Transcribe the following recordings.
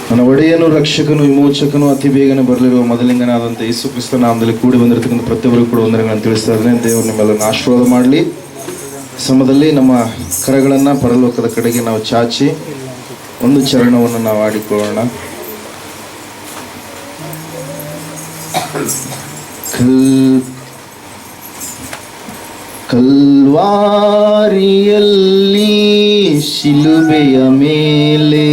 ನನ್ನ ಒಡೆಯನು, ರಕ್ಷಕನು, ವಿಮೋಚಕನು, ಅತಿ ಬೇಗನೆ ಬರಲಿರುವ ಮೊದಲಿಂಗನಾದಂಥ ಯೇಸು ಕ್ರಿಸ್ತ ನಾಮದಲ್ಲಿ ಕೂಡಿ ಬಂದಿರತಕ್ಕಂಥ ಪ್ರತಿಯೊಬ್ಬರಿಗೂ ಕೂಡ ವಂದನೆಗಳನ್ನು ತಿಳಿಸ್ತಾ ಇದ್ದೇನೆ. ದೇವರು ನಿಮ್ಮೆಲ್ಲರನ್ನು ಆಶೀರ್ವಾದ ಮಾಡಲಿ. ಸಮಯದಲ್ಲಿ ನಮ್ಮ ಕರಗಳನ್ನು ಪರಲೋಕದ ಕಡೆಗೆ ನಾವು ಚಾಚಿ ಒಂದು ಚರಣವನ್ನು ನಾವು ಆಡಿಕೊಳ್ಳೋಣ. ಕಲ್ವಾರಿಯಲ್ಲಿ ಶಿಲುಬೆಯ ಮೇಲೆ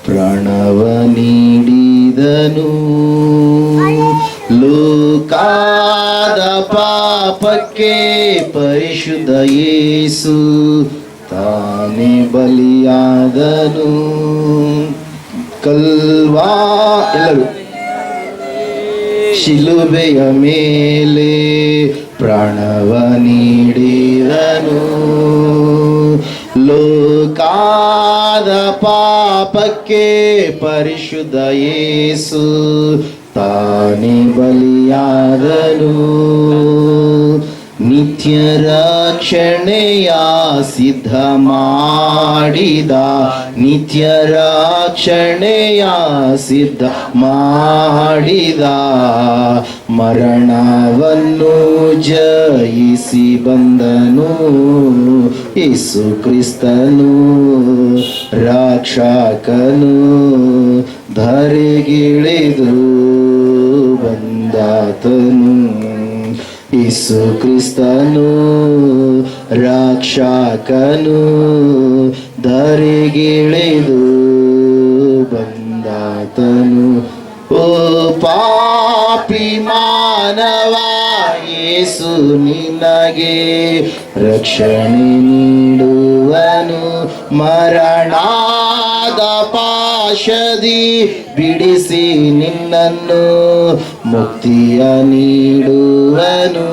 ಪ್ರಾಣವ ನೀಡಿದನು, ಲೋಕದ ಪಾಪಕ್ಕೆ ಪರಿಶುದ್ಧ ಯೇಸು ತಾನೇ ಬಲಿಯಾದನು. ಎಲ್ಲರೂ ಶಿಲುಬೆಯ ಮೇಲೆ ಪ್ರಾಣವ ನೀಡಿದನು, ಲೋಕದ ಪಾಪಕ್ಕೆ ಪರಿಶುದ್ಧ ಯೇಸು ತಾನೇ ಬಲಿಯಾದನು. ನಿತ್ಯ ರಕ್ಷಣೆಯ ಸಿದ್ಧ ಮಾಡಿದ, ನಿತ್ಯ ರಕ್ಷಣೆಯ ಸಿದ್ಧ ಮಾಡಿದ, ಮರಣವನ್ನು ಜಯಿಸಿ ಬಂದನು ಯೇಸು ಕ್ರಿಸ್ತನು, ರಕ್ಷಕನು ಧರೆಗಿಳಿದು ಬಂದಾತನು. ಯೇಸು ಕ್ರಿಸ್ತನು ರಕ್ಷಕನು ಧರೆಗಿಳಿದು ಬಂದಾತನು. ಓ ಪಾಪಿ ಮಾನವ, ಯೇಸು ನಿನಗೆ ರಕ್ಷಣೆ ನೀಡುವನು, ಮರಣದ ಪಾಶದಿ ಬಿಡಿಸಿ ನಿನ್ನನ್ನು ಮುಕ್ತಿಯ ನೀಡುವನು.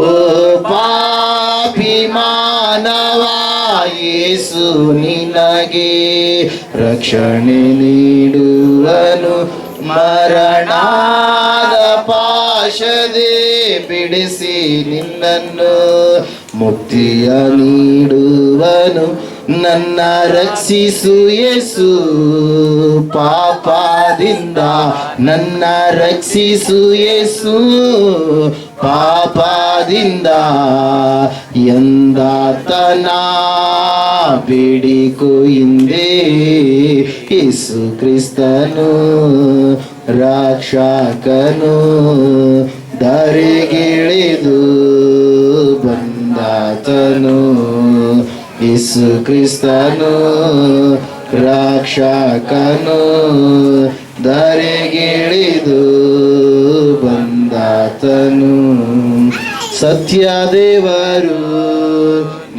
ಓ ಪಾಪಿ ಮಾನವ, ಯೇಸು ನಿನಗೆ ರಕ್ಷಣೆ ನೀಡುವನು, ಮರಣದ ಪಾಶದಿ ಬಿಡಿಸಿ ನಿನ್ನನ್ನು ಮುಕ್ತಿಯ ನೀಡುವನು. ನನ್ನ ರಕ್ಷಿಸು ಯೇಸು ಪಾಪದಿಂದ, ನನ್ನ ರಕ್ಷಿಸು ಯೇಸು ಪಾಪದಿಂದ, ಎಂದಾತನ ಬೇಡಿಕೋ ಹಿಂದೆ ಯೇಸು ಕ್ರಿಸ್ತನು ರಕ್ಷಕನು ಧರೆಗಿಳಿದು ಬಂದಾತನು. ಯೇಸು ಕ್ರಿಸ್ತನು ರಕ್ಷಕನು ಧರೆಗಿಳಿದು ಬಂದಾತನು. ಸತ್ಯ ದೇವರು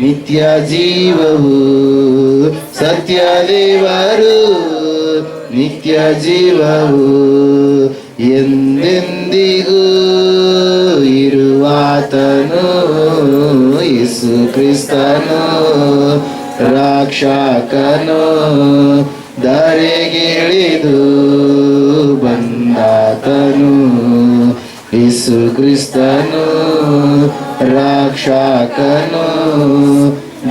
ನಿತ್ಯ ಜೀವವು, ಸತ್ಯ ದೇವರು ನಿತ್ಯ ಜೀವವು, ಎಂದೆಂದಿಗೂ ಇರುವಾತನು ಯೇಸು ಕ್ರಿಸ್ತನು ರಕ್ಷಕನು ಧರೆಗಿಳಿದು ಬಂದಾತನು. ಯೇಸು ಕ್ರಿಸ್ತನು ರಕ್ಷಕನು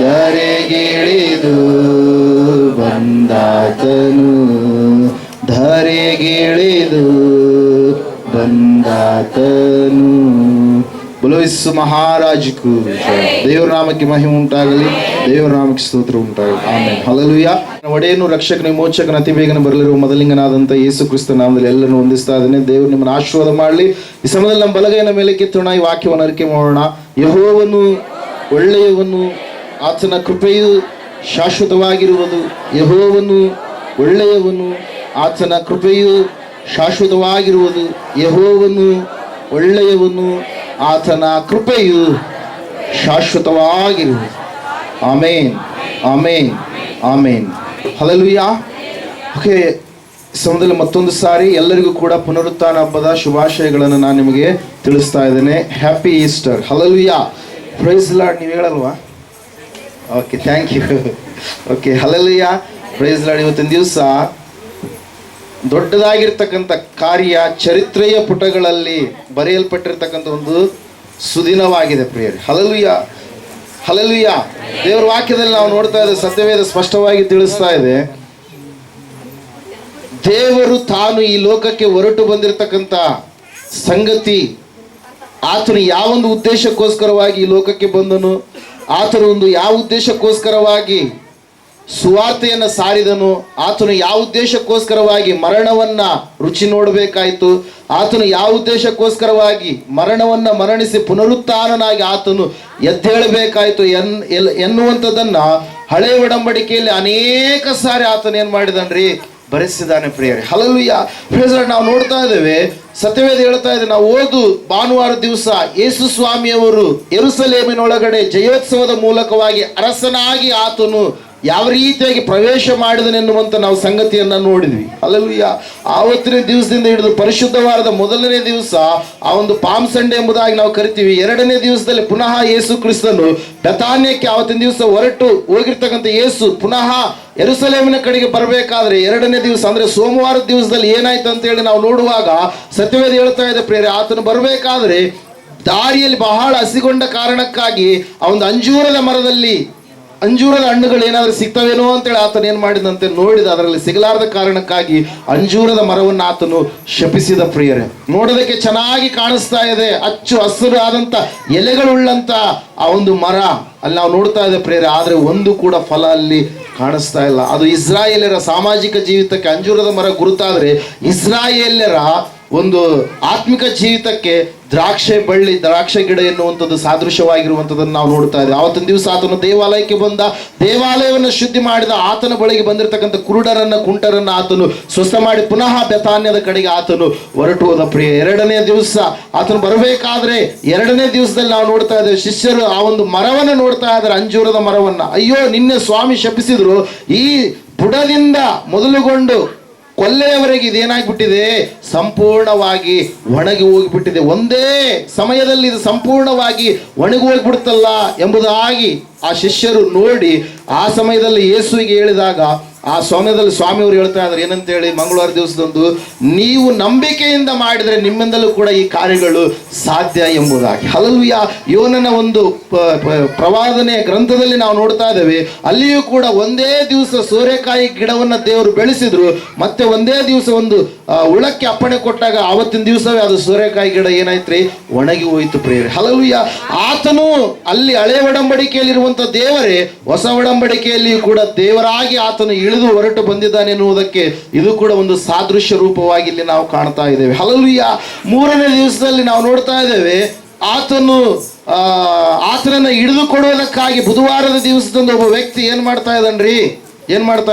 ಧರೆಗಿಳಿದು ಬಂದಾತನು, ಧರೆಗಿಳಿದು ಬಂದಾತನು. बोलो यीशु महाराज को ದೇವರ ನಾಮಕ್ಕೆ ಮಹಿಮೆ ಉಂಟಾಗಲಿ, ದೇವರ ನಾಮಕ್ಕೆ ಸ್ತೋತ್ರ ಉಂಟಾಗಲಿ. Amen, hallelujah. ಒಡೆಯನು, ರಕ್ಷಕನು, ವಿಮೋಚಕನು, ಅತಿ ಬೇಗನೆ ಬರಲಿರುವ ಮೊದಲಿಂಗನಾದಂಥ ಯೇಸು ಕ್ರಿಸ್ತ ನಾಮದಲ್ಲಿ ಎಲ್ಲರನ್ನು ವಂದಿಸ್ತಾ ಇದ್ದೇನೆ. ದೇವರು ನಿಮ್ಮನ್ನು ಆಶೀರ್ವಾದ ಮಾಡಲಿ. ಈ ಸಮಯದಲ್ಲಿ ನಮ್ಮ ಬಲಗೈನ ಮೇಲೆ ಕೆತ್ತೋಣ, ಈ ವಾಕ್ಯವನ್ನು ಅರಿಕೆ ಮಾಡೋಣ. ಯೆಹೋವನು ಒಳ್ಳೆಯವನು, ಆತನ ಕೃಪೆಯು ಶಾಶ್ವತವಾಗಿರುವುದು. ಯೆಹೋವನು ಒಳ್ಳೆಯವನು, ಆತನ ಕೃಪೆಯು ಶಾಶ್ವತವಾಗಿರುವುದು. ಯೆಹೋವನು ಒಳ್ಳೆಯವನು, ಆತನ ಕೃಪೆಯು ಶಾಶ್ವತವಾಗಿರುವುದು. ಆಮೇನ್, ಆಮೇನ್, ಆಮೇನ್, ಹಲ್ಲೆಲೂಯಾ. ಓಕೆ, ಸಮಯದಲ್ಲಿ ಮತ್ತೊಂದು ಸಾರಿ ಎಲ್ಲರಿಗೂ ಕೂಡ ಪುನರುತ್ಥಾನ ಹಬ್ಬದ ಶುಭಾಶಯಗಳನ್ನು ನಾನು ನಿಮಗೆ ತಿಳಿಸ್ತಾ ಇದ್ದೇನೆ. Happy Easter, hallelujah, praise Lord. ನೀವು ಹೇಳಲ್ವಾ? Okay, thank you. Okay, hallelujah, praise Lord. ಇವತ್ತಿನ ದಿವಸ ದೊಡ್ಡದಾಗಿರ್ತಕ್ಕಂಥ ಕಾರ್ಯ ಚರಿತ್ರೆಯ ಪುಟಗಳಲ್ಲಿ ಬರೆಯಲ್ಪಟ್ಟಿರ್ತಕ್ಕಂಥ ಒಂದು ಸುದಿನವಾಗಿದೆ ಪ್ರಿಯರೇ. Hallelujah, hallelujah. ದೇವರ ವಾಕ್ಯದಲ್ಲಿ ನಾವು ನೋಡ್ತಾ ಇದ್ದೇವೆ, ಸತ್ಯವೇದ ಸ್ಪಷ್ಟವಾಗಿ ತಿಳಿಸ್ತಾ ಇದೆ, ದೇವರು ತಾನು ಈ ಲೋಕಕ್ಕೆ ಹೊರಟು ಬಂದಿರತಕ್ಕಂಥ ಸಂಗತಿ, ಆತನು ಯಾವೊಂದು ಉದ್ದೇಶಕ್ಕೋಸ್ಕರವಾಗಿ ಈ ಲೋಕಕ್ಕೆ ಬಂದನು, ಆತನು ಒಂದು ಯಾವ ಉದ್ದೇಶಕ್ಕೋಸ್ಕರವಾಗಿ ಸುವಾರ್ತೆಯನ್ನು ಸಾರಿದನು, ಆತನು ಯಾವ ಉದ್ದೇಶಕ್ಕೋಸ್ಕರವಾಗಿ ಮರಣವನ್ನ ರುಚಿ ನೋಡಬೇಕಾಯಿತು, ಆತನು ಯಾವ ಉದ್ದೇಶಕ್ಕೋಸ್ಕರವಾಗಿ ಮರಣವನ್ನ ಮರಣಿಸಿ ಪುನರುತ್ಥಾನನಾಗಿ ಆತನು ಎದ್ದೇಳಬೇಕಾಯಿತು ಎನ್ನುವಂಥದ್ದನ್ನ ಹಳೆ ಒಡಂಬಡಿಕೆಯಲ್ಲಿ ಅನೇಕ ಸಾರಿ ಆತನು ಏನ್ ಮಾಡಿದನ್ರಿ, ಬರೆಸಿದ್ದಾನೆ ಪ್ರಿಯರೇ. ಹಲ್ಲೆಲೂಯಾ. Praise Lord. ನಾವು ನೋಡ್ತಾ ಇದ್ದೇವೆ, ಸತ್ಯವೇದ ಹೇಳ್ತಾ ಇದೆ, ನಾವು ಓದು ಭಾನುವಾರ ದಿವಸ ಯೇಸು ಸ್ವಾಮಿಯವರು ಯೆರೂಸಲೇಮಿನೊಳಗಡೆ ಜಯೋತ್ಸವದ ಮೂಲಕವಾಗಿ ಅರಸನಾಗಿ ಆತನು ಯಾವ ರೀತಿಯಾಗಿ ಪ್ರವೇಶ ಮಾಡಿದನೆನ್ನುವಂತ ನಾವು ಸಂಗತಿಯನ್ನ ನೋಡಿದ್ವಿ. ಹಲ್ಲೆಲೂಯಾ. ಆವತ್ತಿನ ದಿವಸದಿಂದ ಹಿಡಿದು ಪರಿಶುದ್ಧ ವಾರದ ಮೊದಲನೇ ದಿವಸ ಆ ಒಂದು ಪಾಮ್ ಸಂಡೆ ಎಂಬುದಾಗಿ ನಾವು ಕರಿತೀವಿ. ಎರಡನೇ ದಿವಸದಲ್ಲಿ ಪುನಃ ಯೇಸು ಕ್ರಿಸ್ತನು ಬೆಥಾನ್ಯಕ್ಕೆ ಆವತ್ತಿನ ದಿವಸ ಹೊರಟು ಹೋಗಿರ್ತಕ್ಕಂಥ ಯೇಸು ಪುನಃ ಯೆರೂಸಲೇಮಿನ ಕಡೆಗೆ ಬರಬೇಕಾದ್ರೆ ಎರಡನೇ ದಿವಸ ಅಂದ್ರೆ ಸೋಮವಾರದ ದಿವಸದಲ್ಲಿ ಏನಾಯ್ತು ಅಂತ ಹೇಳಿ ನಾವು ನೋಡುವಾಗ ಸತ್ಯವೇದ ಹೇಳ್ತಾ ಇದೆ ಪ್ರಿಯರೇ, ಆತನು ಬರಬೇಕಾದ್ರೆ ದಾರಿಯಲ್ಲಿ ಬಹಳ ಹಸಿಗೊಂಡ ಕಾರಣಕ್ಕಾಗಿ ಆ ಒಂದು ಅಂಜೂರದ ಹಣ್ಣುಗಳು ಏನಾದ್ರೂ ಸಿಗ್ತವೇನೋ ಅಂತೇಳಿ ಆತನು ಏನ್ ಮಾಡಿದಂತೆ ನೋಡಿದ, ಅದರಲ್ಲಿ ಸಿಗಲಾರದ ಕಾರಣಕ್ಕಾಗಿ ಅಂಜೂರದ ಮರವನ್ನು ಆತನು ಶಪಿಸಿದ ಪ್ರಿಯರೇ. ನೋಡೋದಕ್ಕೆ ಚೆನ್ನಾಗಿ ಕಾಣಿಸ್ತಾ ಇದೆ, ಅಚ್ಚು ಹಸಿರು ಆದಂತ ಎಲೆಗಳುಳ್ಳಂತ ಆ ಒಂದು ಮರ ಅಲ್ಲಿ ನಾವು ನೋಡ್ತಾ ಇದೆ ಪ್ರಿಯರೇ, ಆದ್ರೆ ಒಂದು ಕೂಡ ಫಲ ಅಲ್ಲಿ ಕಾಣಿಸ್ತಾ ಇಲ್ಲ. ಅದು ಇಸ್ರಾಯೇಲ್ಯರ ಸಾಮಾಜಿಕ ಜೀವಿತಕ್ಕೆ ಅಂಜೂರದ ಮರ ಗುರುತಾದ್ರೆ ಇಸ್ರಾಯೇಲ್ಯರ ಒಂದು ಆತ್ಮಿಕ ಜೀವಿತಕ್ಕೆ ದ್ರಾಕ್ಷೆ ಗಿಡ ಎನ್ನುವಂಥದ್ದು ಸಾದೃಶ್ಯವಾಗಿರುವಂಥದ್ದನ್ನು ನಾವು ನೋಡ್ತಾ ಇದ್ದೇವೆ. ಆವತ್ತಿನ ದಿವಸ ಆತನು ದೇವಾಲಯಕ್ಕೆ ಬಂದ, ದೇವಾಲಯವನ್ನು ಶುದ್ಧಿ ಮಾಡಿದ, ಆತನ ಬಳಿಗೆ ಬಂದಿರತಕ್ಕಂಥ ಕುರುಡರನ್ನ ಕುಂಟರನ್ನ ಆತನು ಸ್ವಸ್ಥ ಮಾಡಿ ಪುನಃ ಬೆಥಾನ್ಯದ ಕಡೆಗೆ ಆತನು ಹೊರಟು ಹೋದ ಪ್ರಿಯ. ಎರಡನೇ ದಿವಸ ಆತನು ಬರಬೇಕಾದ್ರೆ ಎರಡನೇ ದಿವಸದಲ್ಲಿ ನಾವು ನೋಡ್ತಾ ಇದ್ದೇವೆ, ಶಿಷ್ಯರು ಆ ಒಂದು ಮರವನ್ನು ನೋಡ್ತಾ ಇದ್ದಾರೆ, ಅಂಜೂರದ ಮರವನ್ನ. ಅಯ್ಯೋ, ನಿನ್ನೆ ಸ್ವಾಮಿ ಶಪಿಸಿದ್ರು, ಈ ಬುಡದಿಂದ ಮೊದಲುಗೊಂಡು ಕೊಲ್ಲೆಯವರೆಗೆ ಇದೇನಾಗ್ಬಿಟ್ಟಿದೆ, ಸಂಪೂರ್ಣವಾಗಿ ಒಣಗಿ ಹೋಗಿಬಿಟ್ಟಿದೆ, ಒಂದೇ ಸಮಯದಲ್ಲಿ ಇದು ಸಂಪೂರ್ಣವಾಗಿ ಒಣಗಿ ಹೋಗ್ಬಿಡ್ತಲ್ಲ ಎಂಬುದಾಗಿ ಆ ಶಿಷ್ಯರು ನೋಡಿ ಆ ಸಮಯದಲ್ಲಿ ಯೇಸುವಿಗೆ ಹೇಳಿದಾಗ ಆ ಸಮಯದಲ್ಲಿ ಸ್ವಾಮಿಯವರು ಹೇಳ್ತಾ ಇದ್ದಾರೆ ಏನಂತೇಳಿ, ಮಂಗಳವಾರ ದಿವಸದಂದು ನೀವು ನಂಬಿಕೆಯಿಂದ ಮಾಡಿದರೆ ನಿಮ್ಮಿಂದಲೂ ಕೂಡ ಈ ಕಾರ್ಯಗಳು ಸಾಧ್ಯ ಎಂಬುದಾಗಿ. ಹಲ್ಲೆಲೂಯಾ. ಯೋನನ ಒಂದು ಪ್ರವಾದನೆ ಗ್ರಂಥದಲ್ಲಿ ನಾವು ನೋಡ್ತಾ ಇದ್ದೇವೆ, ಅಲ್ಲಿಯೂ ಕೂಡ ಒಂದೇ ದಿವಸ ಸೋರೆಕಾಯಿ ಗಿಡವನ್ನ ದೇವರು ಬೆಳೆಸಿದ್ರು, ಮತ್ತೆ ಒಂದೇ ದಿವಸ ಒಂದು ಹುಳಕ್ಕೆ ಅಪ್ಪಣೆ ಕೊಟ್ಟಾಗ ಆವತ್ತಿನ ದಿವಸವೇ ಅದು ಸೋರೆಕಾಯಿ ಗಿಡ ಏನಾಯ್ತ್ರಿ, ಒಣಗಿ ಹೋಯಿತು ಪ್ರಿಯರೇ. ಹಲ್ಲೆಲೂಯಾ. ಆತನು ಅಲ್ಲಿ ಹಳೆ ಒಡಂಬಡಿಕೆಯಲ್ಲಿರುವಂತ ದೇವರೇ ಹೊಸ ಒಡಂಬಡಿಕೆಯಲ್ಲಿಯೂ ಕೂಡ ದೇವರಾಗಿ ಆತನು ಇಳಿದು ಹೊರಟು ಬಂದಿದ್ದಾನೆ ಎನ್ನುವುದಕ್ಕೆ ಇದು ಕೂಡ ಒಂದು ಸಾದೃಶ್ಯ ರೂಪವಾಗಿ ಇಲ್ಲಿ ನಾವು ಕಾಣ್ತಾ ಇದ್ದೇವೆ. ಹಲ್ಲೆಲೂಯಾ. ಮೂರನೇ ದಿವಸದಲ್ಲಿ ನಾವು ನೋಡ್ತಾ ಇದ್ದೇವೆ, ಆತನನ್ನ ಹಿಡಿದುಕೊಡುವುದಕ್ಕಾಗಿ ಬುಧವಾರದ ದಿವಸದಂದು ಒಬ್ಬ ವ್ಯಕ್ತಿ ಏನ್ ಮಾಡ್ತಾ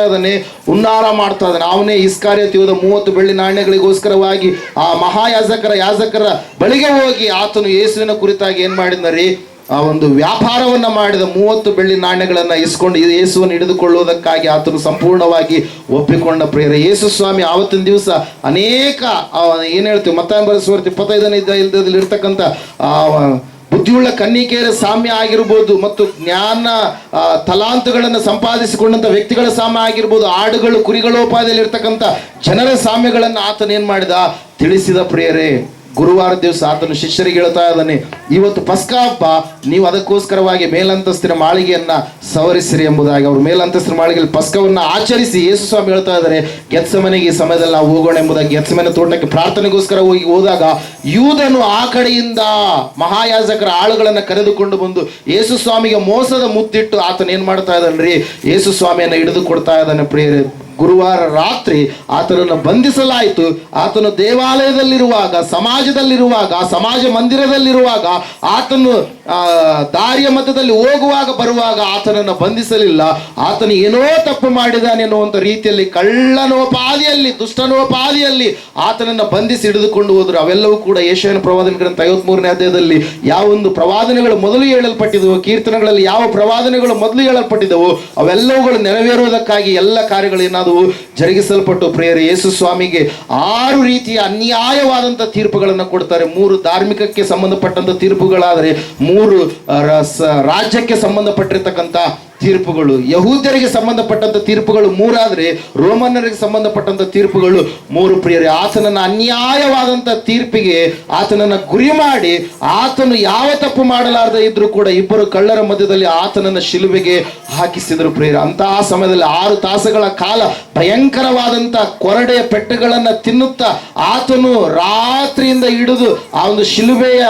ಇದ್ದಾನೆ, ಹುನ್ನಾರ ಮಾಡ್ತಾ ಇದ್ದಾನೆ. ಅವನೇ ಇಸ್ಕಾರಿಯೋತ ಯೂದ 30 ಬೆಳ್ಳಿ ನಾಣ್ಯಗಳಿಗೋಸ್ಕರವಾಗಿ ಆ ಯಾಜಕರ ಬಳಿಗೆ ಹೋಗಿ ಆತನು ಯೇಸುವಿನ ಕುರಿತಾಗಿ ಏನ್ ಮಾಡಿದ್ನರಿ, ಆ ಒಂದು ವ್ಯಾಪಾರವನ್ನ ಮಾಡಿದ 30 ಬೆಳ್ಳಿ ನಾಣ್ಯಗಳನ್ನ ಇಸ್ಕೊಂಡು ಯೇಸುವನ್ನು ಹಿಡಿದುಕೊಳ್ಳುವುದಕ್ಕಾಗಿ ಆತನು ಸಂಪೂರ್ಣವಾಗಿ ಒಪ್ಪಿಕೊಂಡ ಪ್ರಿಯರೇ. ಯೇಸು ಸ್ವಾಮಿ ಆವತ್ತಿನ ದಿವಸ ಅನೇಕ ಏನ್ ಹೇಳ್ತೀವಿ, ಮತ್ತಾಯ ಬರೆಸುವರ್ತಿ 25 ಇರ್ತಕ್ಕಂಥ ಬುದ್ಧಿಯುಳ್ಳ ಕನ್ನಿಕೆಯರ ಸಾಮ್ಯ ಆಗಿರ್ಬೋದು, ಮತ್ತು ಜ್ಞಾನ ತಲಾಂತುಗಳನ್ನು ಸಂಪಾದಿಸಿಕೊಂಡಂತ ವ್ಯಕ್ತಿಗಳ ಸಾಮ್ಯ ಆಗಿರ್ಬೋದು, ಆಡುಗಳು ಕುರಿಗಳೋಪಾದಿಯಲ್ಲಿ ಇರ್ತಕ್ಕಂಥ ಜನರ ಸಾಮ್ಯಗಳನ್ನು ಆತನ ಏನ್ ಮಾಡಿದ, ತಿಳಿಸಿದ ಪ್ರಿಯರೇ. ಗುರುವಾರ ದಿವಸ ಆತನು ಶಿಷ್ಯರಿಗೆ ಹೇಳ್ತಾ ಇದ್ದಾನೆ, ಇವತ್ತು ಪಸ್ಕಾ ಹಬ್ಬ, ನೀವು ಅದಕ್ಕೋಸ್ಕರವಾಗಿ ಮೇಲಂತಸ್ತಿನ ಮಾಳಿಗೆಯನ್ನ ಸವರಿಸಿರಿ ಎಂಬುದಾಗಿ. ಅವರು ಮೇಲಂತಸ್ತಿನ ಮಾಳಿಗೆಯಲ್ಲಿ ಪಸ್ಕವನ್ನ ಆಚರಿಸಿ ಯೇಸು ಸ್ವಾಮಿ ಹೇಳ್ತಾ ಇದ್ದಾರೆ, ಗೆತ್ಸೆಮನೆಗೆ ಈ ಸಮಯದಲ್ಲಿ ನಾವು ಹೋಗೋಣ ಎಂಬುದಾಗಿ ಗೆತ್ಸೆಮನೆ ತೋಟಕ್ಕೆ ಪ್ರಾರ್ಥನೆಗೋಸ್ಕರ ಹೋದಾಗ ಯೂದನು ಆ ಕಡೆಯಿಂದ ಮಹಾಯಾಜಕರ ಆಳುಗಳನ್ನ ಕರೆದುಕೊಂಡು ಬಂದು ಯೇಸು ಸ್ವಾಮಿಗೆ ಮೋಸದ ಮುತ್ತಿಟ್ಟು ಆತನ ಏನ್ ಮಾಡ್ತಾ ಇದ್ದಾನ್ರಿ, ಯೇಸು ಸ್ವಾಮಿಯನ್ನ ಹಿಡಿದು ಕೊಡ್ತಾ ಇದ್ದಾನೆ ಪ್ರಿಯರೇ. ಗುರುವಾರ ರಾತ್ರಿ ಆತನನ್ನು ಬಂಧಿಸಲಾಯಿತು. ಆತನು ದೇವಾಲಯದಲ್ಲಿರುವಾಗ, ಸಮಾಜದಲ್ಲಿರುವಾಗ, ಸಮಾಜ ಮಂದಿರದಲ್ಲಿರುವಾಗ, ಆತನು ದಾರಿಯ ಮಧ್ಯದಲ್ಲಿ ಹೋಗುವಾಗ ಬರುವಾಗ ಆತನನ್ನು ಬಂಧಿಸಲಿಲ್ಲ. ಆತನು ಏನೋ ತಪ್ಪು ಮಾಡಿದಾನೆ ಎನ್ನುವಂಥ ರೀತಿಯಲ್ಲಿ ಕಳ್ಳನೋಪಾದಿಯಲ್ಲಿ, ದುಷ್ಟನೋಪಾದಿಯಲ್ಲಿ ಆತನನ್ನು ಬಂಧಿಸಿ ಹಿಡಿದುಕೊಂಡು ಹೋದರು. ಅವೆಲ್ಲವೂ ಕೂಡ ಯೆಶಾಯನ ಪ್ರವಾದನೆ ಗ್ರಂಥ 53ನೇ ಅಧ್ಯಾಯದಲ್ಲಿ ಯಾವೊಂದು ಪ್ರವಾದನೆಗಳು ಮೊದಲು ಹೇಳಲ್ಪಟ್ಟಿದ್ದವು, ಕೀರ್ತನೆಗಳಲ್ಲಿ ಯಾವ ಪ್ರವಾದನೆಗಳು ಮೊದಲು ಹೇಳಲ್ಪಟ್ಟಿದ್ದವು, ಅವೆಲ್ಲವುಗಳು ನೆರವೇರುವುದಕ್ಕಾಗಿ ಎಲ್ಲ ಕಾರ್ಯಗಳು ಏನಾದವು, ಜರುಗಿಸಲ್ಪಟ್ಟು ಪ್ರಿಯರೇ. ಯೇಸು ಸ್ವಾಮಿಗೆ 6 ರೀತಿಯ ಅನ್ಯಾಯವಾದಂಥ ತೀರ್ಪುಗಳನ್ನು ಕೊಡ್ತಾರೆ. 3 ಧಾರ್ಮಿಕಕ್ಕೆ ಸಂಬಂಧಪಟ್ಟಂತ ತೀರ್ಪುಗಳಾದರೆ 3 ರಾಜ್ಯಕ್ಕೆ ಸಂಬಂಧಪಟ್ಟಿರ್ತಕ್ಕಂಥ ತೀರ್ಪುಗಳು. ಯಹೂದ್ಯರಿಗೆ ಸಂಬಂಧಪಟ್ಟಂತ ತೀರ್ಪುಗಳು 3 ಆದ್ರೆ ರೋಮನ್ನರಿಗೆ ಸಂಬಂಧಪಟ್ಟಂತ ತೀರ್ಪುಗಳು 3 ಪ್ರಿಯರೇ. ಆತನನ್ನ ಅನ್ಯಾಯವಾದಂತ ತೀರ್ಪಿಗೆ ಆತನನ್ನ ಗುರಿ ಮಾಡಿ ಆತನು ಯಾವ ತಪ್ಪು ಮಾಡಲಾರದೆ ಇದ್ರು ಕೂಡ ಇಬ್ಬರು ಕಳ್ಳರ ಮಧ್ಯದಲ್ಲಿ ಆತನನ್ನ ಶಿಲುಬೆಗೆ ಹಾಕಿಸಿದ್ರು ಪ್ರಿಯರೇ. ಅಂತಹ ಸಮಯದಲ್ಲಿ 6 ತಾಸುಗಳ ಕಾಲ ಭಯಂಕರವಾದಂತ ಕೊರಡೆಯ ಪೆಟ್ಟುಗಳನ್ನ ತಿನ್ನುತ್ತಾ ಆತನು ರಾತ್ರಿಯಿಂದ ಹಿಡಿದು ಆ ಒಂದು ಶಿಲುಬೆಯ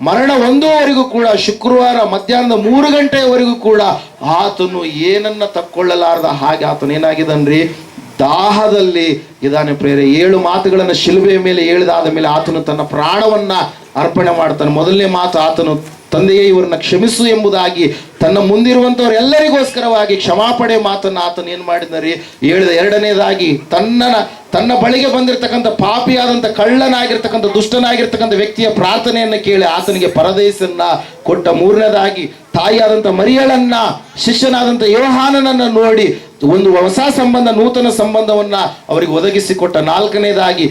ಮರಣ ಹೊಂದುವವರೆಗೂ ಕೂಡ ಶುಕ್ರವಾರ ಮಧ್ಯಾಹ್ನದ 3 ಗಂಟೆಯವರೆಗೂ ಕೂಡ ಆತನು ಏನನ್ನ ತಕ್ಕೊಳ್ಳಲಾರದ ಹಾಗೆ ಆತನು ಏನಾಗಿದನ್ರಿ, ದಾಹದಲ್ಲಿ ಇದಾನೆ ಪ್ರೇರೆ. 7 ಮಾತುಗಳನ್ನು ಶಿಲುಬೆಯ ಮೇಲೆ ಹೇಳಿದಾದ ಮೇಲೆ ಆತನು ತನ್ನ ಪ್ರಾಣವನ್ನ ಅರ್ಪಣೆ ಮಾಡ್ತಾನೆ. ಮೊದಲನೇ ಮಾತು ಆತನು ತಂದೆಯೇ ಇವರನ್ನ ಕ್ಷಮಿಸು ಎಂಬುದಾಗಿ ತನ್ನ ಮುಂದಿರುವಂಥವರೆಲ್ಲರಿಗೋಸ್ಕರವಾಗಿ ಕ್ಷಮಾಪಣೆ ಮಾತನ್ನ ಆತನು ಏನ್ ಮಾಡಿದರಿ ಹೇಳಿದ. ಎರಡನೇದಾಗಿ ತನ್ನ ಬಳಿಗೆ ಬಂದಿರತಕ್ಕಂಥ ಪಾಪಿಯಾದಂಥ ಕಳ್ಳನಾಗಿರ್ತಕ್ಕಂಥ ದುಷ್ಟನಾಗಿರ್ತಕ್ಕಂಥ ವ್ಯಕ್ತಿಯ ಪ್ರಾರ್ಥನೆಯನ್ನು ಕೇಳಿ ಆತನಿಗೆ ಪರದೇಶನ್ನ ಕೊಟ್ಟ. ಮೂರನೇದಾಗಿ ತಾಯಿಯಾದಂಥ ಮರಿಯಳನ್ನ ಶಿಷ್ಯನಾದಂಥ ಯೋಹಾನನನ್ನ ನೋಡಿ ಒಂದು ಹೊಸ ಸಂಬಂಧ, ನೂತನ ಸಂಬಂಧವನ್ನ ಅವರಿಗೆ ಒದಗಿಸಿಕೊಟ್ಟ. ನಾಲ್ಕನೇದಾಗಿ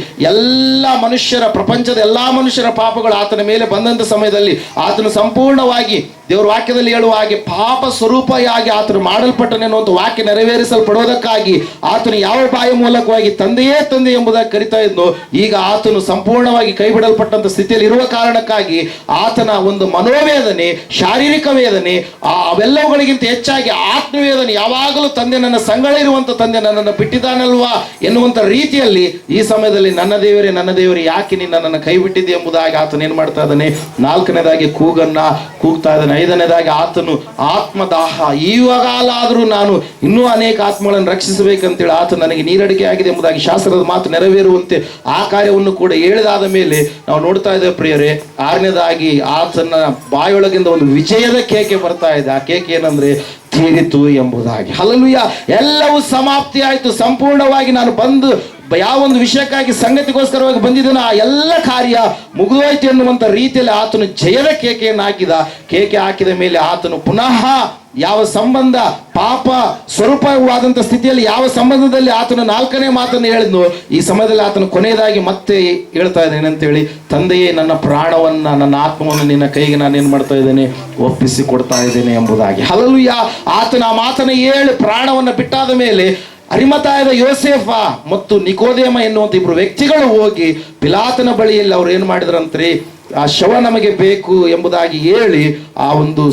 ಪ್ರಪಂಚದ ಎಲ್ಲಾ ಮನುಷ್ಯರ ಪಾಪಗಳು ಆತನ ಮೇಲೆ ಬಂದಂತ ಸಮಯದಲ್ಲಿ ಆತನು ಸಂಪೂರ್ಣವಾಗಿ ದೇವರ ವಾಕ್ಯದಲ್ಲಿ ಹೇಳುವ ಹಾಗೆ ಪಾಪ ಸ್ವರೂಪಿಯಾಗಿ ಆತನು ಮಾಡಲ್ಪಟ್ಟನೆನ್ನುವಂಥ ವಾಕ್ಯ ನೆರವೇರಿಸಲ್ಪಡೋದಕ್ಕಾಗಿ ಆತನು ಯಾವ ಬಾಯಿ ಮೂಲಕವಾಗಿ ತಂದೆಯೇ ತಂದೆ ಎಂಬುದಾಗಿ ಕರಿತಾ ಇದ್ನು, ಈಗ ಆತನು ಸಂಪೂರ್ಣವಾಗಿ ಕೈ ಬಿಡಲ್ಪಟ್ಟಂತ ಸ್ಥಿತಿಯಲ್ಲಿ ಇರುವ ಕಾರಣಕ್ಕಾಗಿ ಆತನ ಒಂದು ಮನೋವೇದನೆ, ಶಾರೀರಿಕ ವೇದನೆ, ಅವೆಲ್ಲವುಗಳಿಗಿಂತ ಹೆಚ್ಚಾಗಿ ಆತ್ಮವೇದನೆ, ಯಾವಾಗಲೂ ತಂದೆ ನನ್ನ ಸಂಗಳ ಇರುವಂತ ತಂದೆ ನನ್ನನ್ನು ಬಿಟ್ಟಿದ್ದಾನಲ್ವಾ ಎನ್ನುವಂತ ರೀತಿಯಲ್ಲಿ ಈ ಸಮಯದಲ್ಲಿ ನನ್ನ ದೇವರೇ ಯಾಕೆ ನೀನು ನನ್ನನ್ನು ಕೈ ಬಿಟ್ಟಿದ್ದೆ ಎಂಬುದಾಗಿ ಆತನು ಏನ್ ಮಾಡ್ತಾ ಇದ್ದಾನೆ. ನಾಲ್ಕನೇದಾಗಿ ಕೂಗ್ತಾ ಇದ್ದಾನೆ. ಐದನೇದಾಗಿ ಆತನು ಆತ್ಮದಾಹ, ಈವಾಗಲಾದರೂ ನಾನು ಇನ್ನೂ ಅನೇಕ ಆತ್ಮಗಳನ್ನು ರಕ್ಷಿಸಬೇಕಂತೇಳಿ ಆತನು ನನಗೆ ನೀರಡಿಕೆ ಆಗಿದೆ ಎಂಬುದಾಗಿ ಶಾಸ್ತ್ರದ ಮಾತು ನೆರವೇರುವಂತೆ ಆ ಕಾರ್ಯವನ್ನು ಕೂಡ ಹೇಳಿದಾದ ಮೇಲೆ ನಾವು ನೋಡ್ತಾ ಇದ್ದೇವೆ ಪ್ರಿಯರೇ. ಆರನೇದಾಗಿ ಆತನ ಬಾಯೊಳಗಿಂದ ಒಂದು ವಿಜಯದ ಕೇಕೆ ಬರ್ತಾ ಇದೆ. ಆ ಕೇಕೆ ಏನಂದ್ರೆ ತೀರಿತು ಎಂಬುದಾಗಿ. ಹಲ್ಲೆಲೂಯಾ. ಎಲ್ಲವೂ ಸಮಾಪ್ತಿ ಆಯಿತು, ಸಂಪೂರ್ಣವಾಗಿ ನಾನು ಬಂದು ಯಾವ ಒಂದು ವಿಷಯಕ್ಕಾಗಿ ಸಂಗತಿಗೋಸ್ಕರವಾಗಿ ಬಂದಿದ್ದನೋ ಆ ಎಲ್ಲ ಕಾರ್ಯ ಮುಗಿದೋಯ್ತು ಎನ್ನುವಂತ ರೀತಿಯಲ್ಲಿ ಆತನು ಜಯದ ಕೇಕೆಯನ್ನು ಹಾಕಿದ ಮೇಲೆ ಆತನು ಪುನಃ ಯಾವ ಸಂಬಂಧ ಪಾಪ ಸ್ವರೂಪವಾದಂಥ ಸ್ಥಿತಿಯಲ್ಲಿ ಯಾವ ಸಂಬಂಧದಲ್ಲಿ ಆತನು 4ನೇ ಮಾತನ್ನು ಹೇಳಿದ್ನು, ಈ ಸಮಯದಲ್ಲಿ ಆತನು ಕೊನೆಯದಾಗಿ ಮತ್ತೆ ಹೇಳ್ತಾ ಇದ್ದೇನೆ ಏನಂತೇಳಿ, ತಂದೆಯೇ ನನ್ನ ಪ್ರಾಣವನ್ನ ನನ್ನ ಆತ್ಮವನ್ನು ನಿನ್ನ ಕೈಗೆ ನಾನು ಏನ್ ಮಾಡ್ತಾ ಇದ್ದೇನೆ, ಒಪ್ಪಿಸಿ ಕೊಡ್ತಾ ಇದ್ದೇನೆ ಎಂಬುದಾಗಿ. ಹಲ್ಲೆಲೂಯಾ. ಆತನ ಆ ಮಾತನ್ನು ಹೇಳಿ ಪ್ರಾಣವನ್ನು ಬಿಟ್ಟಾದ ಮೇಲೆ ಅರಿಮತಾಯದ ಯೋಸೇಫ ಮತ್ತು ನಿಕೋದೇಮ ಎನ್ನುವಂತ 2 ವ್ಯಕ್ತಿಗಳು ಹೋಗಿ ಪಿಲಾತನ ಬಳಿಯಲ್ಲಿ ಅವ್ರು ಏನ್ ಮಾಡಿದ್ರಂತ್ರಿ, ಆ ಶವ ನಮಗೆ ಬೇಕು ಎಂಬುದಾಗಿ ಹೇಳಿ ಆ ಒಂದು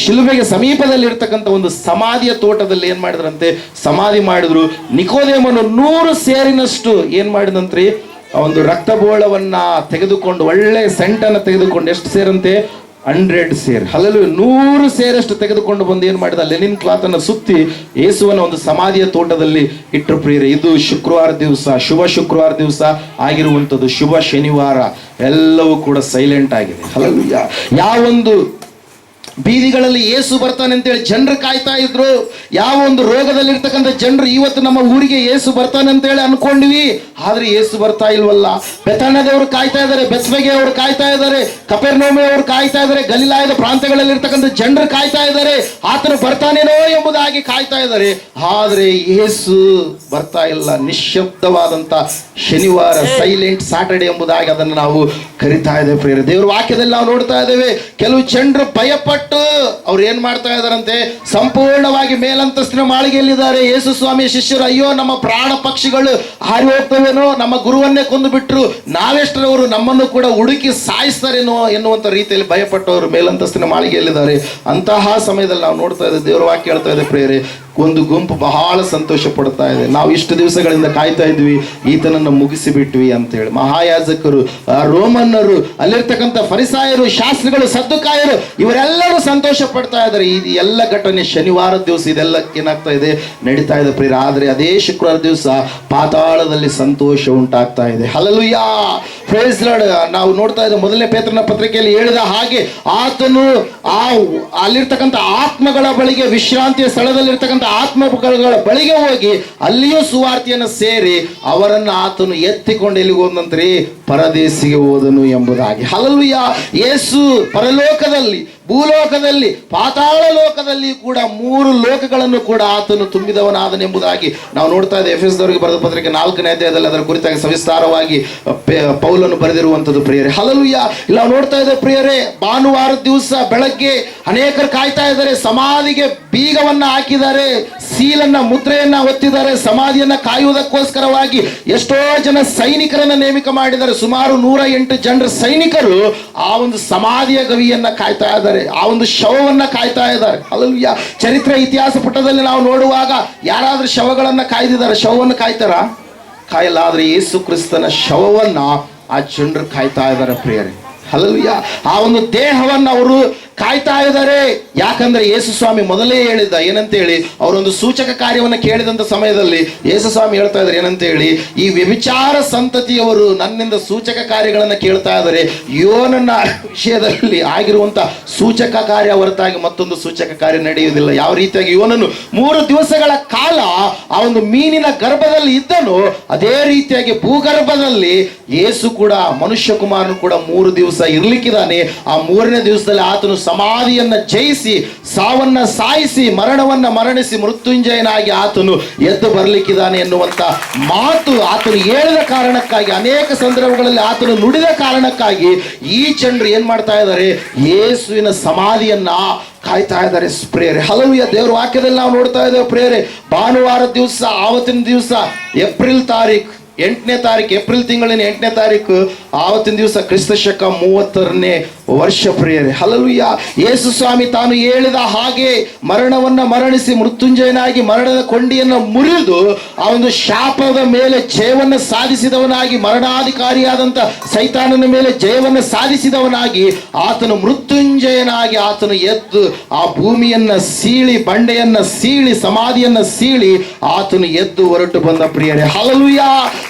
ಶಿಲುಬೆಗೆ ಸಮೀಪದಲ್ಲಿ ಇರ್ತಕ್ಕಂಥ ಒಂದು ಸಮಾಧಿಯ ತೋಟದಲ್ಲಿ ಏನ್ ಮಾಡಿದ್ರಂತೆ, ಸಮಾಧಿ ಮಾಡಿದ್ರು. ನಿಕೋದೇಮನು 100 ಸೇರಿನಷ್ಟು ಏನ್ ಮಾಡಿದಂತ್ರಿ, ಆ ಒಂದು ರಕ್ತಬೋಳವನ್ನ ತೆಗೆದುಕೊಂಡು, ಒಳ್ಳೆ ಸೆಂಟನ್ನು ತೆಗೆದುಕೊಂಡು, ಎಷ್ಟು ಸೇರಂತೆ, 100 ಸೇರ್. ಹಲ್ಲೆಲೂಯಾ. 100 ಸೇರಷ್ಟು ತೆಗೆದುಕೊಂಡು ಬಂದು ಏನ್ ಮಾಡಿದ, ಲೆನಿನ್ ಕ್ಲಾತ್ ಅನ್ನು ಸುತ್ತಿ ಯೇಸುವನ ಒಂದು ಸಮಾಧಿಯ ತೋಟದಲ್ಲಿ ಇಟ್ಟರು ಪ್ರಿಯರೇ. ಇದು ಶುಕ್ರವಾರ ದಿವಸ, ಶುಭ ಶುಕ್ರವಾರ ದಿವಸ ಆಗಿರುವಂಥದ್ದು. ಶುಭ ಶನಿವಾರ ಎಲ್ಲವೂ ಕೂಡ ಸೈಲೆಂಟ್ ಆಗಿದೆ. ಹಲ್ಲೆಲೂಯಾ. ಯಾವೊಂದು ಬೀದಿಗಳಲ್ಲಿ ಯೇಸು ಬರ್ತಾನೆ ಅಂತೇಳಿ ಜನರು ಕಾಯ್ತಾ ಇದ್ರು, ಯಾವ ಒಂದು ರೋಗದಲ್ಲಿರ್ತಕ್ಕಂಥ ಜನರು ಇವತ್ತು ನಮ್ಮ ಊರಿಗೆ ಯೇಸು ಬರ್ತಾನೆ ಅಂತೇಳಿ ಅನ್ಕೊಂಡ್ವಿ, ಆದ್ರೆ ಯೇಸು ಬರ್ತಾ ಇಲ್ವಲ್ಲ. ಬೆಥಾನ್ಯದವರು ಕಾಯ್ತಾ ಇದ್ದಾರೆ, ಬೆತ್ಫಗೆ ಅವರು ಕಾಯ್ತಾ ಇದ್ದಾರೆ, ಕಪೆರ್ನೌಮೆ ಅವರು ಕಾಯ್ತಾ ಇದ್ದಾರೆ, ಗಲಿಲಾಯದ ಪ್ರಾಂತ್ಯಗಳಲ್ಲಿ ಇರ್ತಕ್ಕಂಥ ಜನರು ಕಾಯ್ತಾ ಇದ್ದಾರೆ, ಆತನು ಬರ್ತಾನೇನೋ ಎಂಬುದಾಗಿ ಕಾಯ್ತಾ ಇದ್ದಾರೆ. ಆದ್ರೆ ಯೇಸು ಬರ್ತಾ ಇಲ್ಲ. ನಿಶ್ಶಬ್ದವಾದಂತ ಶನಿವಾರ, ಸೈಲೆಂಟ್ ಸ್ಯಾಟರ್ಡೆ ಎಂಬುದಾಗಿ ಅದನ್ನು ನಾವು ಕರಿತಾ ಇದ್ದೇವೆ ಪ್ರಿಯರೇ. ದೇವರ ವಾಕ್ಯದಲ್ಲಿ ನಾವು ನೋಡ್ತಾ ಇದ್ದೇವೆ, ಕೆಲವು ಜನರು ಭಯಪಟ್ಟು ಅವ್ರು ಏನ್ ಮಾಡ್ತಾ ಇದಾರಂತೆ, ಸಂಪೂರ್ಣವಾಗಿ ಮೇಲಂತಸ್ತಿನ ಮಾಳಿಗೆಯಲ್ಲಿದ್ದಾರೆ. ಯೇಸು ಸ್ವಾಮಿಯ ಶಿಷ್ಯರು, ಅಯ್ಯೋ ನಮ್ಮ ಪ್ರಾಣ ಪಕ್ಷಿಗಳು ಹಾರಿ ಹೋಗ್ತವೇನೋ, ನಮ್ಮ ಗುರುವನ್ನೇ ಕೊಂದು ಬಿಟ್ರು, ನಾವೆಷ್ಟರವರು ನಮ್ಮನ್ನು ಕೂಡ ಹುಡುಕಿ ಸಾಯಿಸ್ತಾರೇನೋ ಎನ್ನುವಂತ ರೀತಿಯಲ್ಲಿ ಭಯಪಟ್ಟವರು ಮೇಲಂತಸ್ತಿನ ಮಾಳಿಗೆಯಲ್ಲಿದ್ದಾರೆ. ಅಂತಹ ಸಮಯದಲ್ಲಿ ನಾವು ನೋಡ್ತಾ ಇದ್ದೇವೆ, ದೇವರ ವಾಕ್ಯ ಹೇಳ್ತಾ ಇದೆ ಪ್ರಿಯರೇ, ಒಂದು ಗುಂಪು ಬಹಳ ಸಂತೋಷ ಪಡ್ತಾ ಇದೆ. ನಾವು ಇಷ್ಟು ದಿವಸಗಳಿಂದ ಕಾಯ್ತಾ ಇದ್ವಿ, ಈತನನ್ನು ಮುಗಿಸಿಬಿಟ್ವಿ ಅಂತೇಳಿ. ಮಹಾಯಾಜಕರು, ರೋಮನ್ನರು, ಅಲ್ಲಿರ್ತಕ್ಕಂಥ ಫರಿಸಾಯರು, ಶಾಸ್ತ್ರಿಗಳು, ಸದ್ದುಕಾಯರು ಇವರೆಲ್ಲರೂ ಸಂತೋಷ ಪಡ್ತಾ ಇದ್ದಾರೆ. ಇದು ಎಲ್ಲ ಘಟನೆ ಶನಿವಾರದ ದಿವಸ ಇದೆಲ್ಲ ಏನಾಗ್ತಾ ಇದೆ, ನಡೀತಾ ಇದೆ ಪ್ರಿಯರೇ. ಆದರೆ ಅದೇ ಶುಕ್ರವಾರ ದಿವಸ ಪಾತಾಳದಲ್ಲಿ ಸಂತೋಷ ಉಂಟಾಗ್ತಾ ಇದೆ. ಹಲ್ಲೆಲೂಯಾ. Praise Lord. ನಾವು ನೋಡ್ತಾ ಇದ್ದೇವೆ, 1ನೇ ಪೇತ್ರನ ಪತ್ರಿಕೆಯಲ್ಲಿ ಹೇಳಿದ ಹಾಗೆ ಆತನು ಅಲ್ಲಿರ್ತಕ್ಕಂಥ ಆತ್ಮಗಳ ಬಳಿಗೆ, ವಿಶ್ರಾಂತಿಯ ಸ್ಥಳದಲ್ಲಿರ್ತಕ್ಕಂಥ ಆತ್ಮಗಳ ಬಳಿಗೆ ಹೋಗಿ ಅಲ್ಲಿಯೂ ಸುವಾರ್ತೆಯನ್ನು ಸೇರಿ ಅವರನ್ನು ಆತನು ಎತ್ತಿಕೊಂಡು ಎಲ್ಲಿಗೆ ಹೋದಂತ್ರಿ, ಪರದೇಶಿಗೆ ಹೋದನು ಎಂಬುದಾಗಿ. ಹಲ್ಲೆಲೂಯಾ. ಯೇಸು ಪರಲೋಕದಲ್ಲಿ ಭೂಲೋಕದಲ್ಲಿ, ಪಾತಾಳ ಲೋಕದಲ್ಲಿ ಕೂಡ 3 ಲೋಕಗಳನ್ನು ಕೂಡ ಆತನು ತುಂಬಿದವನಾದನೆಂಬುದಾಗಿ ನಾವು ನೋಡ್ತಾ ಇದ್ದೇವೆ. ಎಫೆಸದವರಿಗೆ ಬರೆದ ಪತ್ರಿಕೆ 4ನೇ ಅಧ್ಯಾಯದಲ್ಲಿ ಅದರ ಕುರಿತಾಗಿ ಸವಿಸ್ತಾರವಾಗಿ ಪೌಲನು ಬರೆದಿರುವಂಥದ್ದು ಪ್ರಿಯರೇ. ಹಲ್ಲೆಲೂಯ. ಇಲ್ಲ ನಾವು ನೋಡ್ತಾ ಇದ್ದೇವೆ ಪ್ರಿಯರೇ, ಭಾನುವಾರ ದಿವಸ ಬೆಳಗ್ಗೆ ಅನೇಕರು ಕಾಯ್ತಾ ಇದ್ದಾರೆ. ಸಮಾಧಿಗೆ ಬೀಗವನ್ನ ಹಾಕಿದ್ದಾರೆ, ಸೀಲನ್ನ ಮುದ್ರೆಯನ್ನ ಒತ್ತಿದ್ದಾರೆ. ಸಮಾಧಿಯನ್ನ ಕಾಯುವುದಕ್ಕೋಸ್ಕರವಾಗಿ ಎಷ್ಟೋ ಜನ ಸೈನಿಕರನ್ನ ನೇಮಕ ಮಾಡಿದ್ದಾರೆ. ಸುಮಾರು 108 ಜನರ ಸೈನಿಕರು ಆ ಒಂದು ಸಮಾಧಿಯ ಗವಿಯನ್ನ ಕಾಯ್ತಾ ಇದ್ದಾರೆ, ಆ ಒಂದು ಶವವನ್ನ ಕಾಯ್ತಾ ಇದ್ದಾರೆ. ಹಲ್ಲೆಲೂಯ. ಚರಿತ್ರೆ ಇತಿಹಾಸ ಪುಟದಲ್ಲಿ ನಾವು ನೋಡುವಾಗ ಯಾರಾದ್ರೂ ಶವಗಳನ್ನ ಕಾಯ್ದಿದ್ದಾರೆ? ಶವವನ್ನು ಕಾಯ್ತಾರ? ಕಾಯಲ್ಲ. ಆದ್ರೆ ಯೇಸು ಕ್ರಿಸ್ತನ ಶವವನ್ನ ಆ ಜನರು ಕಾಯ್ತಾ ಇದ್ದಾರೆ ಪ್ರಿಯರೇ. ಹಲ್ಲೆಲೂಯ. ಆ ಒಂದು ದೇಹವನ್ನು ಅವರು ಕಾಯ್ತಾ ಇದ್ದಾರೆ. ಯಾಕಂದ್ರೆ ಯೇಸು ಸ್ವಾಮಿ ಮೊದಲೇ ಹೇಳಿದ್ದ ಏನಂತ ಹೇಳಿ, ಅವರೊಂದು ಸೂಚಕ ಕಾರ್ಯವನ್ನು ಕೇಳಿದಂತ ಸಮಯದಲ್ಲಿ ಯೇಸು ಸ್ವಾಮಿ ಹೇಳ್ತಾ ಇದ್ದಾರೆ ಏನಂತ ಹೇಳಿ, ಈ ವ್ಯಭಿಚಾರ ಸಂತತಿಯವರು ನನ್ನಿಂದ ಸೂಚಕ ಕಾರ್ಯಗಳನ್ನ ಕೇಳ್ತಾ ಇದ್ದಾರೆ. ಯೋನನ ವಿಷಯದಲ್ಲಿ ಆಗಿರುವಂತ ಸೂಚಕ ಕಾರ್ಯ ಹೊರತಾಗಿ ಮತ್ತೊಂದು ಸೂಚಕ ಕಾರ್ಯ ನಡೆಯುವುದಿಲ್ಲ. ಯಾವ ರೀತಿಯಾಗಿ ಯೋನನು 3 ದಿವಸಗಳ ಕಾಲ ಆ ಒಂದು ಮೀನಿನ ಗರ್ಭದಲ್ಲಿ ಇದ್ದನು, ಅದೇ ರೀತಿಯಾಗಿ ಭೂಗರ್ಭದಲ್ಲಿ ಯೇಸು ಕೂಡ, ಮನುಷ್ಯ ಕುಮಾರನು ಕೂಡ 3 ದಿವಸ ಇರ್ಲಿಕ್ಕಿದ್ದಾನೆ. ಆ 3ನೇ ದಿವಸದಲ್ಲಿ ಆತನು ಸಮಾಧಿಯನ್ನ ಜಯಿಸಿ, ಸಾವನ್ನ ಸಾಯಿಸಿ, ಮರಣವನ್ನ ಮರಣಿಸಿ, ಮೃತ್ಯುಂಜಯನಾಗಿ ಆತನು ಎದ್ದು ಬರಲಿಕ್ಕಿದ್ದಾನೆ ಎನ್ನುವಂತ ಮಾತು ಆತನು ಹೇಳಿದ ಕಾರಣಕ್ಕಾಗಿ, ಅನೇಕ ಸಂದರ್ಭಗಳಲ್ಲಿ ಆತನು ನುಡಿದ ಕಾರಣಕ್ಕಾಗಿ ಈ ಜನರು ಏನ್ ಮಾಡ್ತಾ ಇದ್ದಾರೆ, ಯೇಸುವಿನ ಸಮಾಧಿಯನ್ನ ಕಾಯ್ತಾ ಇದ್ದಾರೆ ಪ್ರಿಯರೇ. ಹಲ್ಲೆಲೂಯ. ದೇವರ ವಾಕ್ಯದಲ್ಲಿ ನಾವು ನೋಡ್ತಾ ಇದ್ದೇವೆ ಪ್ರಿಯರೇ, ಭಾನುವಾರ ದಿವಸ, ಆವತ್ತಿನ ದಿವಸ ಏಪ್ರಿಲ್ 8ನೇ ತಾರೀಕು, ಏಪ್ರಿಲ್ ತಿಂಗಳಿನ 8ನೇ ತಾರೀಕು, ಆವತ್ತಿನ ದಿವಸ ಕ್ರಿಸ್ತ ಶಕ 30ನೇ ವರ್ಷ ಪ್ರಿಯರೇ. ಹಲ್ಲೆಲೂಯ. ಯೇಸು ಸ್ವಾಮಿ ತಾನು ಹೇಳಿದ ಹಾಗೆ ಮರಣವನ್ನ ಮರಣಿಸಿ, ಮೃತ್ಯುಂಜಯನಾಗಿ ಮರಣದ ಕೊಂಡಿಯನ್ನು ಮುರಿದು ಆ ಒಂದು ಶಾಪದ ಮೇಲೆ ಜಯವನ್ನ ಸಾಧಿಸಿದವನಾಗಿ, ಮರಣಾಧಿಕಾರಿಯಾದಂತ ಸೈತಾನನ ಮೇಲೆ ಜಯವನ್ನ ಸಾಧಿಸಿದವನಾಗಿ ಆತನು ಮೃತ್ಯುಂಜಯನಾಗಿ ಆತನು ಎದ್ದು ಆ ಭೂಮಿಯನ್ನ ಸೀಳಿ, ಬಂಡೆಯನ್ನ ಸೀಳಿ, ಸಮಾಧಿಯನ್ನ ಸೀಳಿ ಆತನು ಎದ್ದು ಹೊರಟು ಬಂದ ಪ್ರಿಯರೇ. ಹಲ್ಲೆಲೂಯ.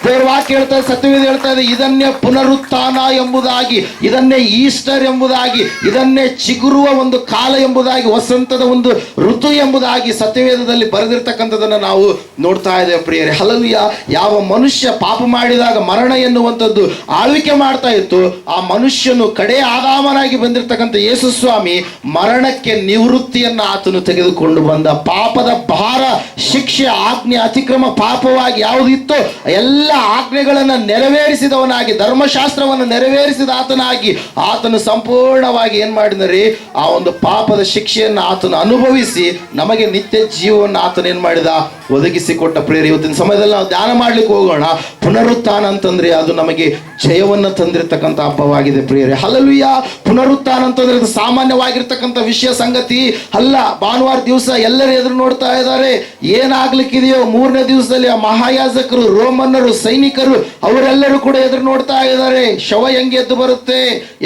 ದೇವರ ವಾಕ್ಯ ಹೇಳ್ತಾ ಇದೆ, ಸತ್ಯವೇದ ಹೇಳ್ತಾ ಇದೆ, ಇದನ್ನೇ ಪುನರುತ್ಥಾನ ಎಂಬುದಾಗಿ, ಇದನ್ನೇ ಈಸ್ಟರ್ ಎಂಬುದಾಗಿ, ಇದನ್ನೇ ಚಿಗುರುವ ಒಂದು ಕಾಲ ಎಂಬುದಾಗಿ, ವಸಂತದ ಒಂದು ಋತು ಎಂಬುದಾಗಿ ಸತ್ಯವೇದದಲ್ಲಿ ಬರೆದಿರ್ತಕ್ಕಂಥದನ್ನು ನಾವು ನೋಡ್ತಾ ಇದ್ದೇವೆ ಪ್ರಿಯರೇ. ಹಲ್ಲೆಲೂಯ. ಯಾವ ಮನುಷ್ಯ ಪಾಪ ಮಾಡಿದಾಗ ಮರಣ ಎನ್ನುವಂಥದ್ದು ಆಳ್ವಿಕೆ ಮಾಡ್ತಾ ಇತ್ತು, ಆ ಮನುಷ್ಯನು ಕಡೆ ಆದಾಮನಾಗಿ ಬಂದಿರತಕ್ಕಂಥ ಯೇಸು ಸ್ವಾಮಿ ಮರಣಕ್ಕೆ ನಿವೃತ್ತಿಯನ್ನ ಆತನು ತೆಗೆದುಕೊಂಡು ಬಂದ. ಪಾಪದ ಭಾರ, ಶಿಕ್ಷೆ, ಆಜ್ಞೆ, ಅತಿಕ್ರಮ, ಪಾಪವಾಗಿ ಯಾವುದಿತ್ತೋ ಎಲ್ಲ ಆಜ್ಞೆಗಳನ್ನು ನೆರವೇರಿಸಿದವನಾಗಿ, ಧರ್ಮಶಾಸ್ತ್ರವನ್ನು ನೆರವೇರಿಸಿದ ಆತನಾಗಿ ಆತನು ಸಂಪೂರ್ಣವಾಗಿ ಏನ್ ಮಾಡಿದರೆ, ಆ ಒಂದು ಪಾಪದ ಶಿಕ್ಷೆಯನ್ನು ಆತನು ಅನುಭವಿಸಿ ನಮಗೆ ನಿತ್ಯ ಜೀವವನ್ನು ಆತನ ಏನ್ ಮಾಡಿದ, ಒದಗಿಸಿಕೊಟ್ಟ ಪ್ರಿಯರೇ. ಇವತ್ತಿನ ಸಮಯದಲ್ಲಿ ನಾವು ಧ್ಯಾನ ಮಾಡ್ಲಿಕ್ಕೆ ಹೋಗೋಣ. ಪುನರುತ್ಥಾನ ಅಂತಂದ್ರೆ ಅದು ನಮಗೆ ಜಯವನ್ನು ತಂದಿರತಕ್ಕಂಥ ಹಬ್ಬವಾಗಿದೆ ಪ್ರಿಯರೇ. ಹಲ್ಲೆಲೂಯ. ಪುನರುತ್ಥಾನ ಅಂತಂದ್ರೆ ಅದು ಸಾಮಾನ್ಯವಾಗಿರ್ತಕ್ಕಂಥ ವಿಷಯ ಸಂಗತಿ ಅಲ್ಲ. ಭಾನುವಾರ ದಿವಸ ಎಲ್ಲರೂ ಎದುರು ನೋಡ್ತಾ ಇದ್ದಾರೆ, ಏನಾಗ್ಲಿಕ್ಕಿದೆಯೋ 3ನೇ ದಿವಸದಲ್ಲಿ ಆ ಮಹಾಯಾಜಕರು, ರೋಮನ್ನರು, ಸೈನಿಕರು ಅವರೆಲ್ಲರೂ ಕೂಡ ಎದುರು ನೋಡ್ತಾ ಇದ್ದಾರೆ. ಶವ ಹೆಂಗೆ ಎದ್ದು ಬರುತ್ತೆ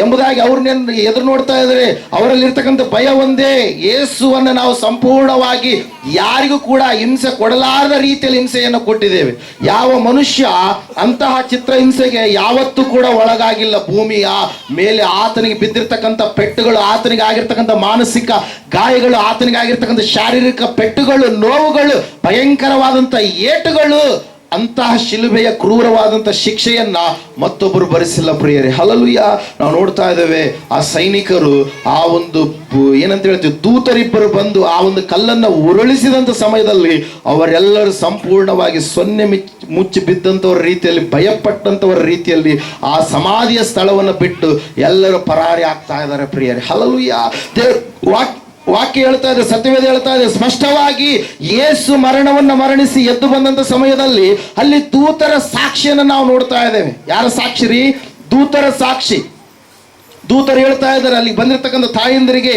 ಎಂಬುದಾಗಿ ಅವ್ರನ್ನ ಎದುರು ನೋಡ್ತಾ ಇದ್ದಾರೆ. ಅವರಲ್ಲಿ ಇರ್ತಕ್ಕಂಥ ಭಯ ಒಂದೇ, ಯೇಸುವನ್ನು ನಾವು ಸಂಪೂರ್ಣವಾಗಿ ಯಾರಿಗೂ ಕೂಡ ಹಿಂಸೆ ಕೊಡಲಾರದ ರೀತಿಯಲ್ಲಿ ಹಿಂಸೆಯನ್ನು ಕೊಟ್ಟಿದ್ದೇವೆ. ಯಾವ ಮನುಷ್ಯ ಅಂತಹ ಚಿತ್ರಹಿಂಸೆಗೆ ಯಾವತ್ತೂ ಕೂಡ ಒಳಗಾಗಿಲ್ಲ. ಭೂಮಿಯ ಮೇಲೆ ಆತನಿಗೆ ಬಿದ್ದಿರ್ತಕ್ಕಂಥ ಪೆಟ್ಟುಗಳು, ಆತನಿಗೆ ಆಗಿರ್ತಕ್ಕಂಥ ಮಾನಸಿಕ ಗಾಯಗಳು, ಆತನಿಗೆ ಆಗಿರ್ತಕ್ಕಂಥ ಶಾರೀರಿಕ ಪೆಟ್ಟುಗಳು, ನೋವುಗಳು, ಭಯಂಕರವಾದಂಥ ಏಟುಗಳು, ಅಂತಹ ಶಿಲುಬೆಯ ಕ್ರೂರವಾದಂಥ ಶಿಕ್ಷೆಯನ್ನ ಮತ್ತೊಬ್ಬರು ಭರಿಸಿಲ್ಲ ಪ್ರಿಯರೇ. ಹಲ್ಲೆಲೂಯ. ನಾವು ನೋಡ್ತಾ ಇದ್ದೇವೆ, ಆ ಸೈನಿಕರು, ಆ ಒಂದು ಏನಂತ ಹೇಳ್ತೀವಿ, ದೂತರಿಬ್ಬರು ಬಂದು ಆ ಒಂದು ಕಲ್ಲನ್ನು ಉರುಳಿಸಿದಂಥ ಸಮಯದಲ್ಲಿ ಅವರೆಲ್ಲರೂ ಸಂಪೂರ್ಣವಾಗಿ ಸೊನ್ನೆ ಮುಚ್ಚಿ ಬಿದ್ದಂಥವ್ರ ರೀತಿಯಲ್ಲಿ, ಭಯಪಟ್ಟಂಥವರ ರೀತಿಯಲ್ಲಿ ಆ ಸಮಾಧಿಯ ಸ್ಥಳವನ್ನು ಬಿಟ್ಟು ಎಲ್ಲರೂ ಪರಾರಿ ಆಗ್ತಾ ಇದ್ದಾರೆ ಪ್ರಿಯರೇ. ಹಲ್ಲೆಲೂಯ. ವಾಕ್ಯ ಹೇಳ್ತಾ ಇದೆ, ಸತ್ಯವೇದ ಹೇಳ್ತಾ ಇದೆ ಸ್ಪಷ್ಟವಾಗಿ, ಯೇಸು ಮರಣವನ್ನ ಮರಣಿಸಿ ಎದ್ದು ಬಂದಂತ ಸಮಯದಲ್ಲಿ ಅಲ್ಲಿ ದೂತರ ಸಾಕ್ಷಿಯನ್ನು ನಾವು ನೋಡ್ತಾ ಇದ್ದೇವೆ. ಯಾರ ಸಾಕ್ಷಿ ರೀ? ದೂತರ ಸಾಕ್ಷಿ. ದೂತರು ಹೇಳ್ತಾ ಇದ್ದಾರೆ ಅಲ್ಲಿ ಬಂದಿರತಕ್ಕಂಥ ತಾಯಂದರಿಗೆ,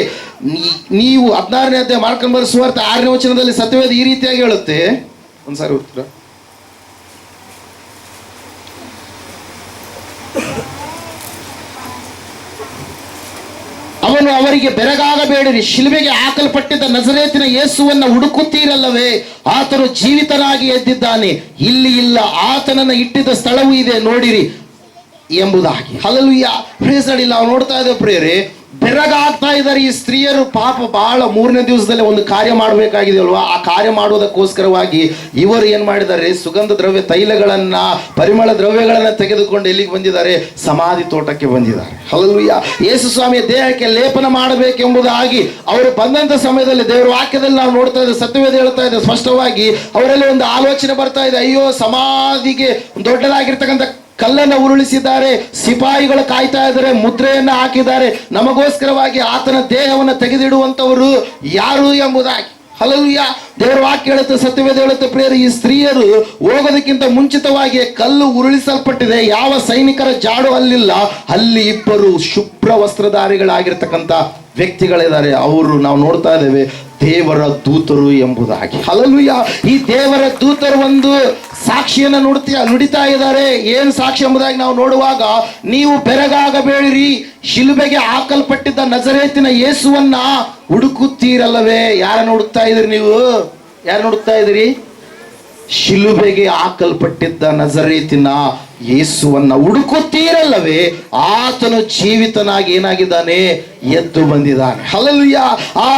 ನೀವು 16ನೇ ಅಧ್ಯಾಯ ಮಾರ್ಕನ ಬರೆದ ಸುವಾರ್ತೆ 6ನೇ ವಚನದಲ್ಲಿ ಸತ್ಯವೇದ ಈ ರೀತಿಯಾಗಿ ಹೇಳುತ್ತೆ. ಒಂದ್ಸಾರಿ ಉತ್ತರ. ಅವನು ಅವರಿಗೆ, ಬೆರಗಾಗಬೇಡಿರಿ, ಶಿಲುಬೆಗೆ ಹಾಕಲ್ಪಟ್ಟಿದ್ದ ನಜರೇತಿನ ಯೇಸುವನ್ನ ಹುಡುಕುತ್ತೀರಲ್ಲವೇ, ಆತನು ಜೀವಿತನಾಗಿ ಎದ್ದಿದ್ದಾನೆ, ಇಲ್ಲಿ ಇಲ್ಲ, ಆತನನ್ನು ಇಟ್ಟಿದ್ದ ಸ್ಥಳವೂ ಇದೆ, ನೋಡಿರಿ ಎಂಬುದಾಗಿ. ಹಲ್ಲೆಲೂಯ. ಪ್ರೇಸ್ ನಾವು ನೋಡ್ತಾ ಇದ್ದೇವೆ ಪ್ರಿಯರೇ, ಬೆರಗಾಗ್ತಾ ಇದ್ದಾರೆ ಈ ಸ್ತ್ರೀಯರು. ಪಾಪ ಬಹಳ 3ನೇ ದಿವಸದಲ್ಲಿ ಒಂದು ಕಾರ್ಯ ಮಾಡಬೇಕಾಗಿದೆಯಲ್ವಾ, ಆ ಕಾರ್ಯ ಮಾಡುವುದಕ್ಕೋಸ್ಕರವಾಗಿ ಇವರು ಏನ್ ಮಾಡಿದ್ದಾರೆ, ಸುಗಂಧ ದ್ರವ್ಯ ತೈಲಗಳನ್ನ, ಪರಿಮಳ ದ್ರವ್ಯಗಳನ್ನ ತೆಗೆದುಕೊಂಡು ಎಲ್ಲಿಗೆ ಬಂದಿದ್ದಾರೆ, ಸಮಾಧಿ ತೋಟಕ್ಕೆ ಬಂದಿದ್ದಾರೆ. ಹಲ್ಲೆಲೂಯಾ. ಯೇಸು ಸ್ವಾಮಿಯ ದೇಹಕ್ಕೆ ಲೇಪನ ಮಾಡಬೇಕೆಂಬುದಾಗಿ ಅವರು ಬಂದಂತ ಸಮಯದಲ್ಲಿ ದೇವರ ವಾಕ್ಯದಲ್ಲಿ ನಾವು ನೋಡ್ತಾ ಇದ್ದೇವೆ, ಸತ್ಯವೇದ ಹೇಳ್ತಾ ಇದೆ ಸ್ಪಷ್ಟವಾಗಿ, ಅವರಲ್ಲಿ ಒಂದು ಆಲೋಚನೆ ಬರ್ತಾ ಇದೆ, ಅಯ್ಯೋ ಸಮಾಧಿಗೆ ದೊಡ್ಡದಾಗಿರ್ತಕ್ಕಂಥ ಕಲ್ಲನ್ನು ಉರುಳಿಸಿದ್ದಾರೆ, ಸಿಪಾಯಿಗಳು ಕಾಯ್ತಾ ಇದ್ದಾರೆ, ಮುದ್ರೆಯನ್ನ ಹಾಕಿದ್ದಾರೆ, ನಮಗೋಸ್ಕರವಾಗಿ ಆತನ ದೇಹವನ್ನು ತೆಗೆದಿಡುವಂತವರು ಯಾರು ಎಂಬುದಾಗಿ. ಹಲ್ಲೆಲೂಯಾ. ದೇವರ ವಾಕ್ಯ ಹೇಳುತ್ತೆ, ಸತ್ಯವೇದ ಹೇಳುತ್ತೆ ಪ್ರಿಯರು, ಈ ಸ್ತ್ರೀಯರು ಹೋಗೋದಕ್ಕಿಂತ ಮುಂಚಿತವಾಗಿ ಕಲ್ಲು ಉರುಳಿಸಲ್ಪಟ್ಟಿದೆ, ಯಾವ ಸೈನಿಕರ ಜಾಡು ಅಲ್ಲಿಲ್ಲ, ಅಲ್ಲಿ ಇಬ್ಬರು ಶುಭ್ರ ವಸ್ತ್ರಧಾರಿಗಳಾಗಿರ್ತಕ್ಕಂಥ ವ್ಯಕ್ತಿಗಳಿದ್ದಾರೆ. ಅವರು ನಾವು ನೋಡ್ತಾ ಇದ್ದೇವೆ ದೇವರ ದೂತರು ಎಂಬುದಾಗಿ. ಹಲ್ಲೆಲೂಯಾ. ಈ ದೇವರ ದೂತರು ಒಂದು ಸಾಕ್ಷಿಯನ್ನು ನುಡಿತಾ ಇದ್ದಾರೆ. ಏನು ಸಾಕ್ಷಿ ಎಂಬುದಾಗಿ ನಾವು ನೋಡುವಾಗ, ನೀವು ಬೆರಗಾಗಬೇಡಿರಿ, ಶಿಲುಬೆಗೆ ಹಾಕಲ್ಪಟ್ಟಿದ್ದ ನಜರೇತಿನ ಯೇಸುವನ್ನ ಹುಡುಕುತ್ತೀರಲ್ಲವೇ. ಯಾರನ್ನು ಹುಡುಕ್ತಾ ಇದ್ರಿ ನೀವು? ಯಾರನ್ನು ಹುಡುಕ್ತಾ ಇದ್ದೀರಿ? ಶಿಲುಬೆಗೆ ಹಾಕಲ್ಪಟ್ಟಿದ್ದ ನಜರೇತಿನ ಯೇಸುವನ್ನ ಹುಡುಕುತ್ತೀರಲ್ಲವೇ, ಆತನು ಜೀವಿತನಾಗಿ ಏನಾಗಿದ್ದಾನೆ, ಎದ್ದು ಬಂದಿದ್ದಾನೆ. ಹಲ್ಲೆಲೂಯಾ. ಆ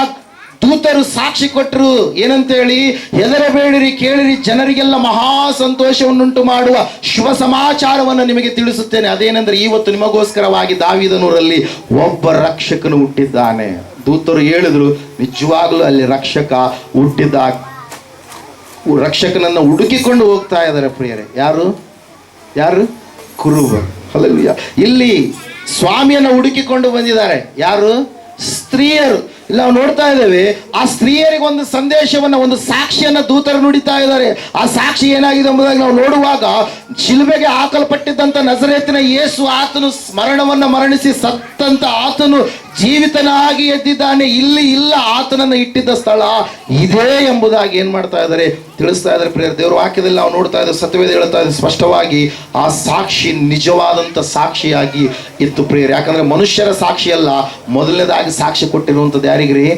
ದೂತರು ಸಾಕ್ಷಿ ಕೊಟ್ಟರು ಏನಂತ ಹೇಳಿ, ಹೆದರಬೇಡಿರಿ, ಕೇಳಿರಿ, ಜನರಿಗೆಲ್ಲ ಮಹಾ ಸಂತೋಷವನ್ನುಂಟು ಮಾಡುವ ಶುಭ ಸಮಾಚಾರವನ್ನು ನಿಮಗೆ ತಿಳಿಸುತ್ತೇನೆ. ಅದೇನೆಂದರೆ, ಇವತ್ತು ನಿಮಗೋಸ್ಕರವಾಗಿ ದಾವೀದನೂರಲ್ಲಿ ಒಬ್ಬ ರಕ್ಷಕನು ಹುಟ್ಟಿದ್ದಾನೆ. ದೂತರು ಹೇಳಿದ್ರು, ನಿಜವಾಗ್ಲೂ ಅಲ್ಲಿ ರಕ್ಷಕ ಹುಟ್ಟಿದ್ದ. ರಕ್ಷಕನನ್ನು ಹುಡುಕಿಕೊಂಡು ಹೋಗ್ತಾ ಇದ್ದಾರೆ ಪ್ರಿಯರೇ. ಯಾರು ಯಾರು? ಕುರುಬರು. ಹಲ್ಲೆಲೂಯಾ. ಇಲ್ಲಿ ಸ್ವಾಮಿಯನ್ನು ಹುಡುಕಿಕೊಂಡು ಬಂದಿದ್ದಾರೆ. ಯಾರು? ಸ್ತ್ರೀಯರು. ಇಲ್ಲಿ ನಾವು ನೋಡ್ತಾ ಇದ್ದೇವೆ, ಆ ಸ್ತ್ರೀಯರಿಗೆ ಒಂದು ಸಂದೇಶವನ್ನ, ಒಂದು ಸಾಕ್ಷಿಯನ್ನ ದೂತರು ನುಡಿತಾ ಇದ್ದಾರೆ. ಆ ಸಾಕ್ಷಿ ಏನಾಗಿದೆ ಎಂಬುದಾಗಿ ನಾವು ನೋಡುವಾಗ, ಶಿಲುಬೆಗೆ ಹಾಕಲ್ಪಟ್ಟಿದ್ದಂತ ನಜರೇತಿನ ಯೇಸು, ಆತನು ಮರಣವನ್ನ ಮರಣಿಸಿ ಸತ್ತಂತ ಆತನು ಜೀವಿತನಾಗಿ ಎದ್ದಿದ್ದಾನೆ. ಇಲ್ಲಿ ಇಲ್ಲ, ಆತನನ್ನು ಇಟ್ಟಿದ್ದ ಸ್ಥಳ ಇದೇ ಎಂಬುದಾಗಿ ಏನ್ ಮಾಡ್ತಾ ಇದ್ದಾರೆ, ತಿಳಿಸ್ತಾ ಇದ್ದಾರೆ ಪ್ರಿಯರೇ. ದೇವರ ವಾಕ್ಯದಲ್ಲಿ ನಾವು ನೋಡ್ತಾ ಇದ್ದೇವೆ, ಸತ್ಯವೇದ ಹೇಳ್ತಾ ಇದೆ ಸ್ಪಷ್ಟವಾಗಿ, ಆ ಸಾಕ್ಷಿ ನಿಜವಾದಂತ ಸಾಕ್ಷಿಯಾಗಿ ಇತ್ತು ಪ್ರಿಯರೇ. ಯಾಕಂದ್ರೆ ಮನುಷ್ಯರ ಸಾಕ್ಷಿ ಅಲ್ಲ, ಮೊದಲನೇದಾಗಿ ಸಾಕ್ಷಿ ಕೊಟ್ಟಿರುವಂಥದ್ದು ಯಾರಿಗ್ರಿ?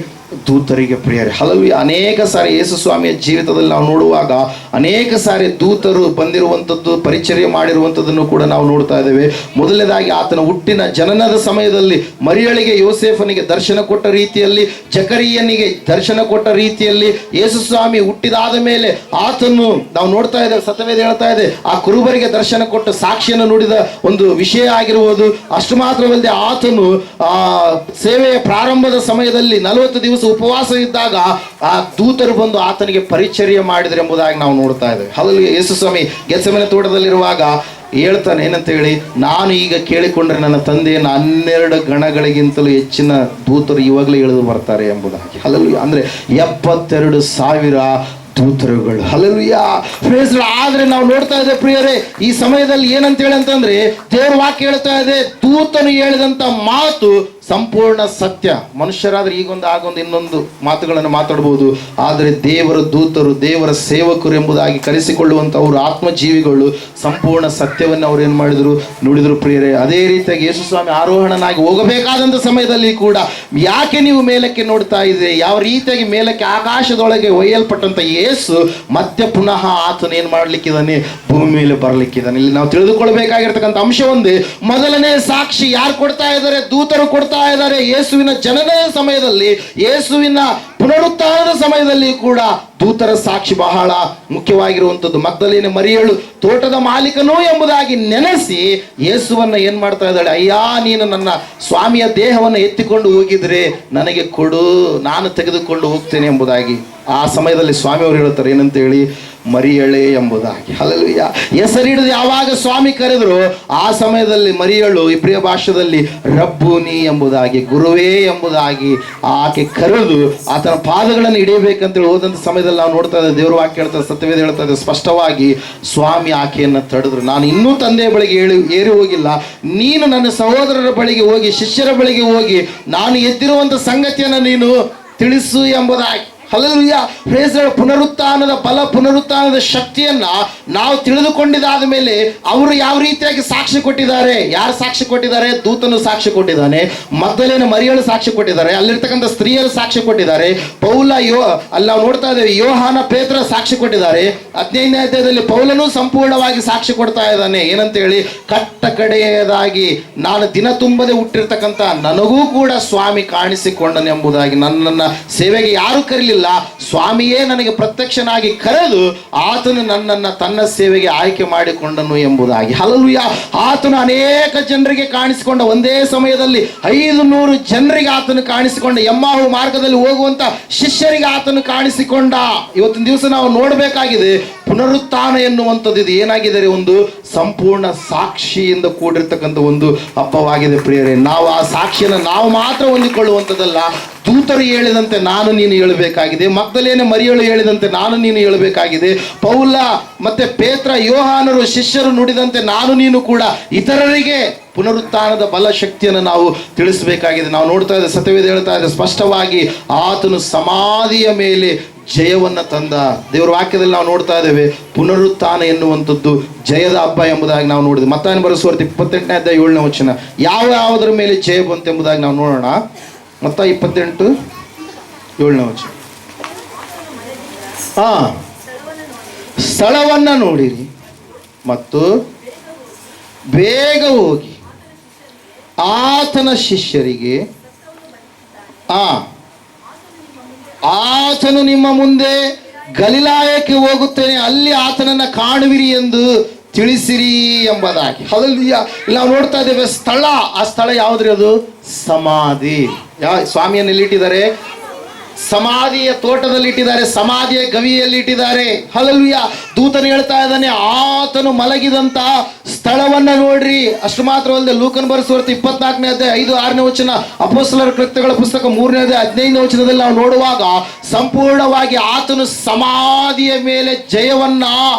ದೂತರಿಗೆ ಪ್ರಿಯರೇ. ಹಲ್ಲೆಲೂಯಾ. ಅನೇಕ ಸಾರಿ ಯೇಸು ಸ್ವಾಮಿಯ ಜೀವಿತದಲ್ಲಿ ನಾವು ನೋಡುವಾಗ ಅನೇಕ ಸಾರಿ ದೂತರು ಬಂದಿರುವಂಥದ್ದು, ಪರಿಚರ್ಯ ಮಾಡಿರುವಂಥದ್ದನ್ನು ಕೂಡ ನಾವು ನೋಡ್ತಾ ಇದ್ದೇವೆ. ಮೊದಲನೇದಾಗಿ ಆತನ ಹುಟ್ಟಿನ ಜನನದ ಸಮಯದಲ್ಲಿ ಮರಿಯಳಿಗೆ ಯೋಸೇಫನಿಗೆ ದರ್ಶನ ಕೊಟ್ಟ ರೀತಿಯಲ್ಲಿ, ಜಕರಿಯನಿಗೆ ದರ್ಶನ ಕೊಟ್ಟ ರೀತಿಯಲ್ಲಿ, ಯೇಸು ಸ್ವಾಮಿ ಹುಟ್ಟಿದಾದ ಮೇಲೆ ಆತನು ನಾವು ನೋಡ್ತಾ ಇದ್ದೇವೆ, ಸತ್ಯವೇದ ಹೇಳ್ತಾ ಇದೆ, ಆ ಕುರುಬರಿಗೆ ದರ್ಶನ ಕೊಟ್ಟು ಸಾಕ್ಷಿಯನ್ನು ನುಡಿದ ಒಂದು ವಿಷಯ ಆಗಿರುವುದು. ಅಷ್ಟು ಮಾತ್ರವಲ್ಲದೆ ಆತನು ಸೇವೆಯ ಪ್ರಾರಂಭದ ಸಮಯದಲ್ಲಿ 40 ದಿವಸ ಉಪವಾಸ ಇದ್ದಾಗ ಆ ದೂತರು ಬಂದು ಆತನಿಗೆ ಪರಿಚರ್ಯ ಮಾಡಿದ್ರು ಎಂಬುದಾಗಿ ನಾವು ನೋಡ್ತಾ ಇದ್ದೇವೆ. ಹಲ್ಲೆಲೂಯಾ. ಯೇಸು ಸ್ವಾಮಿ ಗೆತ್ಸೆಮನೆ ತೋಟದಲ್ಲಿರುವಾಗ ಹೇಳ್ತಾನೆ ಏನಂತ ಹೇಳಿ, ನಾನು ಈಗ ಕೇಳಿಕೊಂಡ್ರೆ ನನ್ನ ತಂದೆಯನ್ನು 12 ಗಣಗಳಿಗಿಂತಲೂ ಹೆಚ್ಚಿನ ದೂತರು ಇವಾಗಲೇ ಇಳಿದು ಬರ್ತಾರೆ ಎಂಬುದಾಗಿ. ಹಲ್ಲೆಲೂಯಾ. ಅಂದ್ರೆ 72,000 ದೂತರುಗಳು. ಹಲ್ಲೆಲೂಯಾ. ಆದ್ರೆ ನಾವು ನೋಡ್ತಾ ಇದ್ದೇವೆ ಪ್ರಿಯರೇ, ಈ ಸಮಯದಲ್ಲಿ ಏನಂತ ಹೇಳಿ ಅಂತಂದ್ರೆ, ದೇವರ ವಾಕ್ಯ ಹೇಳ್ತಾ ಇದೆ, ದೂತನು ಹೇಳಿದಂತ ಮಾತು ಸಂಪೂರ್ಣ ಸತ್ಯ. ಮನುಷ್ಯರಾದ್ರೆ ಈಗೊಂದು ಆಗೊಂದು ಇನ್ನೊಂದು ಮಾತುಗಳನ್ನು ಮಾತಾಡಬಹುದು, ಆದರೆ ದೇವರ ದೂತರು, ದೇವರ ಸೇವಕರು ಎಂಬುದಾಗಿ ಕರೆಸಿಕೊಳ್ಳುವಂಥವರು ಆತ್ಮಜೀವಿಗಳು ಸಂಪೂರ್ಣ ಸತ್ಯವನ್ನು ಅವ್ರು ಏನು ಮಾಡಿದ್ರು, ನುಡಿದ್ರು ಪ್ರಿಯರೇ. ಅದೇ ರೀತಿಯಾಗಿ ಯೇಸು ಸ್ವಾಮಿ ಆರೋಹಣನಾಗಿ ಹೋಗಬೇಕಾದಂಥ ಸಮಯದಲ್ಲಿ ಕೂಡ, ಯಾಕೆ ನೀವು ಮೇಲಕ್ಕೆ ನೋಡ್ತಾ ಇದ್ದೀರಿ, ಯಾವ ರೀತಿಯಾಗಿ ಮೇಲಕ್ಕೆ ಆಕಾಶದೊಳಗೆ ಒಯ್ಯಲ್ಪಟ್ಟಂತ ಯೇಸು ಮತ್ತೆ ಪುನಃ ಆತನ ಏನ್ ಮಾಡ್ಲಿಕ್ಕಿದ್ದಾನೆ, ಭೂಮಿ ಮೇಲೆ ಬರ್ಲಿಕ್ಕಿದ್ದಾನೆ. ಇಲ್ಲಿ ನಾವು ತಿಳಿದುಕೊಳ್ಬೇಕಾಗಿರ್ತಕ್ಕಂಥ ಅಂಶ ಒಂದೇ, ಮೊದಲನೇ ಸಾಕ್ಷಿ ಯಾರು ಕೊಡ್ತಾ ಇದ್ದಾರೆ? ದೂತರು ಕೊಡ್ತಾ ಇದ್ದಾರೆ. ಯೇಸುವಿನ ಜನನದ ಸಮಯದಲ್ಲಿ, ಯೇಸುವಿನ ಪುನರುತ್ಥಾನದ ಸಮಯದಲ್ಲಿ ಕೂಡ ದೂತರ ಸಾಕ್ಷಿ ಬಹಳ ಮುಖ್ಯವಾಗಿರುವಂಥದ್ದು. ಮಗ್ದಲೇನೆ ಮರಿಯಳು ತೋಟದ ಮಾಲೀಕನು ಎಂಬುದಾಗಿ ನೆನೆಸಿ ಯೇಸುವನ್ನ ಏನ್ ಮಾಡ್ತಾ ಇದ್ದಾಳೆ, ಅಯ್ಯ ನೀನು ನನ್ನ ಸ್ವಾಮಿಯ ದೇಹವನ್ನು ಎತ್ತಿಕೊಂಡು ಹೋಗಿದ್ರೆ ನನಗೆ ಕೊಡು, ನಾನು ತೆಗೆದುಕೊಂಡು ಹೋಗ್ತೇನೆ ಎಂಬುದಾಗಿ ಆ ಸಮಯದಲ್ಲಿ ಸ್ವಾಮಿಯವರು ಹೇಳ್ತಾರೆ ಏನಂತ ಹೇಳಿ, ಮರಿಯಳೆ ಎಂಬುದಾಗಿ. ಹಲ್ಲೆಲೂಯಾ. ಹೆಸರಿಡಿದು ಯಾವಾಗ ಸ್ವಾಮಿ ಕರೆದ್ರು ಆ ಸಮಯದಲ್ಲಿ ಮರಿಯಳು ಇಬ್ರಿಯ ಭಾಷೆಯಲ್ಲಿ ರಬ್ಬೂನಿ ಎಂಬುದಾಗಿ, ಗುರುವೇ ಎಂಬುದಾಗಿ ಆಕೆ ಕರೆದು ಆತನ ಪಾದಗಳನ್ನು ಹಿಡಿಯಬೇಕಂತೇಳಿ ಹೋದಂಥ ಸಮಯದಲ್ಲಿ ನಾವು ನೋಡ್ತಾ ಇದ್ದೇವೆ. ದೇವರ ವಾಕ್ಯ ಹೇಳ್ತಾರೆ, ಸತ್ಯವೇದ ಹೇಳ್ತಾ ಇದೆ ಸ್ಪಷ್ಟವಾಗಿ, ಸ್ವಾಮಿ ಆಕೆಯನ್ನು ತಡೆದ್ರು. ನಾನು ಇನ್ನೂ ತಂದೆಯ ಬಳಿಗೆ ಏರಿ ಹೋಗಿಲ್ಲ, ನೀನು ನನ್ನ ಸಹೋದರರ ಬಳಿಗೆ ಹೋಗಿ, ಶಿಷ್ಯರ ಬಳಿಗೆ ಹೋಗಿ ನಾನು ಎದ್ದಿರುವಂಥ ಸಂಗತಿಯನ್ನು ನೀನು ತಿಳಿಸು ಎಂಬುದಾಗಿ. ಹಲ್ಲೆಲೂಯಾ. Praise Lord. ಪುನರುತ್ಥಾನದ ಬಲ, ಪುನರುತ್ಥಾನದ ಶಕ್ತಿಯನ್ನ ನಾವು ತಿಳಿದುಕೊಂಡಿದ್ದಾದ ಮೇಲೆ ಅವರು ಯಾವ ರೀತಿಯಾಗಿ ಸಾಕ್ಷಿ ಕೊಟ್ಟಿದ್ದಾರೆ? ಯಾರು ಸಾಕ್ಷಿ ಕೊಟ್ಟಿದ್ದಾರೆ? ದೂತನು ಸಾಕ್ಷಿ ಕೊಟ್ಟಿದ್ದಾನೆ, ಮಗ್ದಲೇನ ಮರಿಯಳು ಸಾಕ್ಷಿ ಕೊಟ್ಟಿದ್ದಾರೆ, ಅಲ್ಲಿರ್ತಕ್ಕಂಥ ಸ್ತ್ರೀಯರು ಸಾಕ್ಷಿ ಕೊಟ್ಟಿದ್ದಾರೆ, ಪೌಲ ಅಲ್ಲಿ ನಾವು ನೋಡ್ತಾ ಇದ್ದೇವೆ ಯೋಹಾನ ಪೇತ್ರ ಸಾಕ್ಷಿ ಕೊಟ್ಟಿದ್ದಾರೆ. 15ನೇ ಅಧ್ಯಾಯದಲ್ಲಿ ಪೌಲನು ಸಂಪೂರ್ಣವಾಗಿ ಸಾಕ್ಷಿ ಕೊಡ್ತಾ ಇದ್ದಾನೆ. ಏನಂತ ಹೇಳಿ, ಕಟ್ಟ ಕಡೆಯದಾಗಿ ನಾನು ದಿನ ತುಂಬದೆ ಹುಟ್ಟಿರ್ತಕ್ಕಂಥ ನನಗೂ ಕೂಡ ಸ್ವಾಮಿ ಕಾಣಿಸಿಕೊಂಡನೆಂಬುದಾಗಿ. ನನ್ನನ್ನು ಸೇವೆಗೆ ಯಾರು ಕರೀಲಿಲ್ಲ, ಸ್ವಾಮಿಯೇ ನನಗೆ ಪ್ರತ್ಯಕ್ಷನಾಗಿ ಕರೆದು ಆತನು ನನ್ನನ್ನು ತನ್ನ ಸೇವೆಗೆ ಆಯ್ಕೆ ಮಾಡಿಕೊಂಡನು ಎಂಬುದಾಗಿ. ಹಲ್ಲೆಲೂಯಾ. ಆತನು ಅನೇಕ ಜನರಿಗೆ ಕಾಣಿಸಿಕೊಂಡ, ಒಂದೇ ಸಮಯದಲ್ಲಿ 500 ಜನರಿಗೆ ಆತನು ಕಾಣಿಸಿಕೊಂಡ, ಎಮ್ಮಾಹು ಮಾರ್ಗದಲ್ಲಿ ಹೋಗುವಂತ ಶಿಷ್ಯರಿಗೆ ಆತನು ಕಾಣಿಸಿಕೊಂಡ. ಇವತ್ತಿನ ದಿವಸ ನಾವು ನೋಡಬೇಕಾಗಿದೆ, ಪುನರುತ್ಥಾನ ಎನ್ನುವಂಥದ್ದು ಇದು ಏನಾಗಿದೆ? ಒಂದು ಸಂಪೂರ್ಣ ಸಾಕ್ಷಿಯಿಂದ ಕೂಡಿರ್ತಕ್ಕಂಥ ಒಂದು ಹಬ್ಬವಾಗಿದೆ ಪ್ರಿಯರೇ. ನಾವು ಆ ಸಾಕ್ಷಿಯನ್ನು ನಾವು ಮಾತ್ರ ಹೊಂದಿಕೊಳ್ಳುವಂಥದ್ದಲ್ಲ. ದೂತರು ಹೇಳಿದಂತೆ ನಾನು ನೀನು ಹೇಳಬೇಕಾಗಿದೆ, ಮಗ್ದಲೇನ ಮರಿಯಳು ಹೇಳಿದಂತೆ ನಾನು ನೀನು ಹೇಳಬೇಕಾಗಿದೆ, ಪೌಲ ಮತ್ತೆ ಪೇತ್ರ ಯೋಹಾನರು ಶಿಷ್ಯರು ನುಡಿದಂತೆ ನಾನು ನೀನು ಕೂಡ ಇತರರಿಗೆ ಪುನರುತ್ಥಾನದ ಬಲ ಶಕ್ತಿಯನ್ನು ನಾವು ತಿಳಿಸಬೇಕಾಗಿದೆ. ನಾವು ನೋಡ್ತಾ ಇದ್ದೇವೆ, ಸತ್ಯವೇದ ಹೇಳ್ತಾ ಇದೆ ಸ್ಪಷ್ಟವಾಗಿ, ಆತನು ಸಮಾಧಿಯ ಮೇಲೆ ಜಯವನ್ನು ತಂದ. ದೇವರ ವಾಕ್ಯದಲ್ಲಿ ನಾವು ನೋಡ್ತಾ ಇದ್ದೇವೆ, ಪುನರುತ್ಥಾನ ಎನ್ನುವಂಥದ್ದು ಜಯದ ಹಬ್ಬ ಎಂಬುದಾಗಿ ನಾವು ನೋಡಿದ್ವಿ. ಮತ್ತಾಯನ ಬರೆಸುವಾರ್ತೆ 28ನೇ ಅಧ್ಯಾಯ 7ನೇ ವಚನ, ಯಾವುದರ ಮೇಲೆ ಜಯ ಬಂತು ಎಂಬುದಾಗಿ ನಾವು ನೋಡೋಣ. ಮತ್ತ 28 7ನೇ ವಚನ. ಸ್ಥಳವನ್ನ ನೋಡಿರಿ ಮತ್ತು ಬೇಗ ಹೋಗಿ ಆತನ ಶಿಷ್ಯರಿಗೆ ಆತನು ನಿಮ್ಮ ಮುಂದೆ ಗಲಿಲಾಯಕ್ಕೆ ಹೋಗುತ್ತೇನೆ, ಅಲ್ಲಿ ಆತನನ್ನ ಕಾಣುವಿರಿ ಎಂದು ತಿಳಿಸಿರಿ ಎಂಬುದಾಗಿ. ಹಲ್ಲೆಲೂಯಾ. ಇಲ್ಲಿ ನಾವು ನೋಡ್ತಾ ಇದ್ದೇವೆ ಸ್ಥಳ. ಆ ಸ್ಥಳ ಯಾವ್ದ್ರಿ? ಅದು ಸಮಾಧಿ. ಸ್ವಾಮಿಯನ್ನು ಎಲ್ಲಿಟ್ಟಿದ್ದಾರೆ? ಸಮಾಧಿಯ ತೋಟದಲ್ಲಿ ಇಟ್ಟಿದ್ದಾರೆ, ಸಮಾಧಿಯ ಗವಿಯಲ್ಲಿ ಇಟ್ಟಿದ್ದಾರೆ. ಹಲ್ಲೆಲೂಯಾ. ದೂತನು ಹೇಳ್ತಾ ಇದ್ದಾನೆ, ಆತನು ಮಲಗಿದಂತ ಸ್ಥಳವನ್ನ ನೋಡ್ರಿ. ಅಷ್ಟು ಮಾತ್ರವಲ್ಲದೆ ಲೂಕನ ಬರೆಸುವಾರ್ತೆ 24ನೇ ಅಧ್ಯಾಯ 5-6ನೇ ವಚನ, ಅಪೊಸ್ತಲರ ಕೃತ್ಯಗಳ ಪುಸ್ತಕ 3ನೇ ಅಧ್ಯಾಯ 15ನೇ ವಚನದಲ್ಲಿ ನಾವು ನೋಡುವಾಗ ಸಂಪೂರ್ಣವಾಗಿ ಆತನು ಸಮಾಧಿಯ ಮೇಲೆ ಜಯವನ್ನ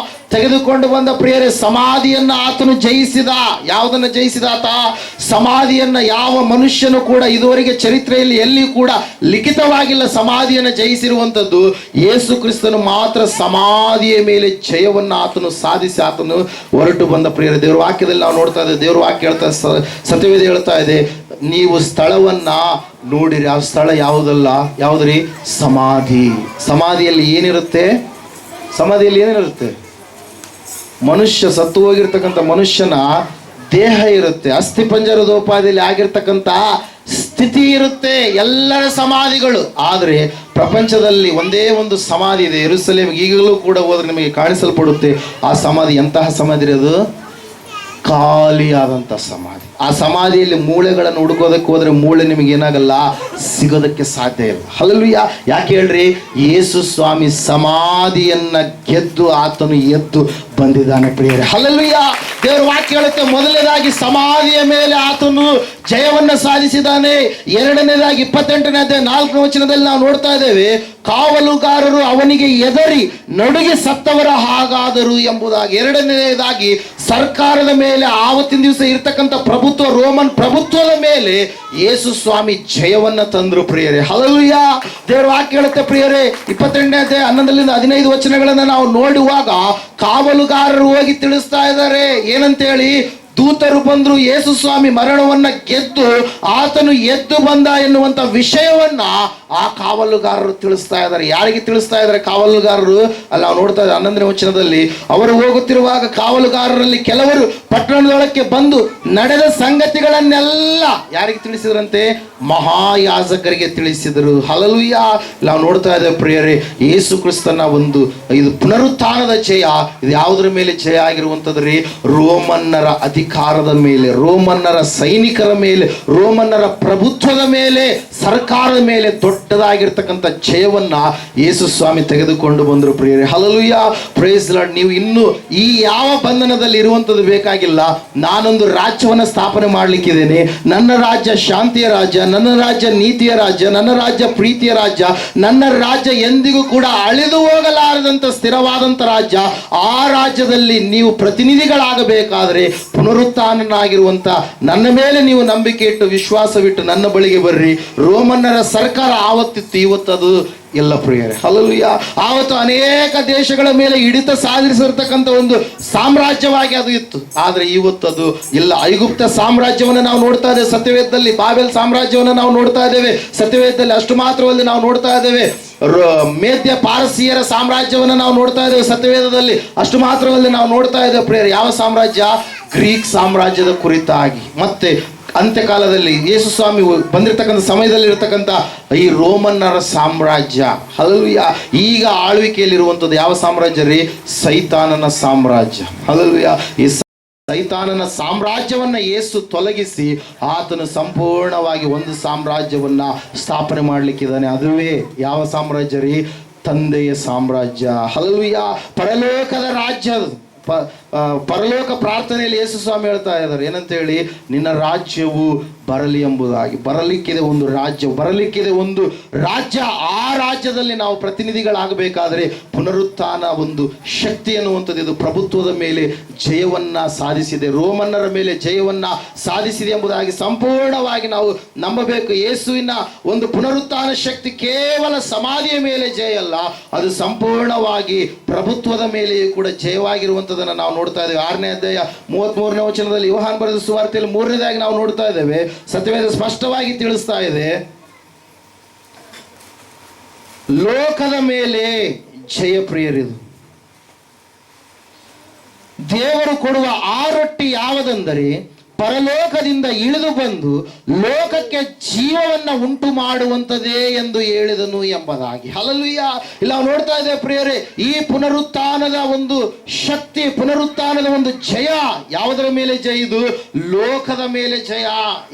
ತೆಗೆದುಕೊಂಡು ಬಂದ ಪ್ರಿಯರೇ. ಸಮಾಧಿಯನ್ನ ಆತನು ಜಯಿಸಿದ. ಯಾವುದನ್ನು ಜಯಿಸಿದ ಆತ? ಸಮಾಧಿಯನ್ನ. ಯಾವ ಮನುಷ್ಯನು ಕೂಡ ಇದುವರೆಗೆ ಚರಿತ್ರೆಯಲ್ಲಿ ಎಲ್ಲಿ ಕೂಡ ಲಿಖಿತವಾಗಿಲ್ಲ ಸಮಾಧಿಯನ್ನು ಜಯಿಸಿರುವಂಥದ್ದು. ಯೇಸು ಕ್ರಿಸ್ತನು ಮಾತ್ರ ಸಮಾಧಿಯ ಮೇಲೆ ಜಯವನ್ನು ಆತನು ಸಾಧಿಸಿ ಆತನು ಹೊರಟು ಬಂದ ಪ್ರಿಯರೇ. ದೇವರ ವಾಕ್ಯದಲ್ಲಿ ನಾವು ನೋಡ್ತಾ ಇದ್ದೇವೆ, ದೇವರ ವಾಕ್ಯ ಹೇಳ್ತಾ ಸತ್ಯವೇದ ಹೇಳ್ತಾ ಇದೆ, ನೀವು ಸ್ಥಳವನ್ನ ನೋಡಿರಿ. ಆ ಸ್ಥಳ ಯಾವುದಲ್ಲ? ಯಾವುದ್ರಿ? ಸಮಾಧಿ. ಸಮಾಧಿಯಲ್ಲಿ ಏನಿರುತ್ತೆ? ಸಮಾಧಿಯಲ್ಲಿ ಏನಿರುತ್ತೆ? ಮನುಷ್ಯ ಸತ್ತು ಹೋಗಿರ್ತಕ್ಕಂಥ ಮನುಷ್ಯನ ದೇಹ ಇರುತ್ತೆ, ಅಸ್ಥಿ ಪಂಜರದೋಪಾದಿಯಲ್ಲಿ ಆಗಿರ್ತಕ್ಕಂಥ ಸ್ಥಿತಿ ಇರುತ್ತೆ, ಎಲ್ಲರ ಸಮಾಧಿಗಳು. ಆದರೆ ಪ್ರಪಂಚದಲ್ಲಿ ಒಂದೇ ಒಂದು ಸಮಾಧಿ ಇದೆ, ಯೆರೂಸಲೇಮ್. ಈಗಲೂ ಕೂಡ ಹೋದ್ರೆ ನಿಮಗೆ ಕಾಣಿಸಲ್ಪಡುತ್ತೆ. ಆ ಸಮಾಧಿ ಎಂತಹ ಸಮಾಧಿ? ಅದು ಖಾಲಿಯಾದಂಥ ಸಮಾಧಿ. ಆ ಸಮಾಧಿಯಲ್ಲಿ ಮೂಳೆಗಳನ್ನು ಹುಡುಕೋದಕ್ಕೆ ಹೋದ್ರೆ ಮೂಳೆ ನಿಮಗೆ ಏನಾಗಲ್ಲ, ಸಿಗೋದಕ್ಕೆ ಸಾಧ್ಯ ಇಲ್ಲ. ಹಲ್ಲೆಲೂಯಾ. ಯಾಕೆ ಹೇಳ್ರಿ? ಯೇಸು ಸ್ವಾಮಿ ಸಮಾಧಿಯನ್ನ ಗೆದ್ದು ಆತನು ಎದ್ದು ಬಂದಿದ್ದಾನೆ ಪ್ರಿಯರೇ. ಹಲ್ಲೆಲೂಯಾ. ದೇವರ ವಾಕ್ಯ ಹೇಳುತ್ತೆ, ಮೊದಲನೇದಾಗಿ ಸಮಾಧಿಯ ಮೇಲೆ ಆತನು ಜಯವನ್ನ ಸಾಧಿಸಿದ್ದಾನೆ. ಎರಡನೇದಾಗಿ 28ನೇ ಅಧ್ಯಾಯ 4ನೇ ವಚನದಲ್ಲಿ ನಾವು ನೋಡ್ತಾ ಇದ್ದೇವೆ, ಕಾವಲುಗಾರರು ಅವನಿಗೆ ಎದರಿ ನಡುಗೆ ಸತ್ತವರ ಹಾಗಾದರು ಎಂಬುದಾಗಿ. ಎರಡನೇದಾಗಿ ಸರ್ಕಾರದ ಮೇಲೆ ಆವತ್ತಿನ ದಿವಸ ಇರ್ತಕ್ಕಂಥ ಪ್ರಭುತ್ವ, ರೋಮನ್ ಪ್ರಭುತ್ವದ ಮೇಲೆ ಯೇಸು ಸ್ವಾಮಿ ಜಯವನ್ನ ತಂದ್ರು ಪ್ರಿಯರೇ. ಹಲ್ಲೆಲೂಯಾ. ದೇವರ ವಾಕ್ಯ ಹೇಳುತ್ತೆ ಪ್ರಿಯರೇ, 28ನೇ ಅಧ್ಯಾಯ 11ರಿಂದ 15 ವಚನಗಳನ್ನ ನಾವು ನೋಡುವಾಗ ಕಾವಲುಗಾರರು ಹೋಗಿ ತಿಳಿಸ್ತಾ ಇದ್ದಾರೆ. ಏನಂತೇಳಿ? ದೂತರು ಬಂದ್ರು, ಯೇಸು ಸ್ವಾಮಿ ಮರಣವನ್ನ ಗೆದ್ದು ಆತನು ಎದ್ದು ಬಂದ ಎನ್ನುವಂತ ವಿಷಯವನ್ನ ಆ ಕಾವಲುಗಾರರು ತಿಳಿಸ್ತಾ ಇದ್ದಾರೆ. ಯಾರಿಗೆ ತಿಳಿಸ್ತಾ ಇದ್ದಾರೆ ಕಾವಲುಗಾರರು? ಅಲ್ಲಿ ನಾವು ನೋಡ್ತಾ ಇದ್ದೇವೆ 11ನೇ ವಚನದಲ್ಲಿ, ಅವರು ಹೋಗುತ್ತಿರುವಾಗ ಕಾವಲುಗಾರರಲ್ಲಿ ಕೆಲವರು ಪಟ್ಟಣದೊಳಕ್ಕೆ ಬಂದು ನಡೆದ ಸಂಗತಿಗಳನ್ನೆಲ್ಲ ಯಾರಿಗೆ ತಿಳಿಸಿದ್ರಂತೆ? ಮಹಾಯಾಜಕರಿಗೆ ತಿಳಿಸಿದರು. ಹಲ್ಲೆಲೂಯಾ. ನಾವು ನೋಡ್ತಾ ಇದ್ದೇವೆ ಪ್ರಿಯರೇ, ಯೇಸು ಕ್ರಿಸ್ತನ ಒಂದು ಇದು ಪುನರುತ್ಥಾನದ ಜಯ. ಇದು ಯಾವುದರ ಮೇಲೆ ಜಯ ಆಗಿರುವಂಥದ್ರಿ? ರೋಮನ್ನರ ಅಧಿಕಾರದ ಮೇಲೆ, ರೋಮನ್ನರ ಸೈನಿಕರ ಮೇಲೆ, ರೋಮನ್ನರ ಪ್ರಭುತ್ವದ ಮೇಲೆ, ಸರ್ಕಾರದ ಮೇಲೆ ದೊಡ್ಡದಾಗಿರ್ತಕ್ಕಂಥ ಜಯವನ್ನ ಯೇಸು ಸ್ವಾಮಿ ತೆಗೆದುಕೊಂಡು ಬಂದರು ಪ್ರಿಯರೇ. ಹಲ್ಲೆಲೂಯಾ. Praise Lord. ನೀವು ಇನ್ನು ಈ ಯಾವ ಬಂಧನದಲ್ಲಿ ಇರುವಂಥದ್ದು ಬೇಕಾಗಿಲ್ಲ. ನಾನೊಂದು ರಾಜ್ಯವನ್ನು ಸ್ಥಾಪನೆ ಮಾಡಲಿಕ್ಕಿದ್ದೇನೆ. ನನ್ನ ರಾಜ್ಯ ಶಾಂತಿಯ ರಾಜ್ಯ, ನನ್ನ ರಾಜ್ಯ ನೀತಿಯ ರಾಜ್ಯ, ನನ್ನ ರಾಜ್ಯ ಪ್ರೀತಿಯ ರಾಜ್ಯ, ನನ್ನ ರಾಜ್ಯ ಎಂದಿಗೂ ಕೂಡ ಅಳಿದು ಹೋಗಲಾರದಂತ ಸ್ಥಿರವಾದಂಥ ರಾಜ್ಯ. ಆ ರಾಜ್ಯದಲ್ಲಿ ನೀವು ಪ್ರತಿನಿಧಿಗಳಾಗಬೇಕಾದ್ರೆ ಪುನರುತ್ಥಾನನಾಗಿರುವಂತ ನನ್ನ ಮೇಲೆ ನೀವು ನಂಬಿಕೆ ಇಟ್ಟು ವಿಶ್ವಾಸವಿಟ್ಟು ನನ್ನ ಬಳಿಗೆ ಬರ್ರಿ. ರೋಮನ್ನರ ಸರ್ಕಾರ ಆವತ್ತಿತ್ತು, ಇವತ್ತದು ಎಲ್ಲ ಪ್ರಿಯರೇ. ಹಲ್ಲೆಲೂಯಾ. ಆವತ್ತು ಅನೇಕ ದೇಶಗಳ ಮೇಲೆ ಹಿಡಿತ ಸಾಧಿಸಿರ್ತಕ್ಕಂಥ ಒಂದು ಸಾಮ್ರಾಜ್ಯವಾಗಿ ಅದು ಇತ್ತು. ಆದರೆ ಇವತ್ತು ಅದು ಇಲ್ಲ. ಐಗುಪ್ತ ಸಾಮ್ರಾಜ್ಯವನ್ನು ನಾವು ನೋಡ್ತಾ ಇದ್ದೇವೆ ಸತ್ಯವೇದದಲ್ಲಿ, ಬಾಬೆಲ್ ಸಾಮ್ರಾಜ್ಯವನ್ನು ನಾವು ನೋಡ್ತಾ ಇದ್ದೇವೆ ಸತ್ಯವೇದದಲ್ಲಿ. ಅಷ್ಟು ಮಾತ್ರವಲ್ಲದೆ ನಾವು ನೋಡ್ತಾ ಇದ್ದೇವೆ ಮೇದ್ಯ ಪಾರಸಿಯರ ಸಾಮ್ರಾಜ್ಯವನ್ನು ನಾವು ನೋಡ್ತಾ ಇದ್ದೇವೆ ಸತ್ಯವೇದದಲ್ಲಿ. ಅಷ್ಟು ಮಾತ್ರವಲ್ಲದೆ ನಾವು ನೋಡ್ತಾ ಇದ್ದೇವೆ ಪ್ರಿಯರೇ, ಯಾವ ಸಾಮ್ರಾಜ್ಯ? ಗ್ರೀಕ್ ಸಾಮ್ರಾಜ್ಯದ ಕುರಿತಾಗಿ. ಮತ್ತೆ ಅಂತ್ಯಕಾಲದಲ್ಲಿ ಯೇಸು ಸ್ವಾಮಿ ಬಂದಿರತಕ್ಕಂಥ ಸಮಯದಲ್ಲಿ ಇರತಕ್ಕಂಥ ಈ ರೋಮನ್ನರ ಸಾಮ್ರಾಜ್ಯ. ಹಲ್ಲೆಲೂಯಾ. ಈಗ ಆಳ್ವಿಕೆಯಲ್ಲಿರುವಂಥದ್ದು ಯಾವ ಸಾಮ್ರಾಜ್ಯ ರೀ? ಸೈತಾನನ ಸಾಮ್ರಾಜ್ಯ. ಹಲ್ಲೆಲೂಯಾ. ಈ ಸೈತಾನನ ಸಾಮ್ರಾಜ್ಯವನ್ನ ಯೇಸು ತೊಲಗಿಸಿ ಆತನು ಸಂಪೂರ್ಣವಾಗಿ ಒಂದು ಸಾಮ್ರಾಜ್ಯವನ್ನ ಸ್ಥಾಪನೆ ಮಾಡ್ಲಿಕ್ಕಿದ್ದಾನೆ. ಅದುವೇ ಯಾವ ಸಾಮ್ರಾಜ್ಯ ರೀ? ತಂದೆಯ ಸಾಮ್ರಾಜ್ಯ. ಹಲ್ಲೆಲೂಯಾ. ಪರಲೋಕದ ರಾಜ್ಯ. ಪರಲೋಕ ಪ್ರಾರ್ಥನೆಯಲ್ಲಿ ಯೇಸು ಸ್ವಾಮಿ ಹೇಳ್ತಾ ಇದ್ದಾರೆ ಏನಂತ ಹೇಳಿ? ನಿನ್ನ ರಾಜ್ಯವು ಬರಲಿ ಎಂಬುದಾಗಿ. ಬರಲಿಕ್ಕಿದೆ ಒಂದು ರಾಜ್ಯ, ಬರಲಿಕ್ಕಿದೆ ಒಂದು ರಾಜ್ಯ. ಆ ರಾಜ್ಯದಲ್ಲಿ ನಾವು ಪ್ರತಿನಿಧಿಗಳಾಗಬೇಕಾದರೆ ಪುನರುತ್ಥಾನ ಒಂದು ಶಕ್ತಿ ಎನ್ನುವಂಥದ್ದು ಇದು ಪ್ರಭುತ್ವದ ಮೇಲೆ ಜಯವನ್ನ ಸಾಧಿಸಿದೆ, ರೋಮನ್ನರ ಮೇಲೆ ಜಯವನ್ನ ಸಾಧಿಸಿದೆ ಎಂಬುದಾಗಿ ಸಂಪೂರ್ಣವಾಗಿ ನಾವು ನಂಬಬೇಕು. ಯೇಸುವಿನ ಒಂದು ಪುನರುತ್ಥಾನ ಶಕ್ತಿ ಕೇವಲ ಸಮಾಧಿಯ ಮೇಲೆ ಜಯ ಅಲ್ಲ, ಅದು ಸಂಪೂರ್ಣವಾಗಿ ಪ್ರಭುತ್ವದ ಮೇಲೆಯೂ ಕೂಡ ಜಯವಾಗಿರುವಂಥದ್ದನ್ನು ನಾವು ನೋಡ್ತಾ ಇದ್ದೇವೆ. 6ನೇ ಅಧ್ಯಾಯ 33ನೇ ವಚನದಲ್ಲಿ ಯೋಹಾನ್ ಬರೆದ ಸುವಾರ್ತೆಯಲ್ಲಿ 3ನೇದಾಗಿ ನಾವು ನೋಡ್ತಾ ಇದ್ದೇವೆ. ಸತ್ಯವೇದ ಸ್ಪಷ್ಟವಾಗಿ ತಿಳಿಸ್ತಾ ಇದೆ, ಲೋಕದ ಮೇಲೆ ಜಯಪ್ರಿಯರಿದು. ದೇವರು ಕೊಡುವ ಆ ರೊಟ್ಟಿ ಯಾವುದೆಂದರೆ ಪರಲೋಕದಿಂದ ಇಳಿದು ಬಂದು ಲೋಕಕ್ಕೆ ಜೀವವನ್ನ ಉಂಟು ಮಾಡುವಂಥದ್ದೇ ಎಂದು ಹೇಳಿದನು ಎಂಬುದಾಗಿ. ಹಲ್ಲೆಲೂಯಾ. ಇಲ್ಲ ನಾವು ನೋಡ್ತಾ ಇದ್ದೇವೆ ಪ್ರಿಯರೇ, ಈ ಪುನರುತ್ಥಾನದ ಒಂದು ಶಕ್ತಿ, ಪುನರುತ್ಥಾನದ ಒಂದು ಜಯ ಯಾವುದರ ಮೇಲೆ ಜಯ? ಇದು ಲೋಕದ ಮೇಲೆ ಜಯ.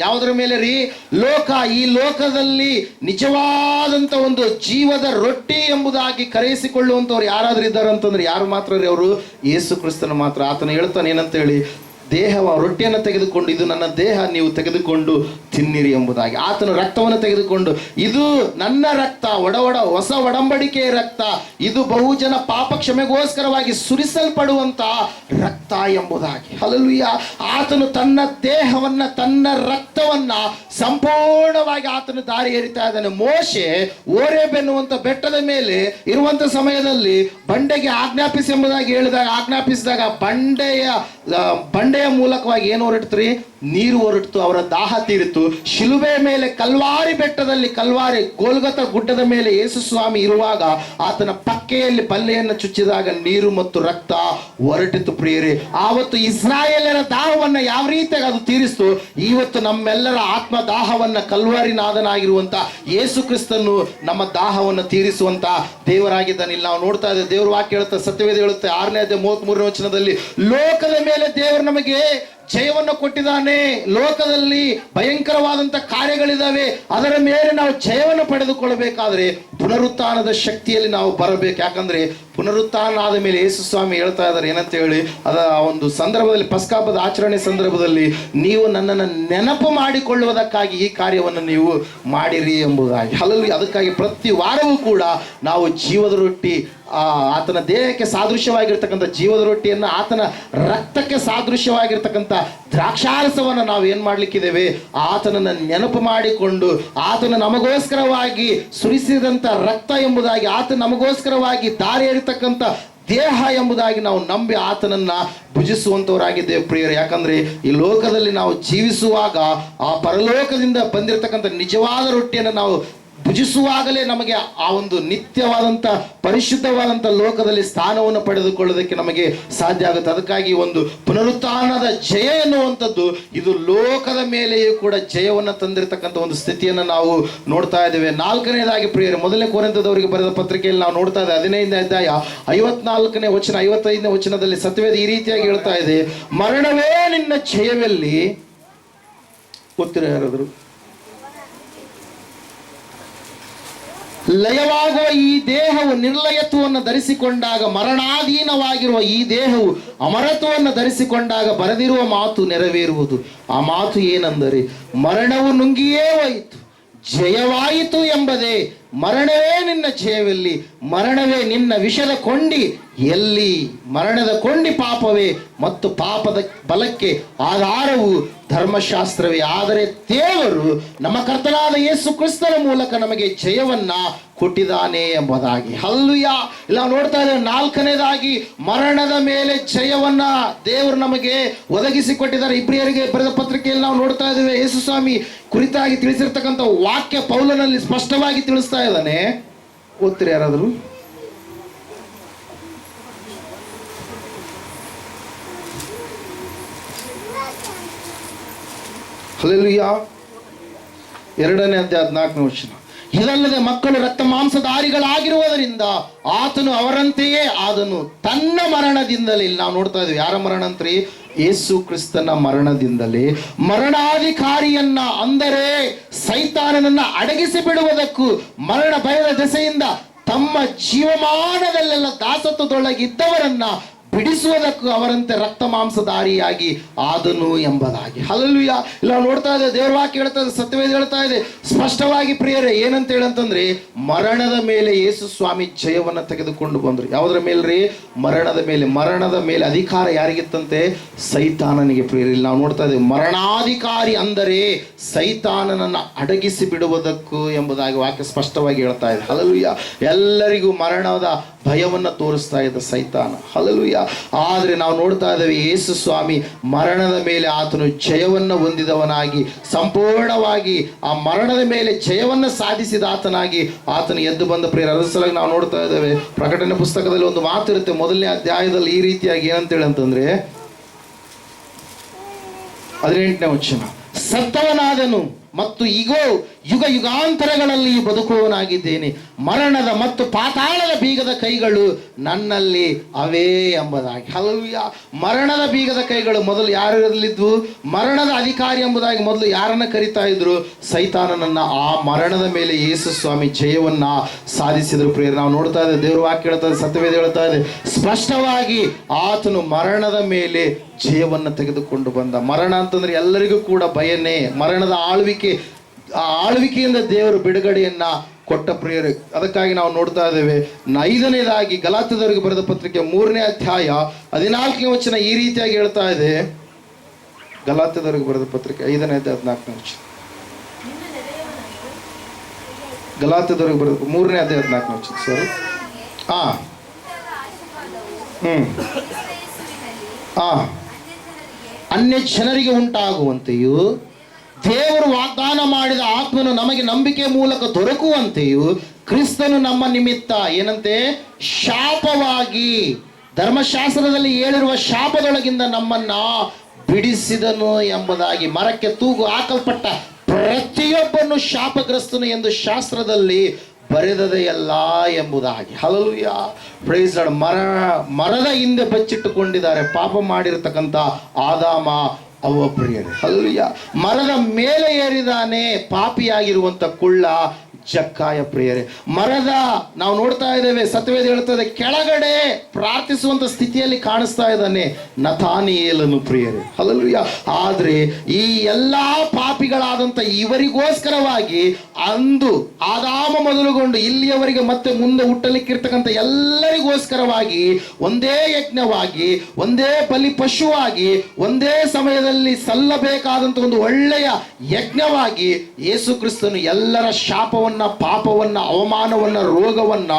ಯಾವುದರ ಮೇಲೆ ರೀ? ಲೋಕ. ಈ ಲೋಕದಲ್ಲಿ ನಿಜವಾದಂತ ಒಂದು ಜೀವದ ರೊಟ್ಟಿ ಎಂಬುದಾಗಿ ಕರೆಯಿಸಿಕೊಳ್ಳುವಂಥವ್ರು ಯಾರಾದ್ರೂ ಇದ್ದಾರೆ ಅಂತಂದ್ರೆ ಯಾರು ಮಾತ್ರ ರೀ? ಅವರು ಯೇಸು ಕ್ರಿಸ್ತನ ಮಾತ್ರ. ಆತನು ಹೇಳ್ತಾನೆ ಏನಂತ ಹೇಳಿ? ದೇಹವ ರೊಟ್ಟಿಯನ್ನು ತೆಗೆದುಕೊಂಡು ಇದು ನನ್ನ ದೇಹ, ನೀವು ತೆಗೆದುಕೊಂಡು ತಿನ್ನಿರಿ ಎಂಬುದಾಗಿ. ಆತನು ರಕ್ತವನ್ನು ತೆಗೆದುಕೊಂಡು ಇದು ನನ್ನ ರಕ್ತ, ಹೊಸ ಒಡಂಬಡಿಕೆಯ ರಕ್ತ, ಇದು ಬಹುಜನ ಪಾಪ ಕ್ಷಮೆಗೋಸ್ಕರವಾಗಿ ಸುರಿಸಲ್ಪಡುವಂತ ರಕ್ತ ಎಂಬುದಾಗಿ. ಹಲ್ಲೆಲೂಯಾ. ಆತನು ತನ್ನ ದೇಹವನ್ನ, ತನ್ನ ರಕ್ತವನ್ನ ಸಂಪೂರ್ಣವಾಗಿ ಆತನು ದಾರಿ ಎರಿತಾ ಇದ್ದಾನೆ. ಮೋಶೆ ಓರೇಬ್ ಎನ್ನುವಂತ ಬೆಟ್ಟದ ಮೇಲೆ ಇರುವಂತ ಸಮಯದಲ್ಲಿ ಬಂಡೆಗೆ ಆಜ್ಞಾಪಿಸಿ ಎಂಬುದಾಗಿ ಆಜ್ಞಾಪಿಸಿದಾಗ ಬಂಡೆಯ ಮೂಲಕವಾಗಿ ಏನು ಹೊರಟಿತ್ರಿ? ನೀರು ಹೊರಟಿತು. ಅವರ ದಾಹ ತೀರಿತು. ಶಿಲುಬೆ ಮೇಲೆ ಕಲ್ವಾರಿ ಬೆಟ್ಟದಲ್ಲಿ, ಕಲ್ವಾರಿ ಗೋಲ್ಗತ ಗುಡ್ಡದ ಮೇಲೆ ಯೇಸು ಸ್ವಾಮಿ ಇರುವಾಗ ಆತನ ಪಕ್ಕೆಯಲ್ಲಿ ಬಲ್ಲೆಯನ್ನು ಚುಚ್ಚಿದಾಗ ನೀರು ಮತ್ತು ರಕ್ತ ಹೊರಟಿತು ಪ್ರಿಯರೇ. ಆವತ್ತು ಇಸ್ರಾಯೇಲರ ದಾಹವನ್ನ ಯಾವ ರೀತಿಯಾಗಿ ಅದು ತೀರಿಸ್ತು, ಇವತ್ತು ನಮ್ಮೆಲ್ಲರ ಆತ್ಮ ದಾಹವನ್ನ ಕಲ್ವಾರಿ ನಾದನಾಗಿರುವಂತ ಯೇಸು ಕ್ರಿಸ್ತನು ನಮ್ಮ ದಾಹವನ್ನು ತೀರಿಸುವಂತ ದೇವರಾಗಿದ್ದಾನೆ. ಇಲ್ಲಿ ನಾವು ನೋಡ್ತಾ ಇದ್ದೇವೆ, ದೇವರ ವಾಕ್ಯ ಹೇಳುತ್ತೆ, ಸತ್ಯವೇದ ಹೇಳುತ್ತೆ 6ನೇ ಅಧ್ಯಾಯ 33ನೇ ವಚನದಲ್ಲಿ, ಲೋಕದ ಮೇಲೆ ದೇವರು ನಮಗೆ ಜಯವನ್ನು ಕೊಟ್ಟಿದ್ದಾನೆ. ಲೋಕದಲ್ಲಿ ಭಯಂಕರವಾದಂತ ಕಾರ್ಯಗಳಿದ್ದಾವೆ, ಅದರ ಮೇಲೆ ನಾವು ಜಯವನ್ನು ಪಡೆದುಕೊಳ್ಳಬೇಕಾದ್ರೆ ಪುನರುತ್ಥಾನದ ಶಕ್ತಿಯಲ್ಲಿ ನಾವು ಬರಬೇಕು. ಯಾಕಂದ್ರೆ ಪುನರುತ್ಥಾನ ಆದ ಮೇಲೆ ಯೇಸು ಸ್ವಾಮಿ ಹೇಳ್ತಾ ಇದ್ದಾರೆ ಏನಂತ ಹೇಳಿ? ಒಂದು ಸಂದರ್ಭದಲ್ಲಿ, ಪಸ್ಕಾಹಬ್ಬದ ಆಚರಣೆ ಸಂದರ್ಭದಲ್ಲಿ, ನೀವು ನನ್ನನ್ನು ನೆನಪು ಮಾಡಿಕೊಳ್ಳುವುದಕ್ಕಾಗಿ ಈ ಕಾರ್ಯವನ್ನು ನೀವು ಮಾಡಿರಿ ಎಂಬುದಾಗಿ. ಹಲ್ಲೆಲೂಯಾ. ಅದಕ್ಕಾಗಿ ಪ್ರತಿ ವಾರವೂ ಕೂಡ ನಾವು ಜೀವದ ರೊಟ್ಟಿ, ಆತನ ದೇಹಕ್ಕೆ ಸಾದೃಶ್ಯವಾಗಿರ್ತಕ್ಕಂಥ ಜೀವದ ರೊಟ್ಟಿಯನ್ನು, ಆತನ ರಕ್ತಕ್ಕೆ ಸಾದೃಶ್ಯವಾಗಿರ್ತಕ್ಕಂಥ ದ್ರಾಕ್ಷಾರಸವನ್ನು ನಾವು ಏನ್ ಮಾಡ್ಲಿಕ್ಕಿದ್ದೇವೆ? ಆತನನ್ನು ನೆನಪು ಮಾಡಿಕೊಂಡು, ಆತನ ನಮಗೋಸ್ಕರವಾಗಿ ಸುರಿಸಿದಂಥ ರಕ್ತ ಎಂಬುದಾಗಿ, ಆತನ ನಮಗೋಸ್ಕರವಾಗಿ ದಾರಿ ಎರಿತಕ್ಕಂಥ ದೇಹ ಎಂಬುದಾಗಿ ನಾವು ನಂಬಿ ಆತನನ್ನ ಭುಜಿಸುವಂತವರಾಗಿದ್ದೇವೆ ಪ್ರಿಯರೇ. ಯಾಕಂದ್ರೆ ಈ ಲೋಕದಲ್ಲಿ ನಾವು ಜೀವಿಸುವಾಗ ಆ ಪರಲೋಕದಿಂದ ಬಂದಿರತಕ್ಕಂಥ ನಿಜವಾದ ರೊಟ್ಟಿಯನ್ನು ನಾವು ಭುಜಿಸುವಾಗಲೇ ನಮಗೆ ಆ ಒಂದು ನಿತ್ಯವಾದಂಥ ಪರಿಶುದ್ಧವಾದಂಥ ಲೋಕದಲ್ಲಿ ಸ್ಥಾನವನ್ನು ಪಡೆದುಕೊಳ್ಳೋದಕ್ಕೆ ನಮಗೆ ಸಾಧ್ಯ ಆಗುತ್ತೆ. ಅದಕ್ಕಾಗಿ ಒಂದು ಪುನರುತ್ಥಾನದ ಜಯ ಎನ್ನುವಂಥದ್ದು ಇದು ಲೋಕದ ಮೇಲೆಯೂ ಕೂಡ ಜಯವನ್ನು ತಂದಿರತಕ್ಕಂಥ ಒಂದು ಸ್ಥಿತಿಯನ್ನು ನಾವು ನೋಡ್ತಾ ಇದ್ದೇವೆ. 4ನೇದಾಗಿ ಪ್ರಿಯರೇ, 1ನೇ ಕೊರಿಂಥದವರಿಗೆ ಬರೆದ ಪತ್ರಿಕೆಯಲ್ಲಿ ನಾವು ನೋಡ್ತಾ ಇದ್ದೇವೆ 15ನೇ ಅಧ್ಯಾಯ 54ನೇ ವಚನ 55ನೇ ವಚನದಲ್ಲಿ ಸತ್ಯವೇದ ಈ ರೀತಿಯಾಗಿ ಹೇಳ್ತಾ ಇದೆ, ಮರಣವೇ ನಿನ್ನ ಜಯವೆಲ್ಲಿ. ಗೊತ್ತಿರ ಯಾರಾದ್ರು? ಲಯವಾಗುವ ಈ ದೇಹವು ನಿರ್ಲಯತ್ವವನ್ನು ಧರಿಸಿಕೊಂಡಾಗ, ಮರಣಾಧೀನವಾಗಿರುವ ಈ ದೇಹವು ಅಮರತ್ವವನ್ನು ಧರಿಸಿಕೊಂಡಾಗ ಬರೆದಿರುವ ಮಾತು ನೆರವೇರುವುದು. ಆ ಮಾತು ಏನೆಂದರೆ, ಮರಣವು ನುಂಗಿಯೇ ಹೋಯಿತು, ಜಯವಾಯಿತು ಎಂಬುದೇ. ಮರಣವೇ ನಿನ್ನ ಜಯವೆಲ್ಲಿ, ಮರಣವೇ ನಿನ್ನ ವಿಷದ ಕೊಂಡಿ ಎಲ್ಲಿ ಮರಣದ ಕೊಂಡಿ ಪಾಪವೇ ಮತ್ತು ಪಾಪದ ಬಲಕ್ಕೆ ಆಧಾರವು ಧರ್ಮಶಾಸ್ತ್ರವೇ. ಆದರೆ ದೇವರು ನಮ್ಮ ಕರ್ತನಾದ ಯೇಸು ಕ್ರಿಸ್ತನ ಮೂಲಕ ನಮಗೆ ಜಯವನ್ನ ಕೊಟ್ಟಿದ್ದಾನೆ ಎಂಬುದಾಗಿ. ಹಲ್ಲೆಲೂಯಾ. ಇಲ್ಲ ನೋಡ್ತಾ ಇದ್ದೇವೆ, ನಾಲ್ಕನೇದಾಗಿ ಮರಣದ ಮೇಲೆ ಜಯವನ್ನ ದೇವರು ನಮಗೆ ಒದಗಿಸಿಕೊಟ್ಟಿದ್ದಾರೆ. ಇಬ್ರಿಯರಿಗೆ ಬರೆದ ಪತ್ರಿಕೆಯಲ್ಲಿ ನಾವು ನೋಡ್ತಾ ಇದ್ದೇವೆ, ಯೇಸು ಸ್ವಾಮಿ ಕುರಿತಾಗಿ ತಿಳಿಸಿರ್ತಕ್ಕಂಥ ವಾಕ್ಯ ಪೌಲನಲ್ಲಿ ಸ್ಪಷ್ಟವಾಗಿ ತಿಳಿಸ್ತಾ ಇದ್ದಾನೆ. ಓದ್ತೀರಿ ಯಾರಾದರೂ? ಹಲ್ಲೆಲೂಯಾ. 2ನೇ ಅಧ್ಯಾಯ 14ನೇ ವಚನ. ಇದಲ್ಲದೆ ಮಕ್ಕಳು ರಕ್ತ ಮಾಂಸಧಾರಿಗಳಾಗಿರುವುದರಿಂದ ಆತನು ಅವರಂತೆಯೇ ಆದನು, ತನ್ನ ಮರಣದಿಂದಲೇ. ಇಲ್ಲಿ ನಾವು ನೋಡ್ತಾ ಇದ್ವಿ, ಯಾರ ಮರಣ ಅಂತ್ರಿ? ಯೇಸು ಕ್ರಿಸ್ತನ ಮರಣದಿಂದಲೇ ಮರಣಾಧಿಕಾರಿಯನ್ನ, ಅಂದರೆ ಸೈತಾನನನ್ನ ಅಡಗಿಸಿ ಬಿಡುವುದಕ್ಕೂ ಮರಣ ಭಯದ ದೆಸೆಯಿಂದ ತಮ್ಮ ಜೀವಮಾನದಲ್ಲೆಲ್ಲ ದಾಸತ್ವದೊಳಗಿದ್ದವರನ್ನ ಬಿಡಿಸುವುದಕ್ಕೂ ಅವರಂತೆ ರಕ್ತ ಮಾಂಸಧಾರಿಯಾಗಿ ಆದನು ಎಂಬುದಾಗಿ. ಹಲ್ಲೆಲೂಯಾ. ಇಲ್ಲ ನೋಡ್ತಾ ಇದೆ, ದೇವರ ವಾಕ್ಯ ಹೇಳ್ತಾ ಇದೆ, ಸತ್ಯವೇದ ಹೇಳ್ತಾ ಇದೆ ಸ್ಪಷ್ಟವಾಗಿ ಪ್ರಿಯರೇ. ಏನಂತ ಹೇಳಂತಂದ್ರೆ, ಮರಣದ ಮೇಲೆ ಯೇಸು ಸ್ವಾಮಿ ಜಯವನ್ನು ತೆಗೆದುಕೊಂಡು ಬಂದರು. ಯಾವುದರ ಮೇಲ್ರಿ? ಮರಣದ ಮೇಲೆ. ಮರಣದ ಮೇಲೆ ಅಧಿಕಾರ ಯಾರಿಗಿತ್ತಂತೆ? ಸೈತಾನನಿಗೆ. ಪ್ರಿಯರೇ, ಇಲ್ಲಿ ನಾವು ನೋಡ್ತಾ ಇದ್ದೇವೆ, ಮರಣಾಧಿಕಾರಿ ಅಂದರೆ ಸೈತಾನನನ್ನು ಅಡಗಿಸಿ ಬಿಡುವುದಕ್ಕೂ ಎಂಬುದಾಗಿ ವಾಕ್ಯ ಸ್ಪಷ್ಟವಾಗಿ ಹೇಳ್ತಾ ಇದೆ. ಹಲ್ಲೆಲೂಯಾ. ಎಲ್ಲರಿಗೂ ಮರಣದ ಭಯವನ್ನು ತೋರಿಸ್ತಾ ಇದ್ದ ಸೈತಾನ. ಹಲ್ಲೆಲೂಯಾ. ಆದರೆ ನಾವು ನೋಡ್ತಾ ಇದ್ದೇವೆ, ಯೇಸು ಸ್ವಾಮಿ ಮರಣದ ಮೇಲೆ ಆತನು ಜಯವನ್ನು ಹೊಂದಿದವನಾಗಿ, ಸಂಪೂರ್ಣವಾಗಿ ಆ ಮರಣದ ಮೇಲೆ ಜಯವನ್ನು ಸಾಧಿಸಿದ ಆತನಾಗಿ ಆತನು ಎದ್ದು ಬಂದ. ಪ್ರಿಯರ, ಅದರ ಸಲುವಾಗಿ ನಾವು ನೋಡ್ತಾ ಇದ್ದೇವೆ, ಪ್ರಕಟಣೆ ಪುಸ್ತಕದಲ್ಲಿ ಒಂದು ಮಾತು ಇರುತ್ತೆ, 1ನೇ ಅಧ್ಯಾಯದಲ್ಲಿ ಈ ರೀತಿಯಾಗಿ ಏನಂತೇಳಿ ಅಂತಂದ್ರೆ 18ನೇ ವಚನ, ಸತ್ತವನಾದನು ಮತ್ತು ಈಗೋ ಯುಗ ಯುಗಾಂತರಗಳಲ್ಲಿ ಬದುಕುವವನಾಗಿದ್ದೇನೆ, ಮರಣದ ಮತ್ತು ಪಾತಾಳದ ಬೀಗದ ಕೈಗಳು ನನ್ನಲ್ಲಿ ಅವೇ ಎಂಬುದಾಗಿ. ಹಲ್ಲೆಲೂಯಾ. ಮರಣದ ಬೀಗದ ಕೈಗಳು ಮೊದಲು ಯಾರಲ್ಲಿದ್ವು? ಮರಣದ ಅಧಿಕಾರಿ ಎಂಬುದಾಗಿ ಮೊದಲು ಯಾರನ್ನ ಕರಿತಾ ಇದ್ರು? ಸೈತಾನನನ್ನ. ಆ ಮರಣದ ಮೇಲೆ ಯೇಸು ಸ್ವಾಮಿ ಜಯವನ್ನ ಸಾಧಿಸಿದ್ರು. ಪ್ರಿಯರು, ನಾವು ನೋಡ್ತಾ ಇದ್ದೇವೆ, ದೇವರ ವಾಕ್ಯ ಹೇಳ್ತಾ ಇದೆ, ಸತ್ಯವೇದ ಹೇಳ್ತಾ ಇದೆ ಸ್ಪಷ್ಟವಾಗಿ, ಆತನು ಮರಣದ ಮೇಲೆ ಜಯವನ್ನು ತೆಗೆದುಕೊಂಡು ಬಂದ. ಮರಣ ಅಂತಂದ್ರೆ ಎಲ್ಲರಿಗೂ ಕೂಡ ಭಯನೇ. ಮರಣದ ಆ ಆಳ್ವಿಕೆಯಿಂದ ದೇವರು ಬಿಡುಗಡೆಯನ್ನ ಕೊಟ್ಟ. ಪ್ರಿಯರೇ, ಅದಕ್ಕಾಗಿ ನಾವು ನೋಡ್ತಾ ಇದ್ದೇವೆ. 5ನೇದಾಗಿ ಗಲಾತ್ಯದವರಿಗೆ ಬರೆದ ಪತ್ರಿಕೆ 3ನೇ ಅಧ್ಯಾಯ 14ನೇ ವಚನ ಈ ರೀತಿಯಾಗಿ ಹೇಳ್ತಾ ಇದೆ. ಗಲಾತ್ಯದವರಿಗೆ ಬರೆದ ಪತ್ರಿಕೆ 5ನೇ ಅಧ್ಯಾಯ 14ನೇ ವಚನ. ಗಲಾತ್ಯದವರಿಗೆ ಬರೆದ 3ನೇ ಅಧ್ಯಾಯ 14ನೇ ವಚನ. ಸರಿ. ಅನ್ಯ ಜನರಿಗೆ ಉಂಟಾಗುವಂತೆಯೂ ದೇವರು ವಾಗ್ದಾನ ಮಾಡಿದ ಆತ್ಮನು ನಮಗೆ ನಂಬಿಕೆ ಮೂಲಕ ದೊರಕುವಂತೆಯೂ ಕ್ರಿಸ್ತನು ನಮ್ಮ ನಿಮಿತ್ತ ಏನಂತೆ? ಶಾಪವಾಗಿ, ಧರ್ಮಶಾಸ್ತ್ರದಲ್ಲಿ ಹೇಳಿರುವ ಶಾಪದೊಳಗಿಂದ ನಮ್ಮನ್ನ ಬಿಡಿಸಿದನು ಎಂಬುದಾಗಿ. ಮರಕ್ಕೆ ತೂಗು ಹಾಕಲ್ಪಟ್ಟ ಪ್ರತಿಯೊಬ್ಬನು ಶಾಪಗ್ರಸ್ತನು ಎಂದು ಶಾಸ್ತ್ರದಲ್ಲಿ ಬರೆದದೆಯಲ್ಲ ಎಂಬುದಾಗಿ. ಹಲ್ಲೆಲೂಯಾ. Praise Lord. ಮರದ ಹಿಂದೆ ಬಚ್ಚಿಟ್ಟುಕೊಂಡಿದ್ದಾರೆ ಪಾಪ ಮಾಡಿರತಕ್ಕಂಥ ಆದಾಮ ಅವ್ವ. ಪ್ರಿಯರೇ, ಹಲ್ಲೆಲೂಯಾ. ಮರದ ಮೇಲೆ ಏರಿದಾನೆ ಪಾಪಿಯಾಗಿರುವಂಥ ಕುಳ್ಳ ಜಕ್ಕಾಯ. ಪ್ರಿಯರೇ, ಮರದ ನಾವು ನೋಡ್ತಾ ಇದ್ದೇವೆ, ಸತ್ಯವೇದ ಹೇಳ್ತದೆ, ಕೆಳಗಡೆ ಪ್ರಾರ್ಥಿಸುವಂತ ಸ್ಥಿತಿಯಲ್ಲಿ ಕಾಣಿಸ್ತಾ ಇದ್ದಾನೆ ನತಾನಿಯೇಲನು. ಪ್ರಿಯರೇ, ಹಲ್ಲೆಲೂಯಾ. ಆದ್ರೆ ಈ ಎಲ್ಲಾ ಪಾಪಿಗಳಾದಂತ ಇವರಿಗೋಸ್ಕರವಾಗಿ ಅಂದು ಆದಾಮ ಮೊದಲುಗೊಂಡು ಇಲ್ಲಿಯವರೆಗೆ ಮತ್ತೆ ಮುಂದೆ ಹುಟ್ಟಲಿಕ್ಕಿರ್ತಕ್ಕಂಥ ಎಲ್ಲರಿಗೋಸ್ಕರವಾಗಿ ಒಂದೇ ಯಜ್ಞವಾಗಿ, ಒಂದೇ ಬಲಿ ಪಶುವಾಗಿ, ಒಂದೇ ಸಮಯದಲ್ಲಿ ಸಲ್ಲಬೇಕಾದಂತ ಒಂದು ಒಳ್ಳೆಯ ಯಜ್ಞವಾಗಿ ಯೇಸು ಕ್ರಿಸ್ತನು ಎಲ್ಲರ ಶಾಪವನ್ನು, ಪಾಪವನ್ನ, ಅವಮಾನವನ್ನ, ರೋಗವನ್ನ,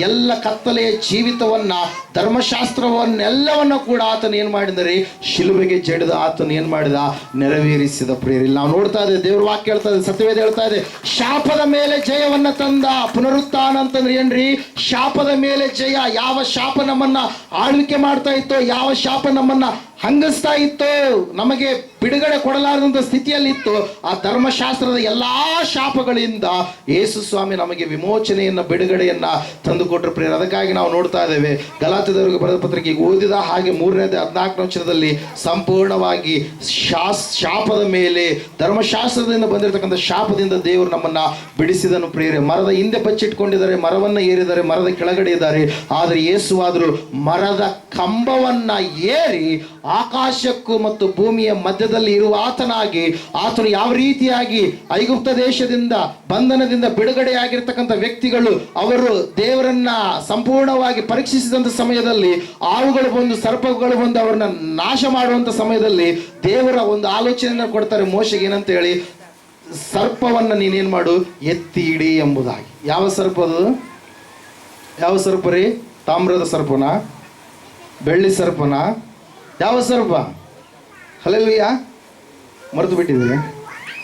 ಎಲ್ಲ ಕತ್ತಲೆಯ ಜೀವಿತವನ್ನ, ಧರ್ಮಶಾಸ್ತ್ರವನ್ನೆಲ್ಲವನ್ನ ಕೂಡ ಆತನು ಏನ್ ಮಾಡಿದರೆ ಶಿಲುಬೆಗೆ ಜಡಿದ ಆತನು ಏನ್ ಮಾಡಿದ? ನೆರವೇರಿಸಿದ. ಪ್ರಿಯರಲ್ಲಿ, ನಾವು ನೋಡ್ತಾ ಇದ್ದೇವೆ, ದೇವ್ರ ವಾಕ್ಯ ಹೇಳ್ತಾ ಇದೆ, ಸತ್ಯವೇದ ಹೇಳ್ತಾ ಇದೆ, ಶಾಪದ ಮೇಲೆ ಜಯವನ್ನ ತಂದ. ಪುನರುತ್ಥಾನ ಅಂತಂದ್ರೆ ಏನ್ರಿ? ಶಾಪದ ಮೇಲೆ ಜಯ. ಯಾವ ಶಾಪ ನಮ್ಮನ್ನ ಆಳ್ವಿಕೆ ಮಾಡ್ತಾ ಇತ್ತೋ, ಯಾವ ಶಾಪ ನಮ್ಮನ್ನ ಹಂಗಿಸ್ತಾ ಇತ್ತು, ನಮಗೆ ಬಿಡುಗಡೆ ಕೊಡಲಾರದಂಥ ಸ್ಥಿತಿಯಲ್ಲಿತ್ತು, ಆ ಧರ್ಮಶಾಸ್ತ್ರದ ಎಲ್ಲಾ ಶಾಪಗಳಿಂದ ಯೇಸು ಸ್ವಾಮಿ ನಮಗೆ ವಿಮೋಚನೆಯನ್ನ, ಬಿಡುಗಡೆಯನ್ನ ತಂದುಕೊಟ್ರು. ಪ್ರಿಯರೇ, ಅದಕ್ಕಾಗಿ ನಾವು ನೋಡ್ತಾ ಇದ್ದೇವೆ, ಗಲಾತ್ಯದವರಿಗೆ ಬರೆದ ಪತ್ರಿಕೆ ಓದಿದ ಹಾಗೆ 3ನೇ 14ನೇ ವಚನದಲ್ಲಿ ಸಂಪೂರ್ಣವಾಗಿ ಶಾಪದ ಮೇಲೆ, ಧರ್ಮಶಾಸ್ತ್ರದಿಂದ ಬಂದಿರತಕ್ಕಂಥ ಶಾಪದಿಂದ ದೇವರು ನಮ್ಮನ್ನ ಬಿಡಿಸಿದನು. ಪ್ರಿಯರೇ, ಮರದ ಹಿಂದೆ ಬಚ್ಚಿಟ್ಕೊಂಡಿದ್ದಾರೆ, ಮರವನ್ನ ಏರಿದ್ದಾರೆ, ಮರದ ಕೆಳಗಡೆ ಇದ್ದಾರೆ. ಆದರೆ ಯೇಸುವಾದರೂ ಮರದ ಕಂಬವನ್ನ ಏರಿ ಆಕಾಶಕ್ಕೂ ಮತ್ತು ಭೂಮಿಯ ಮಧ್ಯದಲ್ಲಿ ಇರುವ ಆತನಾಗಿ, ಆತನು ಯಾವ ರೀತಿಯಾಗಿ ಐಗುಪ್ತ ದೇಶದಿಂದ ಬಂಧನದಿಂದ ಬಿಡುಗಡೆಯಾಗಿರ್ತಕ್ಕಂಥ ವ್ಯಕ್ತಿಗಳು ಅವರು ದೇವರನ್ನ ಸಂಪೂರ್ಣವಾಗಿ ಪರೀಕ್ಷಿಸಿದಂಥ ಸಮಯದಲ್ಲಿ ಹಾವುಗಳು ಬಂದು ಸರ್ಪಗಳು ಬಂದು ಅವರನ್ನ ನಾಶ ಮಾಡುವಂತ ಸಮಯದಲ್ಲಿ ದೇವರ ಒಂದು ಆಲೋಚನೆಯನ್ನು ಕೊಡ್ತಾರೆ ಮೋಶೆಗೆ, ಏನಂತ ಹೇಳಿ, ಸರ್ಪವನ್ನ ನೀನೇನ್ ಮಾಡು, ಎತ್ತಿ ಇಡಿ ಎಂಬುದಾಗಿ. ಯಾವ ಸರ್ಪದು? ಯಾವ ಸರ್ಪ ರೀ? ತಾಮ್ರದ ಸರ್ಪನ? ಬೆಳ್ಳಿ ಸರ್ಪನ? ಯಾವ ಸರ್ಪ? ಹಲ್ಲೆಲೂಯಾ, ಮರೆತು ಬಿಟ್ಟಿದ್ದೀರಿ.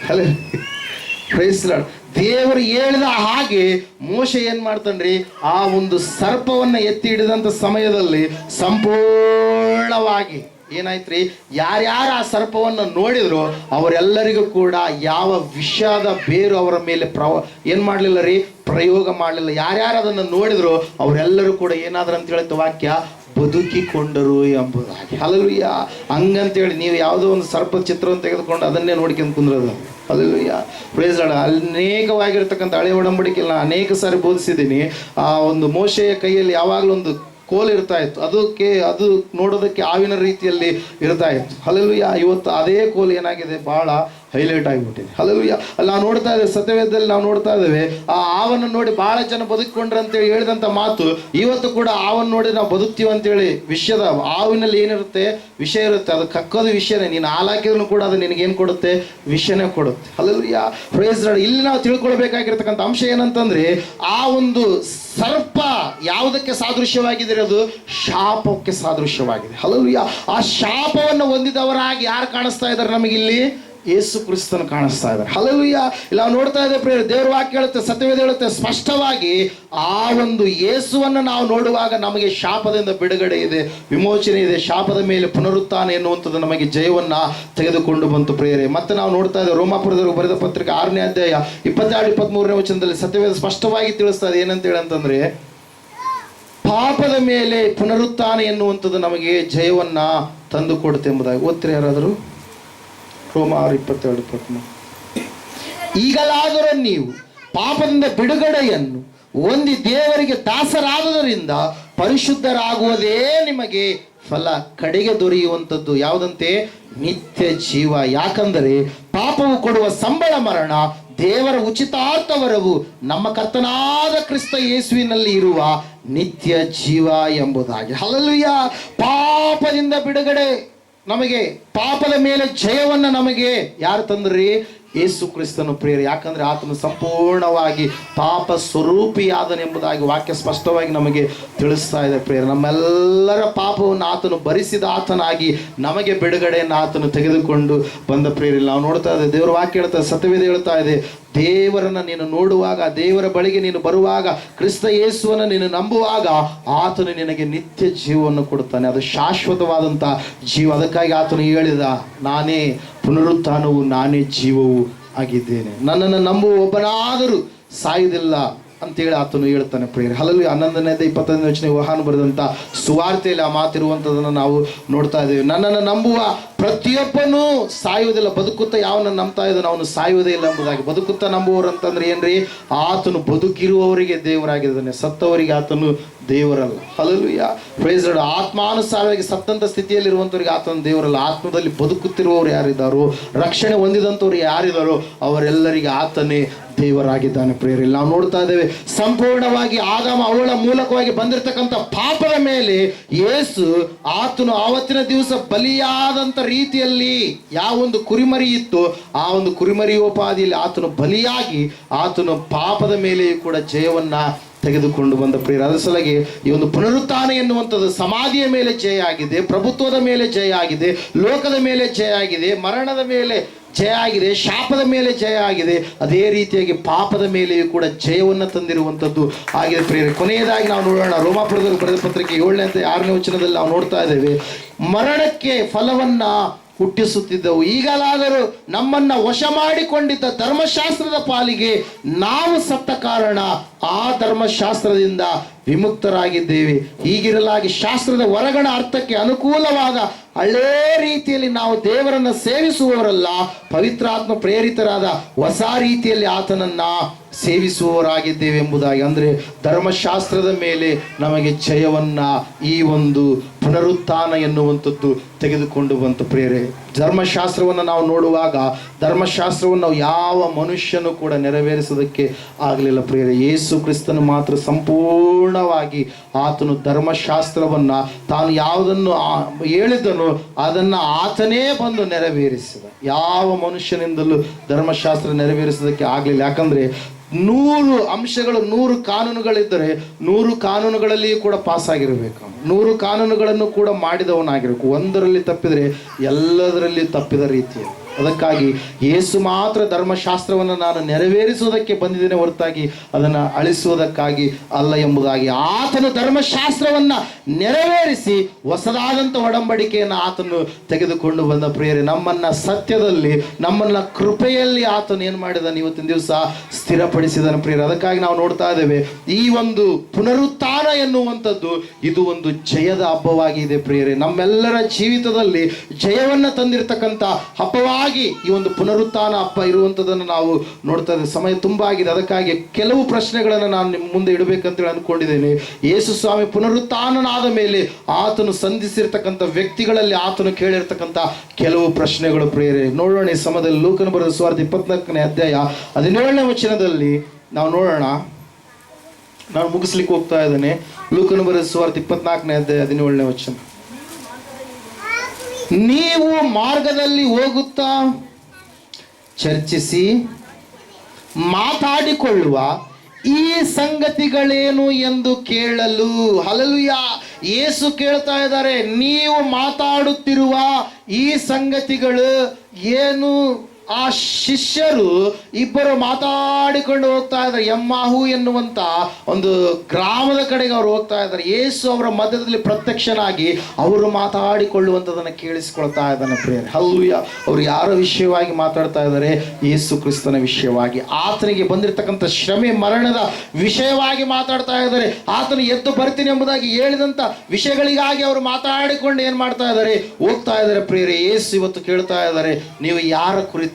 Hallelujah, praise the Lord. ದೇವರು ಹೇಳಿದ ಹಾಗೆ ಮೋಶೆ ಏನ್ ಮಾಡ್ತಾನ್ರಿ, ಆ ಒಂದು ಸರ್ಪವನ್ನ ಎತ್ತಿ ಹಿಡಿದಂತ ಸಮಯದಲ್ಲಿ ಸಂಪೂರ್ಣವಾಗಿ ಏನಾಯ್ತ್ರಿ, ಯಾರ್ಯಾರು ಆ ಸರ್ಪವನ್ನು ನೋಡಿದ್ರು ಅವರೆಲ್ಲರಿಗೂ ಕೂಡ ಯಾವ ವಿಷದ ಬೇರು ಅವರ ಮೇಲೆ ಏನ್ ಮಾಡ್ಲಿಲ್ಲ ರೀ, ಪ್ರಯೋಗ ಮಾಡಲಿಲ್ಲ. ಯಾರ್ಯಾರು ಅದನ್ನು ನೋಡಿದ್ರು ಅವರೆಲ್ಲರೂ ಕೂಡ ಏನಾದ್ರು ಅಂತ ಹೇಳಿದ ವಾಕ್ಯ, ಬದುಕಿಕೊಂಡರು ಎಂಬುದಾಗಿ. ಹಲ್ಲೆಲೂಯಾ. ಹಂಗಂತೇಳಿ ನೀವು ಯಾವುದೋ ಒಂದು ಸರ್ಪದ ಚಿತ್ರವನ್ನು ತೆಗೆದುಕೊಂಡು ಅದನ್ನೇ ನೋಡ್ಕೊಂಡು ಕುಂದ್ರದು. Hallelujah, praise the Lord. ಅನೇಕವಾಗಿರ್ತಕ್ಕಂಥ ಹಳೆ ಒಡಂಬಡಿಕೆಯಲ್ಲಿ ನಾನು ಅನೇಕ ಸಾರಿ ಬೋಧಿಸಿದ್ದೀನಿ. ಆ ಒಂದು ಮೋಶೆಯ ಕೈಯಲ್ಲಿ ಯಾವಾಗಲೂ ಒಂದು ಕೋಲ್ ಇರ್ತಾ ಇತ್ತು, ಅದು ನೋಡೋದಕ್ಕೆ ಹಾವಿನ ರೀತಿಯಲ್ಲಿ ಇರ್ತಾ ಇತ್ತು. ಹಲ್ಲೆಲೂಯಾ. ಇವತ್ತು ಅದೇ ಕೋಲ್ ಏನಾಗಿದೆ, ಬಹಳ ಹೈಲೈಟ್ ಆಗಿಬಿಟ್ಟಿದೆ. ಹಲ್ಲೆಲೂಯಾ. ಅಲ್ಲಿ ನಾವು ನೋಡ್ತಾ ಇದ್ದೇವೆ, ಸತ್ಯವೇದದಲ್ಲಿ ನಾವು ನೋಡ್ತಾ ಇದ್ದೇವೆ, ಆ ಹಾವನ್ನು ನೋಡಿ ಬಹಳ ಜನ ಬದುಕೊಂಡ್ರು ಅಂತೇಳಿ ಹೇಳಿದಂಥ ಮಾತು ಇವತ್ತು ಕೂಡ ಹಾವನ್ನು ನೋಡಿ ನಾವು ಬದುಕ್ತೀವಿ ಅಂತೇಳಿ. ವಿಷಯದ ಹಾವಿನಲ್ಲಿ ಏನಿರುತ್ತೆ, ವಿಷಯ ಇರುತ್ತೆ, ಅದು ಕಕ್ಕೋದು ವಿಷಯನೇ. ನೀನು ಹಾಲಾಕಿದ್ರು ಕೂಡ ಅದು ನಿನಗೇನು ಕೊಡುತ್ತೆ, ವಿಷಯನೇ ಕೊಡುತ್ತೆ. Hallelujah, praise the Lord. ಇಲ್ಲಿ ನಾವು ತಿಳ್ಕೊಳ್ಬೇಕಾಗಿರ್ತಕ್ಕಂಥ ಅಂಶ ಏನಂತಂದ್ರೆ, ಆ ಒಂದು ಸರ್ಪ ಯಾವುದಕ್ಕೆ ಸಾದೃಶ್ಯವಾಗಿದೆ, ಅದು ಶಾಪಕ್ಕೆ ಸಾದೃಶ್ಯವಾಗಿದೆ. ಹಲ್ಲೆಲೂಯಾ. ಆ ಶಾಪವನ್ನು ಹೊಂದಿದವರಾಗಿ ಯಾರು ಕಾಣಿಸ್ತಾ ಇದ್ದಾರೆ ನಮಗಿಲ್ಲಿ? ಯೇಸು ಕ್ರಿಸ್ತನ ಕಾಣಿಸ್ತಾ ಇದ್ದಾರೆ. ಹಲ್ಲೆಲೂಯಾ. ಇಲ್ಲ ನಾವು ನೋಡ್ತಾ ಇದ್ದೇವೆ ಪ್ರಿಯರೇ, ದೇವರ ವಾಕ್ಯ ಹೇಳುತ್ತೆ, ಸತ್ಯವೇದ ಹೇಳುತ್ತೆ ಸ್ಪಷ್ಟವಾಗಿ, ಆ ಒಂದು ಯೇಸುವನ್ನು ನಾವು ನೋಡುವಾಗ ನಮಗೆ ಶಾಪದಿಂದ ಬಿಡುಗಡೆ ಇದೆ, ವಿಮೋಚನೆ ಇದೆ, ಶಾಪದ ಮೇಲೆ ಪುನರುತ್ಥಾನ ಎನ್ನುವಂಥದ್ದು ನಮಗೆ ಜಯವನ್ನ ತೆಗೆದುಕೊಂಡು ಬಂತು ಪ್ರಿಯರೇ. ಮತ್ತೆ ನಾವು ನೋಡ್ತಾ ಇದ್ದೇವೆ ರೋಮಾಪುರದವರು ಬರೆದ ಪತ್ರಿಕೆ 6ನೇ ಅಧ್ಯಾಯ 22-23ನೇ ವಚನದಲ್ಲಿ ಸತ್ಯವೇದ ಸ್ಪಷ್ಟವಾಗಿ ತಿಳಿಸ್ತಾ ಇದೆ. ಏನಂತ ಹೇಳಂತಂದ್ರೆ, ಪಾಪದ ಮೇಲೆ ಪುನರುತ್ಥಾನ ಎನ್ನುವಂಥದ್ದು ನಮಗೆ ಜಯವನ್ನ ತಂದು ಕೊಡುತ್ತೆ ಎಂಬುದಾಗಿ. ಓದ್ತೀರಿ ಯಾರಾದರೂ? ರೋಮ 6:22-23. ಈಗಲಾದರೂ ನೀವು ಪಾಪದಿಂದ ಬಿಡುಗಡೆಯನ್ನು ಹೊಂದಿ ದೇವರಿಗೆ ದಾಸರಾದುದರಿಂದ ಪರಿಶುದ್ಧರಾಗುವುದೇ ನಿಮಗೆ ಫಲ, ಕಡೆಗೆ ದೊರೆಯುವಂಥದ್ದು ಯಾವುದಂತೆ? ನಿತ್ಯ ಜೀವ. ಯಾಕಂದರೆ ಪಾಪವು ಕೊಡುವ ಸಂಬಳ ಮರಣ, ದೇವರ ಉಚಿತಾರ್ಥವರವು ನಮ್ಮ ಕರ್ತನಾದ ಕ್ರಿಸ್ತ ಯೇಸುವಿನಲ್ಲಿ ಇರುವ ನಿತ್ಯ ಜೀವ ಎಂಬುದಾಗಿ. ಹಲ್ಲೆಲೂಯಾ. ಪಾಪದಿಂದ ಬಿಡುಗಡೆ ನಮಗೆ, ಪಾಪದ ಮೇಲೆ ಜಯವನ್ನು ನಮಗೆ ಯಾರು ತಂದ್ರಿ? ಯೇಸು ಕ್ರಿಸ್ತನು ಪ್ರಿಯರೇ. ಯಾಕಂದ್ರೆ ಆತನು ಸಂಪೂರ್ಣವಾಗಿ ಪಾಪ ಸ್ವರೂಪಿಯಾದನೆಂಬುದಾಗಿ ವಾಕ್ಯ ಸ್ಪಷ್ಟವಾಗಿ ನಮಗೆ ತಿಳಿಸ್ತಾ ಇದೆ ಪ್ರಿಯರೇ. ನಮ್ಮೆಲ್ಲರ ಪಾಪವನ್ನು ಆತನು ಭರಿಸಿದ ಆತನಾಗಿ ನಮಗೆ ಬಿಡುಗಡೆಯನ್ನು ಆತನು ತೆಗೆದುಕೊಂಡು ಬಂದ ಪ್ರಿಯರೇ. ನಾವು ನೋಡ್ತಾ ಇದ್ದೇವೆ, ದೇವರ ವಾಕ್ಯ ಹೇಳ್ತಾ ಇದೆ, ಸತ್ಯವೇದ ಹೇಳ್ತಾ ಇದೆ, ದೇವರನ್ನು ನೀನು ನೋಡುವಾಗ, ದೇವರ ಬಳಿಗೆ ನೀನು ಬರುವಾಗ, ಕ್ರಿಸ್ತ ಯೇಸುವನ್ನು ನೀನು ನಂಬುವಾಗ ಆತನು ನಿನಗೆ ನಿತ್ಯ ಜೀವವನ್ನು ಕೊಡುತ್ತಾನೆ. ಅದು ಶಾಶ್ವತವಾದಂಥ ಜೀವ. ಅದಕ್ಕಾಗಿ ಆತನು ಹೇಳಿದ, ನಾನೇ ಪುನರುತ್ಥಾನವು, ನಾನೇ ಜೀವವು ಆಗಿದ್ದೇನೆ, ನನ್ನನ್ನು ನಂಬುವ ಒಬ್ಬನಾದರೂ ಸಾಯುವುದಿಲ್ಲ ಅಂತೇಳಿ ಆತನು ಹೇಳ್ತಾನೆ ಪ್ರಿಯರೇ. ಹಲ್ಲೆಲೂಯಾ. 11-25 ವಚನ ಯೋಹಾನ ಬರೆದಂಥ ಸುವಾರ್ತೆಯಲ್ಲಿ ಆ ಮಾತಿರುವಂಥದ್ದನ್ನು ನಾವು ನೋಡ್ತಾ ಇದ್ದೇವೆ. ನನ್ನನ್ನು ನಂಬುವ ಪ್ರತಿಯೊಬ್ಬನೂ ಸಾಯುವುದಿಲ್ಲ, ಬದುಕುತ್ತಾ ಯಾವನ್ನ ನಂಬ್ತಾ ಇದ್ದಾನೆ ಅವನು ಸಾಯುವುದೇ ಇಲ್ಲ ಎಂಬುದಾಗಿ. ಬದುಕುತ್ತಾ ನಂಬುವವರು ಅಂತಂದ್ರೆ ಏನ್ರಿ? ಆತನು ಬದುಕಿರುವವರಿಗೆ ದೇವರಾಗಿದ್ದಾನೆ, ಸತ್ತವರಿಗೆ ಆತನು ದೇವರಲ್ಲ. Hallelujah, praise the Lord. ಆತ್ಮಾನುಸಾರವಾಗಿ ಸತ್ತಂತ ಸ್ಥಿತಿಯಲ್ಲಿರುವಂಥವ್ರಿಗೆ ಆತನ ದೇವರಲ್ಲ. ಆತ್ಮದಲ್ಲಿ ಬದುಕುತ್ತಿರುವವರು ಯಾರಿದ್ದಾರೋ, ರಕ್ಷಣೆ ಹೊಂದಿದಂಥವ್ರು ಯಾರಿದ್ದಾರೋ ಅವರೆಲ್ಲರಿಗೆ ಆತನೇ ದೇವರಾಗಿದ್ದಾನೆ ಪ್ರಿಯರೇ. ನಾವು ನೋಡ್ತಾ ಇದ್ದೇವೆ, ಸಂಪೂರ್ಣವಾಗಿ ಆದಾಮ ಅವಳ ಮೂಲಕವಾಗಿ ಬಂದಿರತಕ್ಕಂಥ ಪಾಪದ ಮೇಲೆ ಯೇಸು ಆತನು ಆವತ್ತಿನ ದಿವಸ ಬಲಿಯಾದಂಥ ರೀತಿಯಲ್ಲಿ ಯಾವೊಂದು ಕುರಿಮರಿ ಇತ್ತು ಆ ಒಂದು ಕುರಿಮರಿಯೋಪಾದಿಯಲ್ಲಿ ಆತನು ಬಲಿಯಾಗಿ ಆತನು ಪಾಪದ ಮೇಲೆಯೂ ಕೂಡ ಜಯವನ್ನ ತೆಗೆದುಕೊಂಡು ಬಂದ ಪ್ರಿಯರೇ. ಅದರ ಸಲುವಾಗಿ ಈ ಒಂದು ಪುನರುತ್ಥಾನ ಎನ್ನುವಂಥದ್ದು ಸಮಾಧಿಯ ಮೇಲೆ ಜಯ ಆಗಿದೆ, ಪ್ರಭುತ್ವದ ಮೇಲೆ ಜಯ ಆಗಿದೆ, ಲೋಕದ ಮೇಲೆ ಜಯ ಆಗಿದೆ, ಮರಣದ ಮೇಲೆ ಜಯ ಆಗಿದೆ, ಶಾಪದ ಮೇಲೆ ಜಯ ಆಗಿದೆ. ಅದೇ ರೀತಿಯಾಗಿ ಪಾಪದ ಮೇಲೆಯೂ ಕೂಡ ಜಯವನ್ನು ತಂದಿರುವಂಥದ್ದು ಆಗಿದೆ ಪ್ರಿಯರೇ. ಕೊನೆಯದಾಗಿ ನಾವು ನೋಡೋಣ, ರೋಮಾಪುರದವರು ಬರೆದ ಪತ್ರಿಕೆ 7-6ನೇ ವಚನದಲ್ಲಿ ನಾವು ನೋಡ್ತಾ ಇದ್ದೇವೆ, ಮರಣಕ್ಕೆ ಫಲವನ್ನ ಹುಟ್ಟಿಸುತ್ತಿದ್ದವು, ಈಗಲಾದರೂ ನಮ್ಮನ್ನ ವಶ ಮಾಡಿಕೊಂಡಿದ್ದ ಧರ್ಮಶಾಸ್ತ್ರದ ಪಾಲಿಗೆ ನಾವು ಸತ್ತ ಕಾರಣ ಆ ಧರ್ಮಶಾಸ್ತ್ರದಿಂದ ವಿಮುಕ್ತರಾಗಿದ್ದೇವೆ. ಹೀಗಿರಲಾಗಿ ಶಾಸ್ತ್ರದ ಹೊರಗಣ ಅರ್ಥಕ್ಕೆ ಅನುಕೂಲವಾದ ಹಳೇ ರೀತಿಯಲ್ಲಿ ನಾವು ದೇವರನ್ನು ಸೇವಿಸುವವರಲ್ಲ, ಪವಿತ್ರಾತ್ಮ ಪ್ರೇರಿತರಾದ ಹೊಸ ರೀತಿಯಲ್ಲಿ ಆತನನ್ನ ಸೇವಿಸುವವರಾಗಿದ್ದೇವೆ ಎಂಬುದಾಗಿ. ಅಂದರೆ ಧರ್ಮಶಾಸ್ತ್ರದ ಮೇಲೆ ನಮಗೆ ಜಯವನ್ನ ಈ ಒಂದು ಪುನರುತ್ಥಾನ ಎನ್ನುವಂಥದ್ದು ತೆಗೆದುಕೊಂಡು ಬಂತು ಪ್ರಿಯರೇ. ಧರ್ಮಶಾಸ್ತ್ರವನ್ನು ನಾವು ನೋಡುವಾಗ ಧರ್ಮಶಾಸ್ತ್ರವನ್ನು ನಾವು ಯಾವ ಮನುಷ್ಯನು ಕೂಡ ನೆರವೇರಿಸೋದಕ್ಕೆ ಆಗಲಿಲ್ಲ ಪ್ರಿಯರೇ. ಯೇಸು ಕ್ರಿಸ್ತನು ಮಾತ್ರ ಸಂಪೂರ್ಣವಾಗಿ ಆತನು ಧರ್ಮಶಾಸ್ತ್ರವನ್ನು ತಾನು ಯಾವುದನ್ನು ಹೇಳಿದನು ಅದನ್ನು ಆತನೇ ಬಂದು ನೆರವೇರಿಸಿದ. ಯಾವ ಮನುಷ್ಯನಿಂದಲೂ ಧರ್ಮಶಾಸ್ತ್ರ ನೆರವೇರಿಸೋದಕ್ಕೆ ಆಗಲಿಲ್ಲ. ಯಾಕಂದರೆ 100 ಅಂಶಗಳು, 100 ಕಾನೂನುಗಳಿದ್ದರೆ 100 ಕಾನೂನುಗಳಲ್ಲಿಯೂ ಕೂಡ ಪಾಸ್ ಆಗಿರಬೇಕು. 100 ಕಾನೂನುಗಳನ್ನು ಕೂಡ ಮಾಡಿದವನಾಗಿರಬೇಕು. ಒಂದರಲ್ಲಿ ತಪ್ಪಿದರೆ ಎಲ್ಲದರಲ್ಲಿ ತಪ್ಪಿದ ರೀತಿ. ಅದಕ್ಕಾಗಿ ಯೇಸು ಮಾತ್ರ ಧರ್ಮಶಾಸ್ತ್ರವನ್ನು ನಾನು ನೆರವೇರಿಸುವುದಕ್ಕೆ ಬಂದಿದ್ದೇನೆ ಹೊರತಾಗಿ ಅದನ್ನು ಅಳಿಸುವುದಕ್ಕಾಗಿ ಅಲ್ಲ ಎಂಬುದಾಗಿ ಆತನು ಧರ್ಮಶಾಸ್ತ್ರವನ್ನು ನೆರವೇರಿಸಿ ಹೊಸದಾದಂಥ ಒಡಂಬಡಿಕೆಯನ್ನು ಆತನು ತೆಗೆದುಕೊಂಡು ಬಂದ ಪ್ರಿಯರೇ. ನಮ್ಮನ್ನು ಸತ್ಯದಲ್ಲಿ, ನಮ್ಮನ್ನು ಕೃಪೆಯಲ್ಲಿ ಆತನು ಏನು ಮಾಡಿದಾನೆ, ಇವತ್ತಿನ ದಿವಸ ಸ್ಥಿರಪಡಿಸಿದನು ಪ್ರಿಯರೇ. ಅದಕ್ಕಾಗಿ ನಾವು ನೋಡ್ತಾ ಇದ್ದೇವೆ, ಈ ಒಂದು ಪುನರುತ್ಥಾನ ಎನ್ನುವಂಥದ್ದು ಇದು ಒಂದು ಜಯದ ಹಬ್ಬವಾಗಿದೆ ಪ್ರಿಯರೇ. ನಮ್ಮೆಲ್ಲರ ಜೀವಿತದಲ್ಲಿ ಜಯವನ್ನು ತಂದಿರತಕ್ಕಂಥ ಹಬ್ಬವಾಗಿ ಈ ಒಂದು ಪುನರುತ್ಥಾನ ಹಬ್ಬ ಇರುವಂಥದ್ದನ್ನು ನಾವು ನೋಡ್ತಾ ಇದ್ದೇವೆ. ಸಮಯ ತುಂಬ ಆಗಿದೆ. ಅದಕ್ಕಾಗಿ ಕೆಲವು ಪ್ರಶ್ನೆಗಳನ್ನು ನಾನು ನಿಮ್ಮ ಮುಂದೆ ಇಡಬೇಕಂತೇಳಿ ಅಂದ್ಕೊಂಡಿದ್ದೇನೆ. ಯೇಸು ಸ್ವಾಮಿ ಪುನರುತ್ಥಾನನಾದ ಮೇಲೆ ಆತನು ಸಂಧಿಸಿರ್ತಕ್ಕಂಥ ವ್ಯಕ್ತಿಗಳಲ್ಲಿ ಆತನು ಕೇಳಿರ್ತಕ್ಕಂಥ ಕೆಲವು ಪ್ರಶ್ನೆಗಳು ಪ್ರಿಯರೇ. ನೋಡೋಣ ಈ ಸಮಯದಲ್ಲಿ ಲೂಕನ ಬರೆದ ಸುವಾರ್ತೆ 24ನೇ ಅಧ್ಯಾಯ 17ನೇ ವಚನದಲ್ಲಿ ನಾವು ನೋಡೋಣ. ನಾನು ಮುಗಿಸ್ಲಿಕ್ಕೆ ಹೋಗ್ತಾ ಇದ್ದೇನೆ. ಲೂಕನ ಬರೆದ ಸುವಾರ್ತೆ 24ನೇ ಅಧ್ಯಾಯ 17ನೇ ವಚನ. ನೀವು ಮಾರ್ಗದಲ್ಲಿ ಹೋಗುತ್ತಾ ಚರ್ಚಿಸಿ ಮಾತಾಡಿಕೊಳ್ಳುವ ಈ ಸಂಗತಿಗಳೇನು ಎಂದು ಕೇಳಲು. ಹಲ್ಲೆಲೂಯ. ಯೇಸು ಕೇಳ್ತಾ ಇದ್ದಾರೆ, ನೀವು ಮಾತಾಡುತ್ತಿರುವ ಈ ಸಂಗತಿಗಳು ಏನು? ಆ ಶಿಷ್ಯರು ಇಬ್ಬರು ಮಾತಾಡಿಕೊಂಡು ಹೋಗ್ತಾ ಇದ್ದಾರೆ. ಎಮ್ಮಾಹು ಎನ್ನುವಂತ ಒಂದು ಗ್ರಾಮದ ಕಡೆಗೆ ಅವರು ಹೋಗ್ತಾ ಇದ್ದಾರೆ. ಯೇಸು ಅವರ ಮಧ್ಯದಲ್ಲಿ ಪ್ರತ್ಯಕ್ಷನಾಗಿ ಅವರು ಮಾತಾಡಿಕೊಳ್ಳುವಂಥದ್ದನ್ನು ಕೇಳಿಸಿಕೊಳ್ತಾ ಇದ್ದಾನೆ ಪ್ರಿಯರೇ. ಹಲ್ಲೆಲೂಯಾ. ಅವರು ಯಾರ ವಿಷಯವಾಗಿ ಮಾತಾಡ್ತಾ ಇದ್ದಾರೆ? ಯೇಸು ಕ್ರಿಸ್ತನ ವಿಷಯವಾಗಿ, ಆತನಿಗೆ ಬಂದಿರತಕ್ಕಂಥ ಶ್ರಮೆ ಮರಣದ ವಿಷಯವಾಗಿ ಮಾತಾಡ್ತಾ ಇದ್ದಾರೆ. ಆತನು ಎದ್ದು ಬರ್ತೀನಿ ಎಂಬುದಾಗಿ ಹೇಳಿದಂಥ ವಿಷಯಗಳಿಗಾಗಿ ಅವರು ಮಾತಾಡಿಕೊಂಡು ಏನು ಮಾಡ್ತಾ ಇದ್ದಾರೆ? ಹೋಗ್ತಾ ಇದ್ದಾರೆ ಪ್ರಿಯರೇ. ಯೇಸು ಇವತ್ತು ಕೇಳ್ತಾ ಇದ್ದಾರೆ, ನೀವು ಯಾರ ಕುರಿತಾಗಿ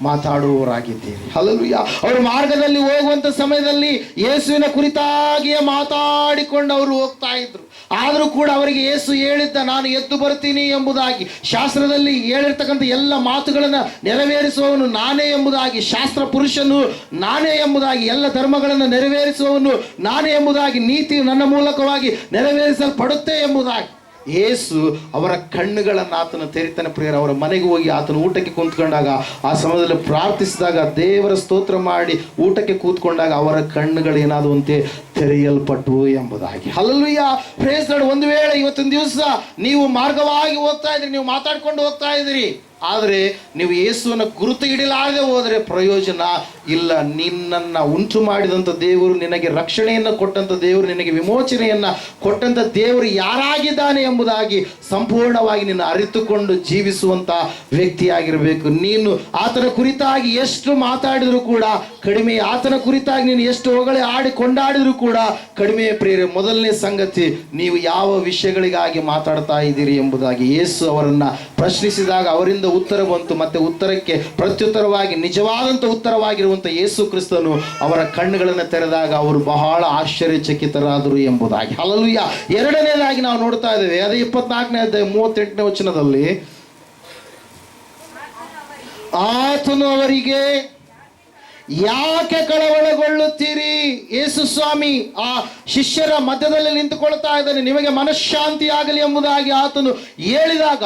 ಮಾತಾಡುವವರಾಗಿದ್ದೀರಿ? ಹಲ್ಲೆಲೂಯಾ. ಅವರು ಮಾರ್ಗದಲ್ಲಿ ಹೋಗುವಂತ ಸಮಯದಲ್ಲಿ ಯೇಸುವಿನ ಕುರಿತಾಗಿಯೇ ಮಾತಾಡಿಕೊಂಡು ಅವರು ಹೋಗ್ತಾ ಇದ್ರು. ಆದರೂ ಕೂಡ ಅವರಿಗೆ ಯೇಸು ಹೇಳಿದ್ದ, ನಾನು ಎದ್ದು ಬರ್ತೀನಿ ಎಂಬುದಾಗಿ, ಶಾಸ್ತ್ರದಲ್ಲಿ ಹೇಳಿರ್ತಕ್ಕಂಥ ಎಲ್ಲ ಮಾತುಗಳನ್ನು ನೆರವೇರಿಸುವವನು ನಾನೇ ಎಂಬುದಾಗಿ, ಶಾಸ್ತ್ರ ಪುರುಷನು ನಾನೇ ಎಂಬುದಾಗಿ, ಎಲ್ಲ ಧರ್ಮಗಳನ್ನು ನೆರವೇರಿಸುವವನು ನಾನೇ ಎಂಬುದಾಗಿ, ನೀತಿ ನನ್ನ ಮೂಲಕವಾಗಿ ನೆರವೇರಿಸಲ್ಪಡುತ್ತೆ ಎಂಬುದಾಗಿ ಯೇಸು ಅವರ ಕಣ್ಣುಗಳನ್ನು ಆತನು ತೆರಿತಾನೆ ಪ್ರಿಯರ. ಅವರ ಮನೆಗೆ ಹೋಗಿ ಆತನು ಊಟಕ್ಕೆ ಕೂತ್ಕೊಂಡಾಗ, ಆ ಸಮಯದಲ್ಲಿ ಪ್ರಾರ್ಥಿಸಿದಾಗ, ದೇವರ ಸ್ತೋತ್ರ ಮಾಡಿ ಊಟಕ್ಕೆ ಕೂತ್ಕೊಂಡಾಗ ಅವರ ಕಣ್ಣುಗಳು ಏನಾದಂತೆ ತೆರೆಯಲ್ಪಟ್ಟವು ಎಂಬುದಾಗಿ. ಹಲ್ಲೆಲೂಯಾ. Praise Lord. ಒಂದು ವೇಳೆ ಇವತ್ತಿನ ದಿವಸ ನೀವು ಮಾರ್ಗವಾಗಿ ಹೋಗ್ತಾ ಇದ್ರಿ, ನೀವು ಮಾತಾಡ್ಕೊಂಡು ಹೋಗ್ತಾ ಇದ್ದೀರಿ, ಆದರೆ ನೀವು ಯೇಸುವನ್ನು ಗುರುತು ಹಿಡಿಲಾರದೆ ಹೋದರೆ ಪ್ರಯೋಜನ ಇಲ್ಲ. ನಿನ್ನನ್ನು ಉಂಟು ಮಾಡಿದಂಥ ದೇವರು, ನಿನಗೆ ರಕ್ಷಣೆಯನ್ನು ಕೊಟ್ಟಂಥ ದೇವರು, ನಿನಗೆ ವಿಮೋಚನೆಯನ್ನು ಕೊಟ್ಟಂಥ ದೇವರು ಯಾರಾಗಿದ್ದಾನೆ ಎಂಬುದಾಗಿ ಸಂಪೂರ್ಣವಾಗಿ ನಿನ್ನ ಅರಿತುಕೊಂಡು ಜೀವಿಸುವಂಥ ವ್ಯಕ್ತಿಯಾಗಿರಬೇಕು. ನೀನು ಆತನ ಕುರಿತಾಗಿ ಎಷ್ಟು ಮಾತಾಡಿದರೂ ಕೂಡ ಕಡಿಮೆ, ಆತನ ಕುರಿತಾಗಿ ನೀನು ಎಷ್ಟು ಹೊಗಳಿ ಆಡಿ ಕೊಂಡಾಡಿದರೂ ಕೂಡ ಕಡಿಮೆ ಪ್ರಿಯರೇ. ಮೊದಲನೇ ಸಂಗತಿ, ನೀವು ಯಾವ ವಿಷಯಗಳಿಗಾಗಿ ಮಾತಾಡ್ತಾ ಇದ್ದೀರಿ ಎಂಬುದಾಗಿ ಯೇಸು ಅವರನ್ನು ಪ್ರಶ್ನಿಸಿದಾಗ ಅವರಿಂದ ಉತ್ತರ ಬಂತು. ಮತ್ತೆ ಉತ್ತರಕ್ಕೆ ಪ್ರತ್ಯುತ್ತರವಾಗಿ ನಿಜವಾದಂಥ ಉತ್ತರವಾಗಿರುವಂಥ ಯೇಸು ಕ್ರಿಸ್ತನು ಅವರ ಕಣ್ಣುಗಳನ್ನು ತೆರೆದಾಗ ಅವರು ಬಹಳ ಆಶ್ಚರ್ಯಚಕಿತರಾದರು ಎಂಬುದಾಗಿ. ಹಲ್ಲೆಲೂಯಾ. ಎರಡನೇದಾಗಿ ನಾವು ನೋಡ್ತಾ ಇದ್ದೇವೆ, ಅದೇ 24ನೇ ಅಧ್ಯಾಯ 38ನೇ ವಚನದಲ್ಲಿ, ಆತನು ಅವರಿಗೆ, ಯಾಕೆ ಕಳವಳಗೊಳ್ಳುತ್ತೀರಿ? ಯೇಸು ಸ್ವಾಮಿ ಆ ಶಿಷ್ಯರ ಮಧ್ಯದಲ್ಲಿ ನಿಂತುಕೊಳ್ತಾ ಇದ್ದಾನೆ. ನಿಮಗೆ ಮನಃಶಾಂತಿ ಆಗಲಿ ಎಂಬುದಾಗಿ ಆತನು ಹೇಳಿದಾಗ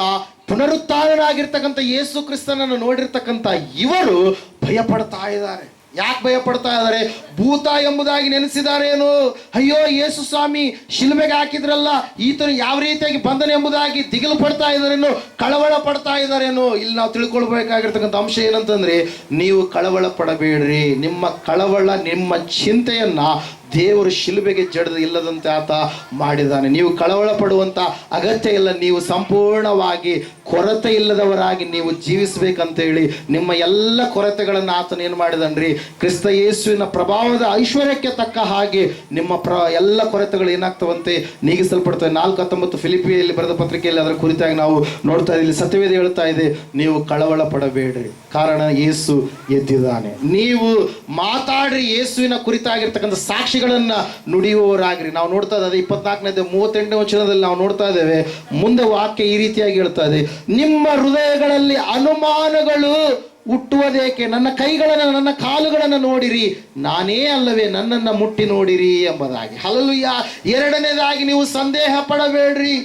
ಪುನರುತ್ಥಾನನಾಗಿರ್ತಕ್ಕಂಥ ಯೇಸು ಕ್ರಿಸ್ತನನ್ನು ನೋಡಿರ್ತಕ್ಕಂಥ ಇವರು ಭಯಪಡ್ತಾ ಇದ್ದಾರೆ. ಯಾಕೆ ಭಯಪಡ್ತಾ ಇದ್ದಾರೆ? ಭೂತ ಎಂಬುದಾಗಿ ನೆನೆಸಿದಾರೇನು? ಅಯ್ಯೋ, ಯೇಸು ಸ್ವಾಮಿ ಶಿಲುಬೆಗೆ ಹಾಕಿದ್ರಲ್ಲ, ಈತನು ಯಾವ ರೀತಿಯಾಗಿ ಬಂದನೆ ಎಂಬುದಾಗಿ ದಿಗಿಲು ಪಡ್ತಾ ಇದ್ದಾರೇನು, ಕಳವಳ ಪಡ್ತಾ ಇದ್ದಾರೇನು? ಇಲ್ಲಿ ನಾವು ತಿಳ್ಕೊಳ್ಬೇಕಾಗಿರ್ತಕ್ಕಂಥ ಅಂಶ ಏನಂತಂದ್ರೆ, ನೀವು ಕಳವಳ ಪಡಬೇಡ್ರಿ. ನಿಮ್ಮ ಕಳವಳ, ನಿಮ್ಮ ಚಿಂತೆಯನ್ನ ದೇವರು ಶಿಲುಬೆಗೆ ಜಡದ ಇಲ್ಲದಂತೆ ಆತ ಮಾಡಿದ್ದಾನೆ. ನೀವು ಕಳವಳ ಪಡುವಂಥ ಅಗತ್ಯ ಇಲ್ಲ. ನೀವು ಸಂಪೂರ್ಣವಾಗಿ ಕೊರತೆ ಇಲ್ಲದವರಾಗಿ ನೀವು ಜೀವಿಸಬೇಕಂತೇಳಿ ನಿಮ್ಮ ಎಲ್ಲ ಕೊರತೆಗಳನ್ನು ಆತನ ಏನು ಮಾಡಿದನ್ರಿ? ಕ್ರಿಸ್ತ ಯೇಸುವಿನ ಪ್ರಭಾವದ ಐಶ್ವರ್ಯಕ್ಕೆ ತಕ್ಕ ಹಾಗೆ ನಿಮ್ಮ ಎಲ್ಲ ಕೊರತೆಗಳು ಏನಾಗ್ತವಂತೆ? ನೀಗಿಸಲ್ಪಡ್ತವೆ. 4:19 ಫಿಲಿಪಿಯಲ್ಲಿ ಬರೆದ ಪತ್ರಿಕೆಯಲ್ಲಿ ಅದರ ಕುರಿತಾಗಿ ನಾವು ನೋಡ್ತಾ ಇದ್ದೀವಿ. ಸತ್ಯವೇದ ಹೇಳ್ತಾ ಇದೆ, ನೀವು ಕಳವಳ ಪಡಬೇಡ್ರಿ, ಕಾರಣ ಯೇಸು ಎದ್ದಿದ್ದಾನೆ. ನೀವು ಮಾತಾಡ್ರಿ, ಯೇಸುವಿನ ಕುರಿತಾಗಿರ್ತಕ್ಕಂಥ ಸಾಕ್ಷಿ ಸಾಕ್ಷಿಗಳನ್ನ ನುಡಿಯುವವರಾಗ್ರಿ. ನಾವು ನೋಡ್ತಾ ಇದ್ದೇವೆ 24ನೇ 38ನೇ ವಚನದಲ್ಲಿ ನಾವು ನೋಡ್ತಾ ಇದ್ದೇವೆ. ಮುಂದೆ ವಾಕ್ಯ ಈ ರೀತಿಯಾಗಿ ಹೇಳ್ತಾ ಇದೆ, ನಿಮ್ಮ ಹೃದಯಗಳಲ್ಲಿ ಅನುಮಾನಗಳು ಹುಟ್ಟುವುದೇಕೆ? ನನ್ನ ಕೈಗಳನ್ನು ನನ್ನ ಕಾಲುಗಳನ್ನು ನೋಡಿರಿ, ನಾನೇ ಅಲ್ಲವೇ? ನನ್ನನ್ನು ಮುಟ್ಟಿ ನೋಡಿರಿ ಎಂಬುದಾಗಿ. ಹಲ್ಲೆಲೂಯಾ. ಎರಡನೇದಾಗಿ ನೀವು ಸಂದೇಹ ಪಡಬೇಡ್ರಿ.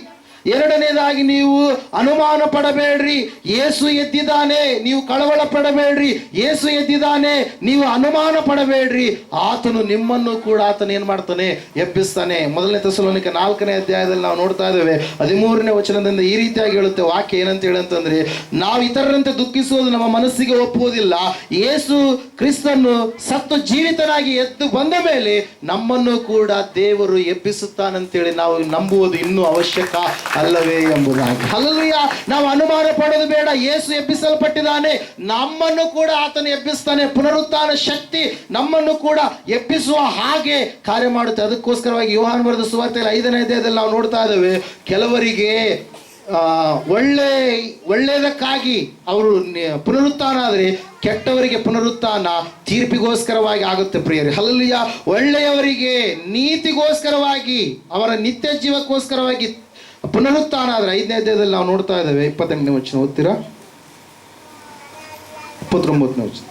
ಎರಡನೇದಾಗಿ ನೀವು ಅನುಮಾನ ಪಡಬೇಡ್ರಿ. ಯೇಸು ಎದ್ದಿದ್ದಾನೆ, ನೀವು ಕಳವಳ ಪಡಬೇಡ್ರಿ. ಯೇಸು ಎದ್ದಿದ್ದಾನೆ, ನೀವು ಅನುಮಾನ ಪಡಬೇಡ್ರಿ. ಆತನು ನಿಮ್ಮನ್ನು ಕೂಡ ಆತನು ಏನ್ ಮಾಡ್ತಾನೆ? ಎಬ್ಬಿಸ್ತಾನೆ. 1 ಥೆಸಲೋನಿಕ 4ನೇ ಅಧ್ಯಾಯದಲ್ಲಿ ನಾವು ನೋಡ್ತಾ ಇದ್ದೇವೆ 13ನೇ ವಚನದಿಂದ ಈ ರೀತಿಯಾಗಿ ಹೇಳುತ್ತೆ ವಾಕ್ಯ. ಏನಂತ ಹೇಳಂತಂದ್ರೆ, ನಾವು ಇತರರಂತೆ ದುಃಖಿಸುವುದು ನಮ್ಮ ಮನಸ್ಸಿಗೆ ಒಪ್ಪುವುದಿಲ್ಲ. ಯೇಸು ಕ್ರಿಸ್ತನು ಸತ್ತು ಜೀವಿತನಾಗಿ ಎದ್ದು ಬಂದ ಮೇಲೆ ನಮ್ಮನ್ನು ಕೂಡ ದೇವರು ಎಬ್ಬಿಸುತ್ತಾನಂತೇಳಿ ನಾವು ನಂಬುವುದು ಇನ್ನೂ ಅವಶ್ಯಕ ಅಲ್ಲವೇ ಎಂಬುದಾಗಿ. ಹಲ್ಲೆಲೂಯಾ. ನಾವು ಅನುಮಾನ ಪಡೋದು ಬೇಡ. ಯೇಸು ಎಬ್ಬಿಸಲ್ಪಟ್ಟಿದ್ದಾನೆ, ನಮ್ಮನ್ನು ಕೂಡ ಆತನು ಎಬ್ಬಿಸ್ತಾನೆ. ಪುನರುತ್ಥಾನ ಶಕ್ತಿ ನಮ್ಮನ್ನು ಕೂಡ ಎಬ್ಬಿಸುವ ಹಾಗೆ ಕಾರ್ಯ ಮಾಡುತ್ತೆ. ಅದಕ್ಕೋಸ್ಕರವಾಗಿ ಯೋಹಾನ ಬರೆದ ಸುವಾರ್ತೆಯಲ್ಲಿ 5ನೇ ಅಧ್ಯಾಯದಲ್ಲಿ ನಾವು ನೋಡ್ತಾ ಇದ್ದೇವೆ, ಕೆಲವರಿಗೆ ಒಳ್ಳೆಯದಕ್ಕಾಗಿ ಅವರು ಪುನರುತ್ಥಾನ ಆದರೆ, ಕೆಟ್ಟವರಿಗೆ ಪುನರುತ್ಥಾನ ತೀರ್ಪಿಗೋಸ್ಕರವಾಗಿ ಆಗುತ್ತೆ ಪ್ರಿಯರೇ. ಹಲ್ಲೆಲೂಯಾ. ಒಳ್ಳೆಯವರಿಗೆ ನೀತಿಗೋಸ್ಕರವಾಗಿ, ಅವರ ನಿತ್ಯ ಜೀವಕ್ಕೋಸ್ಕರವಾಗಿ ಪುನರುತ್ಥಾನ ಆದರೆ 5ನೇ ಅಧ್ಯಾಯದಲ್ಲಿ ನಾವು ನೋಡ್ತಾ ಇದ್ದೇವೆ. 28ನೇ ವಚನ ಓದ್ತೀರಾ? 29ನೇ ವಚನ.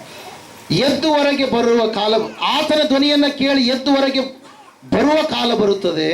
ಎದ್ದು ಹೊರಗೆ ಬರುವ ಕಾಲ, ಆತನ ಧ್ವನಿಯನ್ನು ಕೇಳಿ ಎದ್ದು ಹೊರಗೆ ಬರುವ ಕಾಲ ಬರುತ್ತದೆ.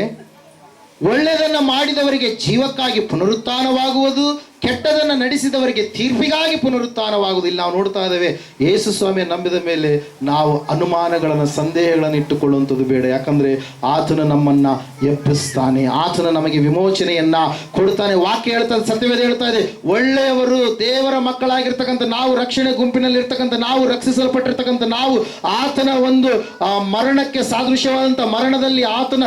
ಒಳ್ಳೆಯದನ್ನು ಮಾಡಿದವರಿಗೆ ಜೀವಕ್ಕಾಗಿ ಪುನರುತ್ಥಾನವಾಗುವುದು, ಕೆಟ್ಟದನ್ನು ನಡೆಸಿದವರಿಗೆ ತೀರ್ಪಿಗಾಗಿ ಪುನರುತ್ಥಾನವಾಗುವುದಿಲ್ಲ. ನಾವು ನೋಡ್ತಾ ಇದ್ದೇವೆ, ಯೇಸು ಸ್ವಾಮಿಯ ನಂಬಿದ ಮೇಲೆ ನಾವು ಅನುಮಾನಗಳನ್ನು, ಸಂದೇಹಗಳನ್ನು ಇಟ್ಟುಕೊಳ್ಳುವಂಥದ್ದು ಬೇಡ. ಯಾಕಂದ್ರೆ ಆತನು ನಮ್ಮನ್ನ ಎಬ್ಬಿಸ್ತಾನೆ, ಆತನು ನಮಗೆ ವಿಮೋಚನೆಯನ್ನ ಕೊಡ್ತಾನೆ. ವಾಕ್ಯ ಹೇಳ್ತಾನೆ, ಸತ್ಯವೇದ ಹೇಳ್ತಾ ಇದೆ, ಒಳ್ಳೆಯವರು ದೇವರ ಮಕ್ಕಳಾಗಿರ್ತಕ್ಕಂಥ ನಾವು, ರಕ್ಷಣೆ ಗುಂಪಿನಲ್ಲಿ ಇರ್ತಕ್ಕಂಥ ನಾವು, ರಕ್ಷಿಸಲ್ಪಟ್ಟಿರ್ತಕ್ಕಂಥ ನಾವು, ಆತನ ಒಂದು ಮರಣಕ್ಕೆ ಸಾದೃಶ್ಯವಾದಂಥ ಮರಣದಲ್ಲಿ, ಆತನ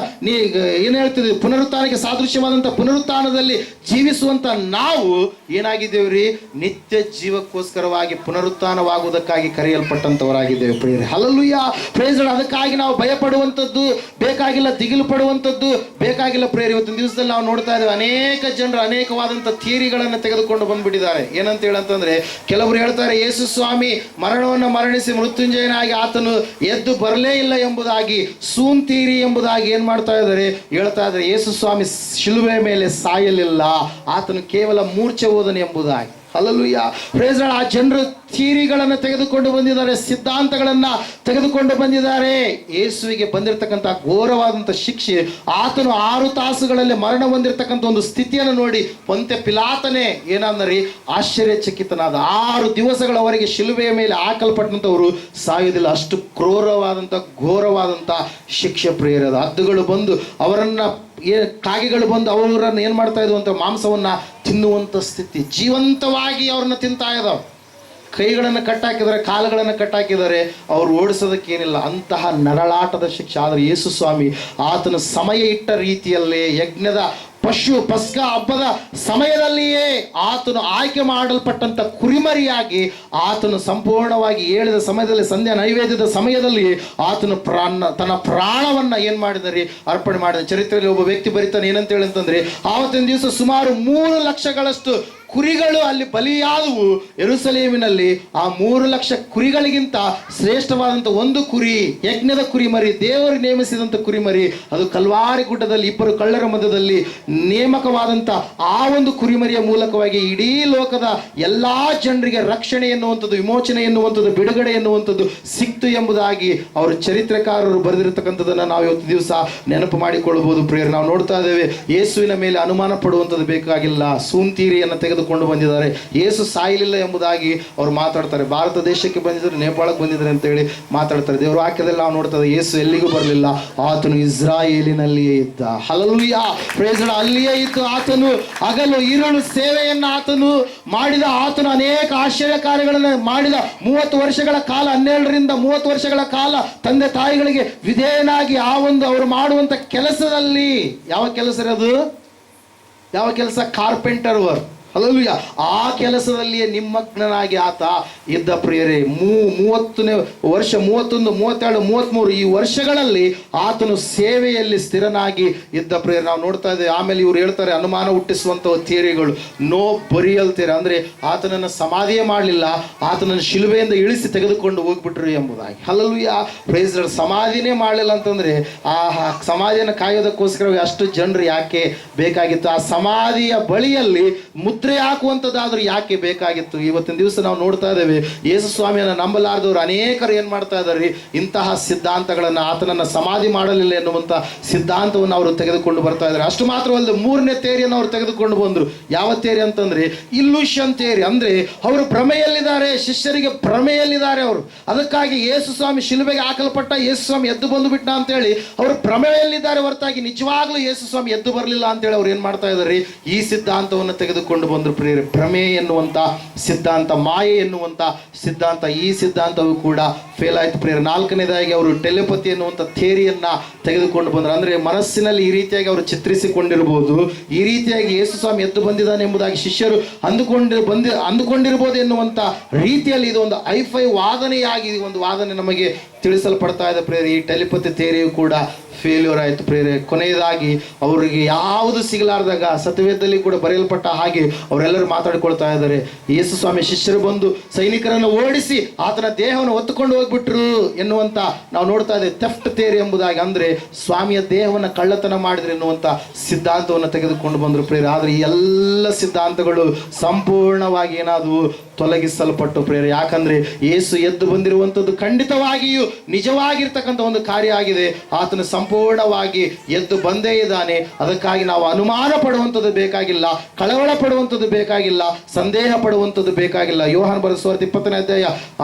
ಏನು ಹೇಳ್ತಿದ್ವಿ, ಪುನರುತ್ಥಾನಕ್ಕೆ ಸಾದೃಶ್ಯವಾದಂಥ ಪುನರುತ್ಥಾನದಲ್ಲಿ ಜೀವಿಸುವಂಥ ನಾವು ಏನಾಗಿದ್ದೇವ್ರಿ? ನಿತ್ಯ ಜೀವಕ್ಕೋಸ್ಕರವಾಗಿ ಪುನರುತ್ಥಾನವಾಗುವುದಕ್ಕಾಗಿ ಕರೆಯಲ್ಪಟ್ಟಂತವರಾಗಿದ್ದೇವೆ ಪ್ರಿಯರೇ. ಹಲ್ಲೆಲೂಯಾ. Praise Lord. ಅದಕ್ಕಾಗಿ ನಾವು ಭಯ ಪಡುವಂಥದ್ದು ಬೇಕಾಗಿಲ್ಲ, ದಿಗಿಲು ಪಡುವಂಥದ್ದು ಬೇಕಾಗಿಲ್ಲ ಪ್ರಿಯರೇ. ಇವತ್ತಿನ ದಿವಸದಲ್ಲಿ ನಾವು ನೋಡ್ತಾ ಇದ್ದೇವೆ, ಅನೇಕ ಜನರು ಅನೇಕವಾದಂಥ ಥಿಯರಿಗಳನ್ನು ತೆಗೆದುಕೊಂಡು ಬಂದ್ಬಿಟ್ಟಿದ್ದಾರೆ. ಏನಂತ ಹೇಳಂತಂದ್ರೆ, ಕೆಲವರು ಹೇಳ್ತಾರೆ ಯೇಸು ಸ್ವಾಮಿ ಮರಣವನ್ನು ಮರಣಿಸಿ ಮೃತ್ಯುಂಜಯನಾಗಿ ಆತನು ಎದ್ದು ಬರಲೇ ಇಲ್ಲ ಎಂಬುದಾಗಿ, ಸೂನ್ ಥಿಯರಿ ಎಂಬುದಾಗಿ ಏನ್ ಮಾಡ್ತಾ ಇದ್ದಾರೆ? ಹೇಳ್ತಾ ಇದ್ದಾರೆ, ಯೇಸು ಸ್ವಾಮಿ ಶಿಲುಬೆ ಮೇಲೆ ಸಾಯಲಿಲ್ಲ, ಆತನು ಕೇವಲ ಮೂರ್ಛೆ ಹೋದನು ಎಂಬುದಾಗಿ. ಹಲ್ಲೆಲೂಯಾ. Praise Lord. ಆ ಜನರು ಥಿಯರಿಗಳನ್ನು ತೆಗೆದುಕೊಂಡು ಬಂದಿದ್ದಾರೆ, ಸಿದ್ಧಾಂತಗಳನ್ನ ತೆಗೆದುಕೊಂಡು ಬಂದಿದ್ದಾರೆ. ಯೇಸುವಿಗೆ ಬಂದಿರತಕ್ಕಂಥ ಘೋರವಾದಂಥ ಶಿಕ್ಷೆ, ಆತನು 6 ತಾಸುಗಳಲ್ಲಿ ಮರಣ ಹೊಂದಿರತಕ್ಕಂಥ ಒಂದು ಸ್ಥಿತಿಯನ್ನು ನೋಡಿ ಪೊಂತ್ಯ ಪಿಲಾತನೇ ಏನಂದ್ರಿ? ಆಶ್ಚರ್ಯಚಕಿತನಾದ. 6 ದಿವಸಗಳವರೆಗೆ ಶಿಲುಬೆಯ ಮೇಲೆ ಹಾಕಲ್ಪಟ್ಟಂಥವರು ಸಾಯುವುದಿಲ್ಲ. ಅಷ್ಟು ಕ್ರೂರವಾದಂಥ ಘೋರವಾದಂಥ ಶಿಕ್ಷೆ ಪ್ರಿಯರದ. ಹದ್ದುಗಳು ಬಂದು ಅವರನ್ನ, ಕಾಗೆಗಳು ಬಂದು ಅವರನ್ನು ಏನು ಮಾಡ್ತಾ ಇದ್ವು ಅಂತ ಮಾಂಸವನ್ನ ತಿನ್ನುವಂಥ ಸ್ಥಿತಿ. ಜೀವಂತವಾಗಿ ಅವ್ರನ್ನ ತಿಂತಾ ಇದ್ದಾವೆ. ಕೈಗಳನ್ನು ಕಟ್ಟಾಕಿದ್ದಾರೆ, ಕಾಲುಗಳನ್ನು ಕಟ್ಟಾಕಿದ್ದಾರೆ, ಅವ್ರು ಓಡಿಸೋದಕ್ಕೇನಿಲ್ಲ. ಅಂತಹ ನರಳಾಟದ ಶಿಕ್ಷೆ. ಆದರೆ ಯೇಸು ಸ್ವಾಮಿ ಆತನ ಸಮಯ ಇಟ್ಟ ರೀತಿಯಲ್ಲೇ, ಯಜ್ಞದ ಪಸ್ಕ ಹಬ್ಬದ ಸಮಯದಲ್ಲಿಯೇ ಆತನು ಆಯ್ಕೆ ಮಾಡಲ್ಪಟ್ಟಂಥ ಕುರಿಮರಿಯಾಗಿ ಆತನು ಸಂಪೂರ್ಣವಾಗಿ ಹೇಳಿದ ಸಮಯದಲ್ಲಿ, ಸಂಧ್ಯಾ ನೈವೇದ್ಯದ ಸಮಯದಲ್ಲಿ ಆತನು ತನ್ನ ಪ್ರಾಣವನ್ನ ಏನ್ ಮಾಡಿದರೆ? ಅರ್ಪಣೆ ಮಾಡಿದ. ಚರಿತ್ರೆಯಲ್ಲಿ ಒಬ್ಬ ವ್ಯಕ್ತಿ ಬರೀತಾನೆ, ಏನಂತ ಹೇಳಂತಂದ್ರೆ, ಆವತ್ತಿನ ದಿವಸ ಸುಮಾರು 3 ಲಕ್ಷಗಳಷ್ಟು ಕುರಿಗಳು ಅಲ್ಲಿ ಬಲಿಯಾದವು ಯೆರೂಸಲೇಮಿನಲ್ಲಿ. ಆ 3 ಲಕ್ಷ ಕುರಿಗಳಿಗಿಂತ ಶ್ರೇಷ್ಠವಾದಂಥ ಒಂದು ಕುರಿ, ಯಜ್ಞದ ಕುರಿಮರಿ, ದೇವರು ನೇಮಿಸಿದಂಥ ಕುರಿಮರಿ, ಅದು ಕಲ್ವಾರಿ ಗುಡ್ಡದಲ್ಲಿ 2 ಕಳ್ಳರ ಮಧ್ಯದಲ್ಲಿ ನೇಮಕವಾದಂಥ ಆ ಒಂದು ಕುರಿಮರಿಯ ಮೂಲಕವಾಗಿ ಇಡೀ ಲೋಕದ ಎಲ್ಲಾ ಜನರಿಗೆ ರಕ್ಷಣೆ ಎನ್ನುವಂಥದ್ದು, ವಿಮೋಚನೆ ಎನ್ನುವಂಥದ್ದು, ಬಿಡುಗಡೆ ಎನ್ನುವಂಥದ್ದು ಸಿಕ್ತು ಎಂಬುದಾಗಿ ಅವರು ಚರಿತ್ರೆಕಾರರು ಬರೆದಿರತಕ್ಕಂಥದ್ದನ್ನು ನಾವು ಇವತ್ತು ದಿವಸ ನೆನಪು ಮಾಡಿಕೊಳ್ಳಬಹುದು ಪ್ರಿಯರು. ನಾವು ನೋಡ್ತಾ ಇದ್ದೇವೆ, ಯೇಸುವಿನ ಮೇಲೆ ಅನುಮಾನ ಪಡುವಂಥದ್ದು ಬೇಕಾಗಿಲ್ಲ. ಸೂನ್ ಥಿಯರಿಯನ್ನು ತೆಗೆದುಕೊಂಡು ಬಂದಿದ್ದಾರೆ. ಯೇಸು ಸಾಯಲಿಲ್ಲ ಎಂಬುದಾಗಿ ಅವರು ಮಾತಾಡ್ತಾರೆ. ಭಾರತ ದೇಶಕ್ಕೆ ಬಂದಿದ್ದಾರೆ, ನೇಪಾಳಕ್ಕೆ ಬಂದಿದ್ದಾರೆ ಅಂತ ಹೇಳಿ ಮಾತಾಡ್ತಾರೆ. ದೇವರ ವಾಕ್ಯದಲ್ಲಿ ನಾವು ನೋಡ್ತಾ ಇದ್ದೇವೆ, ಯೇಸು ಎಲ್ಲಿಗೂ ಬರಲಿಲ್ಲ, ಆತನು ಇಸ್ರಾಯೇಲಿನಲ್ಲಿಯೇ ಇದ್ದ. ಹಲ್ಲೆಲೂಯಾ. Praise Lord. ಅಲ್ಲಿಯೇ ಇದ್ದು ಆತನು ಹಗಲು ಇರುಳು ಸೇವೆಯನ್ನು ಆತನು ಮಾಡಿದ. ಆತನು ಅನೇಕ ಆಶ್ಚರ್ಯ ಕಾರ್ಯಗಳನ್ನು ಮಾಡಿದ. 30 ವರ್ಷಗಳ ಕಾಲ, 12ರಿಂದ 30 ವರ್ಷಗಳ ಕಾಲ ತಂದೆ ತಾಯಿಗಳಿಗೆ ವಿಧೇಯನಾಗಿ ಆ ಒಂದು ಅವರು ಮಾಡುವಂತ ಕೆಲಸದಲ್ಲಿ, ಯಾವ ಕೆಲಸ ಇರೋದು? ಯಾವ ಕೆಲಸ? Carpenter work. ಹಲ್ಲೆಲೂಯ. ಆ ಕೆಲಸದಲ್ಲಿಯೇ ನಿಮ್ಮಗ್ನನಾಗಿ ಆತ ಇದ್ದ ಪ್ರಿಯರೇ. 30ನೇ ವರ್ಷ, 31, 32, 33 ಈ ವರ್ಷಗಳಲ್ಲಿ ಆತನು ಸೇವೆಯಲ್ಲಿ ಸ್ಥಿರನಾಗಿ ಇದ್ದ ಪ್ರಿಯರೇ ನಾವು ನೋಡ್ತಾ ಇದ್ದೇವೆ. ಆಮೇಲೆ ಇವ್ರು ಹೇಳ್ತಾರೆ ಅನುಮಾನ ಹುಟ್ಟಿಸುವಂತಹ ಥಿಯರಿಗಳು, ನೋ ಬರಿಯಲ್ ಥಿಯರಿ, ಅಂದ್ರೆ ಆತನನ್ನು ಸಮಾಧಿಯೇ ಮಾಡಲಿಲ್ಲ, ಆತನನ್ನು ಶಿಲುಬೆಯಿಂದ ಇಳಿಸಿ ತೆಗೆದುಕೊಂಡು ಹೋಗ್ಬಿಟ್ರು ಎಂಬುದಾಗಿ. Hallelujah, price lord. ಸಮಾಧಿನೇ ಮಾಡಲಿಲ್ಲ ಅಂತಂದ್ರೆ ಆ ಸಮಾಧಿಯನ್ನು ಕಾಯೋದಕ್ಕೋಸ್ಕರ ಅಷ್ಟು ಜನರು ಯಾಕೆ ಬೇಕಾಗಿತ್ತು? ಆ ಸಮಾಧಿಯ ಬಳಿಯಲ್ಲಿ ಮುದ್ರೆ ಹಾಕುವಂಥದ್ದಾದ್ರೂ ಯಾಕೆ ಬೇಕಾಗಿತ್ತು? ಇವತ್ತಿನ ದಿವಸ ನಾವು ನೋಡ್ತಾ ಇದ್ದೇವೆ, ಯೇಸು ಸ್ವಾಮಿಯನ್ನು ನಂಬಲಾರದವರು ಅನೇಕರು ಏನ್ ಮಾಡ್ತಾ ಇದ್ದಾರೆ, ಇಂತಹ ಸಿದ್ಧಾಂತಗಳನ್ನು, ಆತನನ್ನು ಸಮಾಧಿ ಮಾಡಲಿಲ್ಲ ಎನ್ನುವಂಥ ಸಿದ್ಧಾಂತವನ್ನು ಅವರು ತೆಗೆದುಕೊಂಡು ಬರ್ತಾ ಇದ್ದಾರೆ. ಅಷ್ಟು ಮಾತ್ರವಲ್ಲದೆ 3ನೇ ಥಿಯರಿಯನ್ನು ಅವರು ತೆಗೆದುಕೊಂಡು ಬಂದರು. ಯಾವ ಥಿಯರಿ ಅಂತಂದ್ರೆ ಇಲ್ಯೂಷನ್ ಥಿಯರಿ. ಅಂದ್ರೆ ಅವರು ಭ್ರಮೆಯಲ್ಲಿದ್ದಾರೆ, ಶಿಷ್ಯರಿಗೆ ಭ್ರಮೆಯಲ್ಲಿದ್ದಾರೆ ಅವರು. ಅದಕ್ಕಾಗಿ ಯೇಸು ಸ್ವಾಮಿ ಶಿಲುಬೆಗೆ ಹಾಕಲ್ಪಟ್ಟ, ಯೇಸು ಸ್ವಾಮಿ ಎದ್ದು ಬಂದು ಬಿಟ್ಟ ಅಂತೇಳಿ ಅವರು ಭ್ರಮೆಯಲ್ಲಿದ್ದಾರೆ ಹೊರತಾಗಿ ನಿಜವಾಗ್ಲೂ ಯೇಸು ಸ್ವಾಮಿ ಎದ್ದು ಬರಲಿಲ್ಲ ಅಂತೇಳಿ ಅವ್ರು ಏನ್ ಮಾಡ್ತಾ ಇದ್ದಾರೆ, ಈ ಸಿದ್ಧಾಂತವನ್ನು ತೆಗೆದುಕೊಂಡು ಬಂದರು ಪ್ರಿಯರೇ. ಭ್ರಮೆ ಎನ್ನುವಂತ ಸಿದ್ಧಾಂತ, ಮಾಯೆ ಎನ್ನುವಂತ ಸಿದ್ಧಾಂತ, ಈ ಸಿದ್ಧಾಂತವು ಕೂಡ ಫೇಲ್ ಆಯ್ತು ಪ್ರಿಯರೇ. 4ನೇದಾಗಿ ಅವರು ಟೆಲಿಪತಿ ಎನ್ನುವಂಥ ಥಿಯರಿಯನ್ನ ತೆಗೆದುಕೊಂಡು ಬಂದರು. ಅಂದ್ರೆ ಮನಸ್ಸಿನಲ್ಲಿ ಈ ರೀತಿಯಾಗಿ ಅವರು ಚಿತ್ರಿಸಿಕೊಂಡಿರ್ಬೋದು, ಈ ರೀತಿಯಾಗಿ ಯೇಸು ಸ್ವಾಮಿ ಎದ್ದು ಬಂದಿದ್ದಾನೆ ಎಂಬುದಾಗಿ ಶಿಷ್ಯರು ಅಂದುಕೊಂಡಿರ್ಬೋದು ಎನ್ನುವಂಥ ರೀತಿಯಲ್ಲಿ ಇದು ಒಂದು ಐಫೈ ವಾದನೆಯಾಗಿ ಒಂದು ವಾದನೆ ನಮಗೆ ತಿಳಿಸಲ್ಪಡ್ತಾ ಇದೆ ಪ್ರಿಯರೇ. ಈ ಟೆಲಿಪತಿ ಥಿಯರಿಯು ಕೂಡ ಫೇಲ್ಯೂರ್ ಆಯಿತು ಪ್ರಿಯರೇ. ಕೊನೆಯದಾಗಿ ಅವರಿಗೆ ಯಾವುದು ಸಿಗಲಾರ್ದಾಗ ಸತ್ಯವೇದದಲ್ಲಿ ಕೂಡ ಬರೆಯಲ್ಪಟ್ಟ ಹಾಗೆ ಅವರೆಲ್ಲರೂ ಮಾತಾಡಿಕೊಳ್ತಾ ಇದ್ದಾರೆ. ಯೇಸು ಸ್ವಾಮಿ ಶಿಷ್ಯರು ಬಂದು ಸೈನಿಕರನ್ನು ಓಡಿಸಿ ಆತನ ದೇಹವನ್ನು ಹೊತ್ತುಕೊಂಡು ಹೋಗ್ಬಿಟ್ರು ಎನ್ನುವಂತ ನಾವು ನೋಡ್ತಾ ಇದ್ದೇವೆ. ಥೆಫ್ಟ್ ಥಿಯರಿ ಎಂಬುದಾಗಿ, ಅಂದ್ರೆ ಸ್ವಾಮಿಯ ದೇಹವನ್ನು ಕಳ್ಳತನ ಮಾಡಿದ್ರು ಎನ್ನುವಂತ ಸಿದ್ಧಾಂತವನ್ನು ತೆಗೆದುಕೊಂಡು ಬಂದರು ಪ್ರಿಯರೇ. ಆದರೆ ಈ ಎಲ್ಲ ಸಿದ್ಧಾಂತಗಳು ಸಂಪೂರ್ಣವಾಗಿ ಏನಾದವು, ತೊಲಗಿಸಲ್ಪಟ್ಟು ಪ್ರಿಯರೇ. ಯಾಕಂದ್ರೆ ಯೇಸು ಎದ್ದು ಬಂದಿರುವಂಥದ್ದು ಖಂಡಿತವಾಗಿಯೂ ನಿಜವಾಗಿರ್ತಕ್ಕಂಥ ಒಂದು ಕಾರ್ಯ ಆಗಿದೆ. ಆತನು ಸಂಪೂರ್ಣವಾಗಿ ಎದ್ದು ಬಂದೇ ಇದ್ದಾನೆ. ಅದಕ್ಕಾಗಿ ನಾವು ಅನುಮಾನ ಪಡುವಂಥದ್ದು ಬೇಕಾಗಿಲ್ಲ, ಕಳವಳ ಪಡುವಂಥದ್ದು ಬೇಕಾಗಿಲ್ಲ, ಸಂದೇಹ ಪಡುವಂಥದ್ದು ಬೇಕಾಗಿಲ್ಲ. ಯೋಹಾನ ಬರೆದ ಸುವಾರ್ತೆ 20ನೇ ಅಧ್ಯಾಯ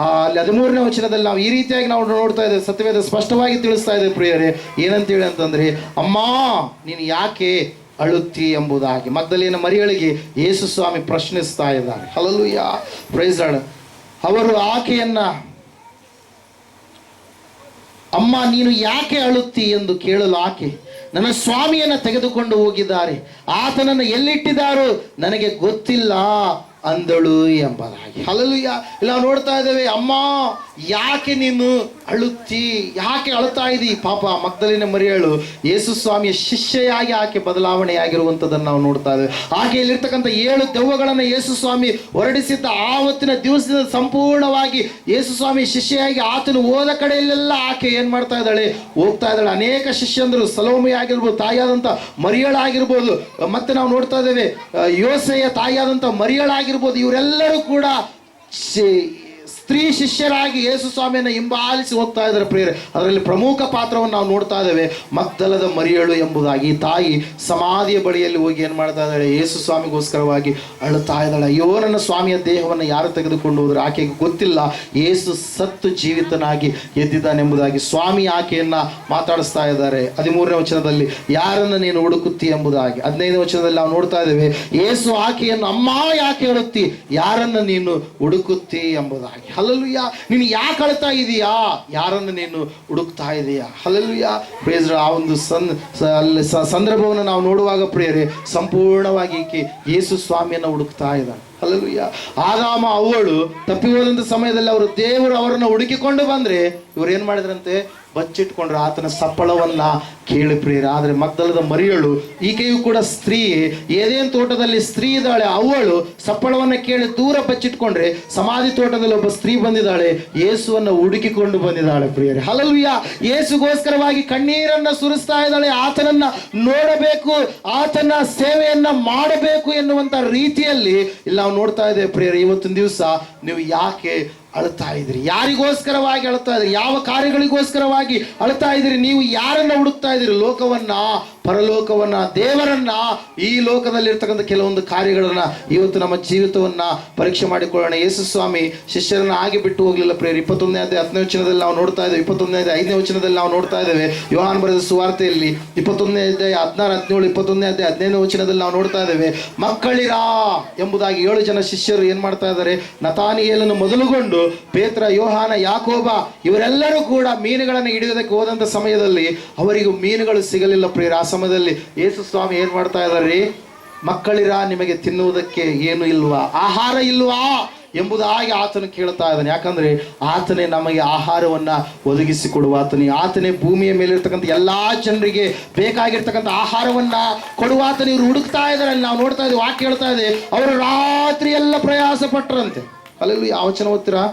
13ನೇ ವಚನದಲ್ಲಿ ನಾವು ಈ ರೀತಿಯಾಗಿ ನಾವು ನೋಡ್ತಾ ಇದ್ದೇವೆ. ಸತ್ಯವೇದ ಸ್ಪಷ್ಟವಾಗಿ ತಿಳಿಸ್ತಾ ಇದೆ ಪ್ರಿಯರೇ. ಏನಂತೇಳಿ ಅಂತಂದ್ರೆ, ಅಮ್ಮ ನೀನು ಯಾಕೆ ಅಳುತ್ತಿ ಎಂಬುದಾಗಿ ಮಗ್ದಲೇನ ಮರಿಯಳಿಗೆ ಯೇಸು ಸ್ವಾಮಿ ಪ್ರಶ್ನಿಸ್ತಾ ಇದ್ದಾರೆ. Hallelujah, praise Lord. ಅವರು ಆಕೆಯನ್ನ ಅಮ್ಮ ನೀನು ಯಾಕೆ ಅಳುತ್ತಿ ಎಂದು ಕೇಳಲು ಆಕೆ, ನನ್ನ ಸ್ವಾಮಿಯನ್ನು ತೆಗೆದುಕೊಂಡು ಹೋಗಿದ್ದಾರೆ, ಆತನನ್ನು ಎಲ್ಲಿಟ್ಟಿದ್ದಾರೋ ನನಗೆ ಗೊತ್ತಿಲ್ಲ ಅಂದಳು ಎಂಬುದಾಗಿ. ಹಲ್ಲೆಲೂಯಾ. ಇಲ್ಲ ನೋಡ್ತಾ ಇದ್ದೇವೆ, ಅಮ್ಮ ಯಾಕೆ ನೀನು ಅಳುತ್ತಿ, ಯಾಕೆ ಅಳುತ್ತಾ ಇದ್ದೀ? ಪಾಪ ಮಗ್ದಲಿನ ಮರಿಯಳು ಯೇಸು ಸ್ವಾಮಿಯ ಶಿಷ್ಯೆಯಾಗಿ ಆಕೆ ಬದಲಾವಣೆಯಾಗಿರುವಂಥದ್ದನ್ನು ನಾವು ನೋಡ್ತಾ ಇದ್ದೇವೆ. ಆಕೆಯಲ್ಲಿರ್ತಕ್ಕಂಥ 7 ದೆವ್ವಗಳನ್ನು ಯೇಸು ಸ್ವಾಮಿ ಹೊರಡಿಸಿದ್ದ ಆವತ್ತಿನ ದಿವಸದ ಸಂಪೂರ್ಣವಾಗಿ ಯೇಸು ಸ್ವಾಮಿ ಶಿಷ್ಯೆಯಾಗಿ ಆತನು ಹೋದ ಕಡೆಯಲ್ಲೆಲ್ಲ ಆಕೆ ಏನ್ ಮಾಡ್ತಾ ಇದ್ದಾಳೆ, ಹೋಗ್ತಾ ಇದ್ದಾಳೆ. ಅನೇಕ ಶಿಷ್ಯಂದರು, ಸಲೋಮಿ ಆಗಿರ್ಬೋದು, ತಾಯಿಯಾದಂಥ ಮರಿಯಳಾಗಿರ್ಬೋದು, ಮತ್ತೆ ನಾವು ನೋಡ್ತಾ ಇದ್ದೇವೆ ಯೋಸೆಯ ತಾಯಿಯಾದಂಥ ಮರಿಯಳಾಗಿರ್ಬೋದು, ಇವರೆಲ್ಲರೂ ಕೂಡ ಸ್ತ್ರೀ ಶಿಷ್ಯರಾಗಿ ಯೇಸು ಸ್ವಾಮಿಯನ್ನು ಹಿಂಬಾಲಿಸಿ ಹೋಗ್ತಾ ಇದ್ದಾರೆ ಪ್ರಿಯರೇ. ಅದರಲ್ಲಿ ಪ್ರಮುಖ ಪಾತ್ರವನ್ನು ನಾವು ನೋಡ್ತಾ ಇದ್ದೇವೆ, ಮಗ್ದಲದ ಮರಿಯಳು ಎಂಬುದಾಗಿ. ತಾಯಿ ಸಮಾಧಿಯ ಬಳಿಯಲ್ಲಿ ಹೋಗಿ ಏನು ಮಾಡ್ತಾ ಇದ್ದಾಳೆ, ಯೇಸು ಸ್ವಾಮಿಗೋಸ್ಕರವಾಗಿ ಅಳುತ್ತಾ ಇದ್ದಾಳೆ. ಅಯ್ಯೋ ನನ್ನ ಸ್ವಾಮಿಯ ದೇಹವನ್ನು ಯಾರು ತೆಗೆದುಕೊಂಡು ಹೋದ್ರು, ಆಕೆಗೆ ಗೊತ್ತಿಲ್ಲ ಯೇಸು ಸತ್ತು ಜೀವಿತನಾಗಿ ಎದ್ದಿದ್ದಾನೆಂಬುದಾಗಿ. ಸ್ವಾಮಿ ಆಕೆಯನ್ನ ಮಾತಾಡಿಸ್ತಾ ಇದ್ದಾರೆ 13ನೇ ವಚನದಲ್ಲಿ, ಯಾರನ್ನು ನೀನು ಹುಡುಕುತ್ತಿ ಎಂಬುದಾಗಿ. 15ನೇ ವಚನದಲ್ಲಿ ನಾವು ನೋಡ್ತಾ ಇದ್ದೇವೆ, ಯೇಸು ಆಕೆಯನ್ನು ಅಮ್ಮ ಯಾಕೆ ಅಳುತ್ತಿ, ಯಾರನ್ನು ನೀನು ಹುಡುಕುತ್ತಿ ಎಂಬುದಾಗಿ. ಹಲ್ಲೆಲೂಯಾ. ನೀನು ಯಾಕೆ ಅಳ್ತಾ ಇದೀಯಾ, ಯಾರನ್ನು ನೀನು ಹುಡುಕ್ತಾ ಇದೀಯಾ? Hallelujah, praise. ಆ ಒಂದು ಸಂದರ್ಭವನ್ನು ನಾವು ನೋಡುವಾಗ ಪ್ರಿಯರೇ, ಸಂಪೂರ್ಣವಾಗಿ ಈಕೆ ಯೇಸು ಸ್ವಾಮಿಯನ್ನು ಹುಡುಕ್ತಾ ಇದ್ದಾಳೆ. ಹಲ್ಲೆಲೂಯಾ. ಆದಾಮ ಅವ್ವಳು ತಪ್ಪಿ ಹೋದಂಥ ಸಮಯದಲ್ಲಿ ಅವರು ದೇವರು ಅವರನ್ನು ಹುಡುಕಿಕೊಂಡು ಬಂದ್ರೆ ಇವ್ರು ಏನ್ ಮಾಡಿದ್ರಂತೆ, ಬಚ್ಚಿಟ್ಕೊಂಡ್ರು ಆತನ ಸಪ್ಪಳವನ್ನ ಕೇಳಿ ಪ್ರಿಯರೇ. ಆದರೆ ಮಗ್ದಲದ ಮರಿಯಳು, ಈಕೆಯೂ ಕೂಡ ಸ್ತ್ರೀ, ಏದೇನ್ ತೋಟದಲ್ಲಿ ಸ್ತ್ರೀ ಇದ್ದಾಳೆ, ಅವಳು ಸಪ್ಪಳವನ್ನ ಕೇಳಿ ದೂರ ಬಚ್ಚಿಟ್ಕೊಂಡ್ರೆ ಸಮಾಧಿ ತೋಟದಲ್ಲಿ ಒಬ್ಬ ಸ್ತ್ರೀ ಬಂದಿದ್ದಾಳೆ, ಯೇಸುವನ್ನು ಹುಡುಕಿಕೊಂಡು ಬಂದಿದ್ದಾಳೆ ಪ್ರಿಯರೇ. ಹಲ್ಲೆಲೂಯಾ. ಯೇಸುಗೋಸ್ಕರವಾಗಿ ಕಣ್ಣೀರನ್ನ ಸುರಿಸ್ತಾ ಇದ್ದಾಳೆ. ಆತನನ್ನ ನೋಡಬೇಕು, ಆತನ ಸೇವೆಯನ್ನ ಮಾಡಬೇಕು ಎನ್ನುವಂತ ರೀತಿಯಲ್ಲಿ ಇಲ್ಲಿ ನಾವು ನೋಡ್ತಾ ಇದ್ದೇವೆ ಪ್ರಿಯರೇ. ಇವತ್ತಿನ ದಿವಸ ನೀವು ಯಾಕೆ ಅಳ್ತಾ ಇದ್ರಿ, ಯಾರಿಗೋಸ್ಕರವಾಗಿ ಅಳ್ತಾ ಇದ್ರಿ, ಯಾವ ಕಾರ್ಯಗಳಿಗೋಸ್ಕರವಾಗಿ ಅಳ್ತಾ ಇದ್ರಿ, ನೀವು ಯಾರನ್ನ ಹುಡುಕ್ತಾ ಇದ್ರಿ? ಲೋಕವನ್ನ, ಪರಲೋಕವನ್ನ, ದೇವರನ್ನ? ಈ ಲೋಕದಲ್ಲಿರ್ತಕ್ಕಂಥ ಕೆಲವೊಂದು ಕಾರ್ಯಗಳನ್ನ ಇವತ್ತು ನಮ್ಮ ಜೀವಿತವನ್ನ ಪರೀಕ್ಷೆ ಮಾಡಿಕೊಳ್ಳೋಣ. ಯೇಸು ಸ್ವಾಮಿ ಶಿಷ್ಯರನ್ನ ಆಗಿ ಬಿಟ್ಟು ಹೋಗ್ಲಿಲ್ಲ ಪ್ರಿಯರೇ. 21ನೇ ಅಧ್ಯಾಯ 10ನೇ ವಚನದಲ್ಲಿ ನಾವು ನೋಡ್ತಾ ಇದ್ದೇವೆ, 21ನೇ ಅಧ್ಯಾಯ 5ನೇ ವಚನದಲ್ಲಿ ನಾವು ನೋಡ್ತಾ ಇದ್ದೇವೆ. ಯೋಹಾನ ಬರೆದ ಸುವಾರ್ತೆಯಲ್ಲಿ 21ನೇ ಅಧ್ಯಾಯ 16, 17, 21ನೇ ಅಧ್ಯಾಯ 15ನೇ ವಚನದಲ್ಲಿ ನಾವು ನೋಡ್ತಾ ಇದ್ದೇವೆ, ಮಕ್ಕಳಿರಾ ಎಂಬುದಾಗಿ 7 ಜನ ಶಿಷ್ಯರು ಏನ್ ಮಾಡ್ತಾ ಇದ್ದಾರೆ, ನತಾನಿಯೇಲನ್ನು ಮೊದಲುಗೊಂಡು ಪೇತ್ರ, ಯೋಹಾನ, ಯಾಕೋಬ ಇವರೆಲ್ಲರೂ ಕೂಡ ಮೀನುಗಳನ್ನು ಹಿಡಿಯೋದಕ್ಕೆ ಹೋದಂತ ಸಮಯದಲ್ಲಿ ಅವರಿಗೂ ಮೀನುಗಳು ಸಿಗಲಿಲ್ಲ ಪ್ರಿಯರೇ. ಆ ಸಮಯದಲ್ಲಿ ಯೇಸು ಸ್ವಾಮಿ ಏನ್ ಮಾಡ್ತಾ ಇದ್ದಾರೆ, ಮಕ್ಕಳಿರ ನಿಮಗೆ ತಿನ್ನುವುದಕ್ಕೆ ಏನು ಇಲ್ವಾ, ಆಹಾರ ಇಲ್ವಾ ಎಂಬುದಾಗಿ ಆತನು ಕೇಳ್ತಾ ಇದ್ದಾನೆ. ಯಾಕಂದ್ರೆ ಆತನೇ ನಮಗೆ ಆಹಾರವನ್ನ ಒದಗಿಸಿಕೊಡುವ ಆತನೇ ಭೂಮಿಯ ಮೇಲೆ ಇರ್ತಕ್ಕಂಥ ಎಲ್ಲಾ ಜನರಿಗೆ ಬೇಕಾಗಿರ್ತಕ್ಕಂಥ ಆಹಾರವನ್ನ ಕೊಡುವ ಆತನ. ಇವರು ಹುಡುಕ್ತಾ ಇದ್ದಾರೆ, ಅಲ್ಲಿ ನಾವು ನೋಡ್ತಾ ಇದ್ದೀವಿ, ವಾಕ್ಯ ಹೇಳ್ತಾ ಇದೆ ಅವರು ರಾತ್ರಿ ಎಲ್ಲ ಪ್ರಯಾಸ ಪಟ್ಟರಂತೆ. ಅಲ್ಲೂ ಯಾವ ವಚನ ಓದ್ತೀರಾ?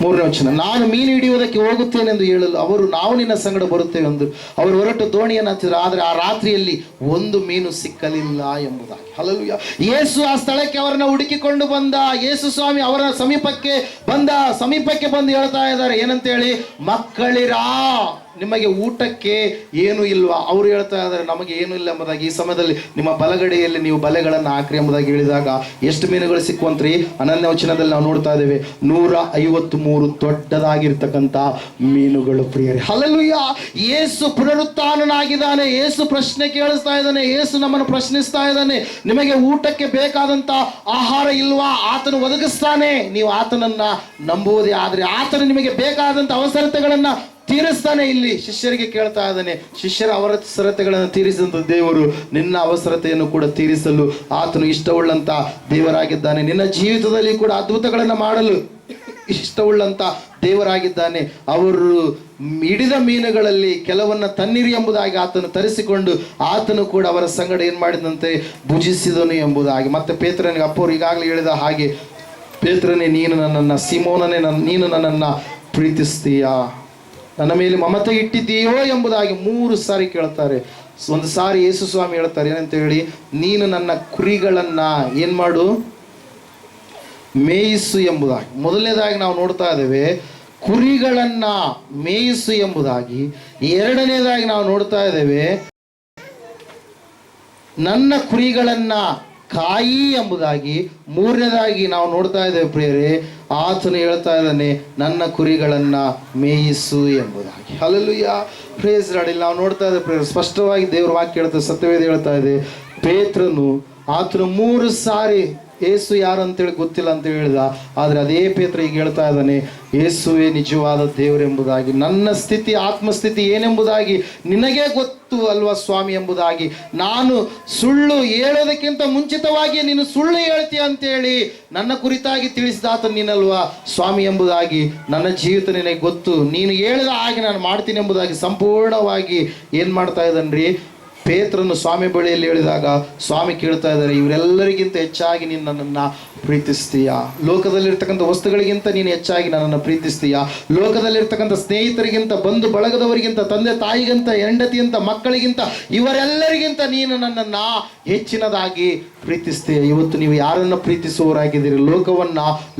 ಮೂರನೇ ವಚನ. ನಾನು ಮೀನು ಹಿಡಿಯುವುದಕ್ಕೆ ಹೋಗುತ್ತೇನೆಂದು ಹೇಳಲು ಅವರು ನಾವು ನಿನ್ನ ಸಂಗಡ ಬರುತ್ತೇವೆ ಎಂದು ಅವರು ಹೊರಟು ದೋಣಿಯನ್ನು ಹತ್ತಿದರು. ಆದರೆ ಆ ರಾತ್ರಿಯಲ್ಲಿ ಒಂದು ಮೀನು ಸಿಕ್ಕಲಿಲ್ಲ ಎಂಬುದಾಗಿ. ಹಲ್ಲೆಲೂಯಾ. ಯೇಸು ಆ ಸ್ಥಳಕ್ಕೆ ಅವರನ್ನು ಹುಡುಕಿಕೊಂಡು ಬಂದ. ಯೇಸು ಸ್ವಾಮಿ ಅವರ ಸಮೀಪಕ್ಕೆ ಬಂದು ಹೇಳ್ತಾ ಇದ್ದಾರೆ ಏನಂತೇಳಿ, ಮಕ್ಕಳಿರಾ ನಿಮಗೆ ಊಟಕ್ಕೆ ಏನು ಇಲ್ವಾ? ಅವರು ಹೇಳ್ತಾ ಇದ್ದಾರೆ ನಮಗೆ ಏನು ಇಲ್ಲ ಎಂಬುದಾಗಿ. ಈ ಸಮಯದಲ್ಲಿ ನಿಮ್ಮ ಬಲಗಡೆಯಲ್ಲಿ ನೀವು ಬಲೆಗಳನ್ನು ಹಾಕ್ರಿ ಎಂಬುದಾಗಿ ಹೇಳಿದಾಗ ಎಷ್ಟು ಮೀನುಗಳು ಸಿಕ್ಕುವಂತ್ರಿ? 11ನೇ ವಚನದಲ್ಲಿ ನಾವು ನೋಡ್ತಾ ಇದ್ದೇವೆ 153 ದೊಡ್ಡದಾಗಿರ್ತಕ್ಕಂಥ ಮೀನುಗಳು ಪ್ರಿಯರೇ. ಹಲ್ಲೆಲೂಯಾ. ಯೇಸು ಪುನರುತ್ಥಾನನಾಗಿದ್ದಾನೆ. ಯೇಸು ಪ್ರಶ್ನೆ ಕೇಳಿಸ್ತಾ ಇದ್ದಾನೆ. ಯೇಸು ನಮ್ಮನ್ನು ಪ್ರಶ್ನಿಸ್ತಾ ಇದ್ದಾನೆ, ನಿಮಗೆ ಊಟಕ್ಕೆ ಬೇಕಾದಂತ ಆಹಾರ ಇಲ್ವಾ? ಆತನು ಒದಗಿಸ್ತಾನೆ, ನೀವು ಆತನನ್ನ ನಂಬುವುದೇ ಆದರೆ ಆತನು ನಿಮಗೆ ಬೇಕಾದಂತ ಅವಸರತೆಗಳನ್ನ ತೀರಿಸ್ತಾನೆ. ಇಲ್ಲಿ ಶಿಷ್ಯರಿಗೆ ಕೇಳ್ತಾ ಇದ್ದಾನೆ, ಶಿಷ್ಯರ ಅವಸರತೆಗಳನ್ನು ತೀರಿಸಿದಂಥ ದೇವರು ನಿನ್ನ ಅವಸರತೆಯನ್ನು ಕೂಡ ತೀರಿಸಲು ಆತನು ಇಷ್ಟವುಳ್ಳಂತ ದೇವರಾಗಿದ್ದಾನೆ. ನಿನ್ನ ಜೀವಿತದಲ್ಲಿ ಕೂಡ ಅದ್ಭುತಗಳನ್ನು ಮಾಡಲು ಇಷ್ಟವುಳ್ಳಂತ ದೇವರಾಗಿದ್ದಾನೆ. ಅವರು ಹಿಡಿದ ಮೀನುಗಳಲ್ಲಿ ಕೆಲವನ್ನ ತನ್ನಿರಿ ಎಂಬುದಾಗಿ ಆತನು ತರಿಸಿಕೊಂಡು ಆತನು ಕೂಡ ಅವರ ಸಂಗಡ ಏನ್ ಮಾಡಿದಂತೆ ಭುಜಿಸಿದನು ಎಂಬುದಾಗಿ. ಮತ್ತೆ ಪೇತ್ರನಿಗೆ ಅಪ್ಪವರು ಈಗಾಗಲೇ ಹೇಳಿದ ಹಾಗೆ, ಪೇತ್ರನೇ ನೀನು ನನ್ನನ್ನು, ಸಿಮೋನನೇ ನೀನು ನನ್ನನ್ನು ಪ್ರೀತಿಸ್ತೀಯಾ, ನನ್ನ ಮೇಲೆ ಮಮತೆ ಇಟ್ಟಿದ್ದೀಯೋ ಎಂಬುದಾಗಿ 3 ಸಾರಿ ಕೇಳ್ತಾರೆ. ಒಂದು ಸಾರಿ ಯೇಸು ಸ್ವಾಮಿ ಹೇಳ್ತಾರೆ ಏನಂತ ಹೇಳಿ, ನೀನು ನನ್ನ ಕುರಿಗಳನ್ನ ಏನ್ ಮಾಡು, ಮೇಯಿಸು ಎಂಬುದಾಗಿ. ಮೊದಲನೇದಾಗಿ ನಾವು ನೋಡ್ತಾ ಇದ್ದೇವೆ ಕುರಿಗಳನ್ನ ಮೇಯಿಸು ಎಂಬುದಾಗಿ. ಎರಡನೇದಾಗಿ ನಾವು ನೋಡ್ತಾ ಇದ್ದೇವೆ ನನ್ನ ಕುರಿಗಳನ್ನ ಕಾಯಿ ಎಂಬುದಾಗಿ. ಮೂರನೇದಾಗಿ ನಾವು ನೋಡ್ತಾ ಇದ್ದೇವೆ ಪ್ರಿಯರೇ, ಆತನು ಹೇಳ್ತಾ ಇದ್ದಾನೆ ನನ್ನ ಕುರಿಗಳನ್ನ ಮೇಯಿಸು ಎಂಬುದಾಗಿ. ಹಲ್ಲೆಲೂಯಾ. Praise Lord. ಇಲ್ಲಿ ನಾವು ನೋಡ್ತಾ ಇದ್ದೇವೆ ಪ್ರಿಯರೇ, ಸ್ಪಷ್ಟವಾಗಿ ದೇವರ ವಾಕ್ಯ ಹೇಳ್ತಾ, ಸತ್ಯವೇದ ಹೇಳ್ತಾ ಇದೆ, ಪೇತ್ರನು ಆತನು 3 ಸಾರಿ ಯೇಸು ಯಾರು ಅಂತೇಳಿ ಗೊತ್ತಿಲ್ಲ ಅಂತ ಹೇಳಿದ. ಆದರೆ ಅದೇ ಪೇತ್ರ ಈಗ ಹೇಳ್ತಾ ಇದ್ದಾನೆ, ಯೇಸುವೇ ನಿಜವಾದ ದೇವರೆಂಬುದಾಗಿ, ನನ್ನ ಸ್ಥಿತಿ ಆತ್ಮಸ್ಥಿತಿ ಏನೆಂಬುದಾಗಿ ನಿನಗೇ ಗೊತ್ತು ಅಲ್ವಾ ಸ್ವಾಮಿ ಎಂಬುದಾಗಿ. ನಾನು ಸುಳ್ಳು ಹೇಳೋದಕ್ಕಿಂತ ಮುಂಚಿತವಾಗಿ ನೀನು ಸುಳ್ಳು ಹೇಳ್ತೀಯ ಅಂತೇಳಿ ನನ್ನ ಕುರಿತಾಗಿ ತಿಳಿಸಿದಾತ ನೀನಲ್ವಾ ಸ್ವಾಮಿ ಎಂಬುದಾಗಿ. ನನ್ನ ಜೀವಿತ ನಿನಗೆ ಗೊತ್ತು, ನೀನು ಹೇಳಿದ ಹಾಗೆ ನಾನು ಮಾಡ್ತೀನಿ ಎಂಬುದಾಗಿ ಸಂಪೂರ್ಣವಾಗಿ ಏನು ಮಾಡ್ತಾ ಇದ್ದಾನ್ರಿ ಪೇತ್ರನು ಸ್ವಾಮಿ ಬಳಿಯಲ್ಲಿ ಹೇಳಿದಾಗ ಸ್ವಾಮಿ ಕೇಳ್ತಾ ಇದ್ದಾರೆ, ಇವರೆಲ್ಲರಿಗಿಂತ ಹೆಚ್ಚಾಗಿ ನೀನು ನನ್ನನ್ನು ಪ್ರೀತಿಸ್ತೀಯಾ? ಲೋಕದಲ್ಲಿರ್ತಕ್ಕಂಥ ವಸ್ತುಗಳಿಗಿಂತ ನೀನು ಹೆಚ್ಚಾಗಿ ನನ್ನನ್ನು ಪ್ರೀತಿಸ್ತೀಯಾ? ಲೋಕದಲ್ಲಿರ್ತಕ್ಕಂಥ ಸ್ನೇಹಿತರಿಗಿಂತ, ಬಂಧು ಬಳಗದವರಿಗಿಂತ, ತಂದೆ ತಾಯಿಗಿಂತ, ಹೆಂಡತಿಗಿಂತ, ಮಕ್ಕಳಿಗಿಂತ, ಇವರೆಲ್ಲರಿಗಿಂತ ನೀನು ನನ್ನನ್ನು ಹೆಚ್ಚಿನದಾಗಿ ಪ್ರೀತಿಸ್ತೀಯ? ಇವತ್ತು ನೀವು ಯಾರನ್ನು ಪ್ರೀತಿಸುವವರಾಗಿದ್ದೀರಿ?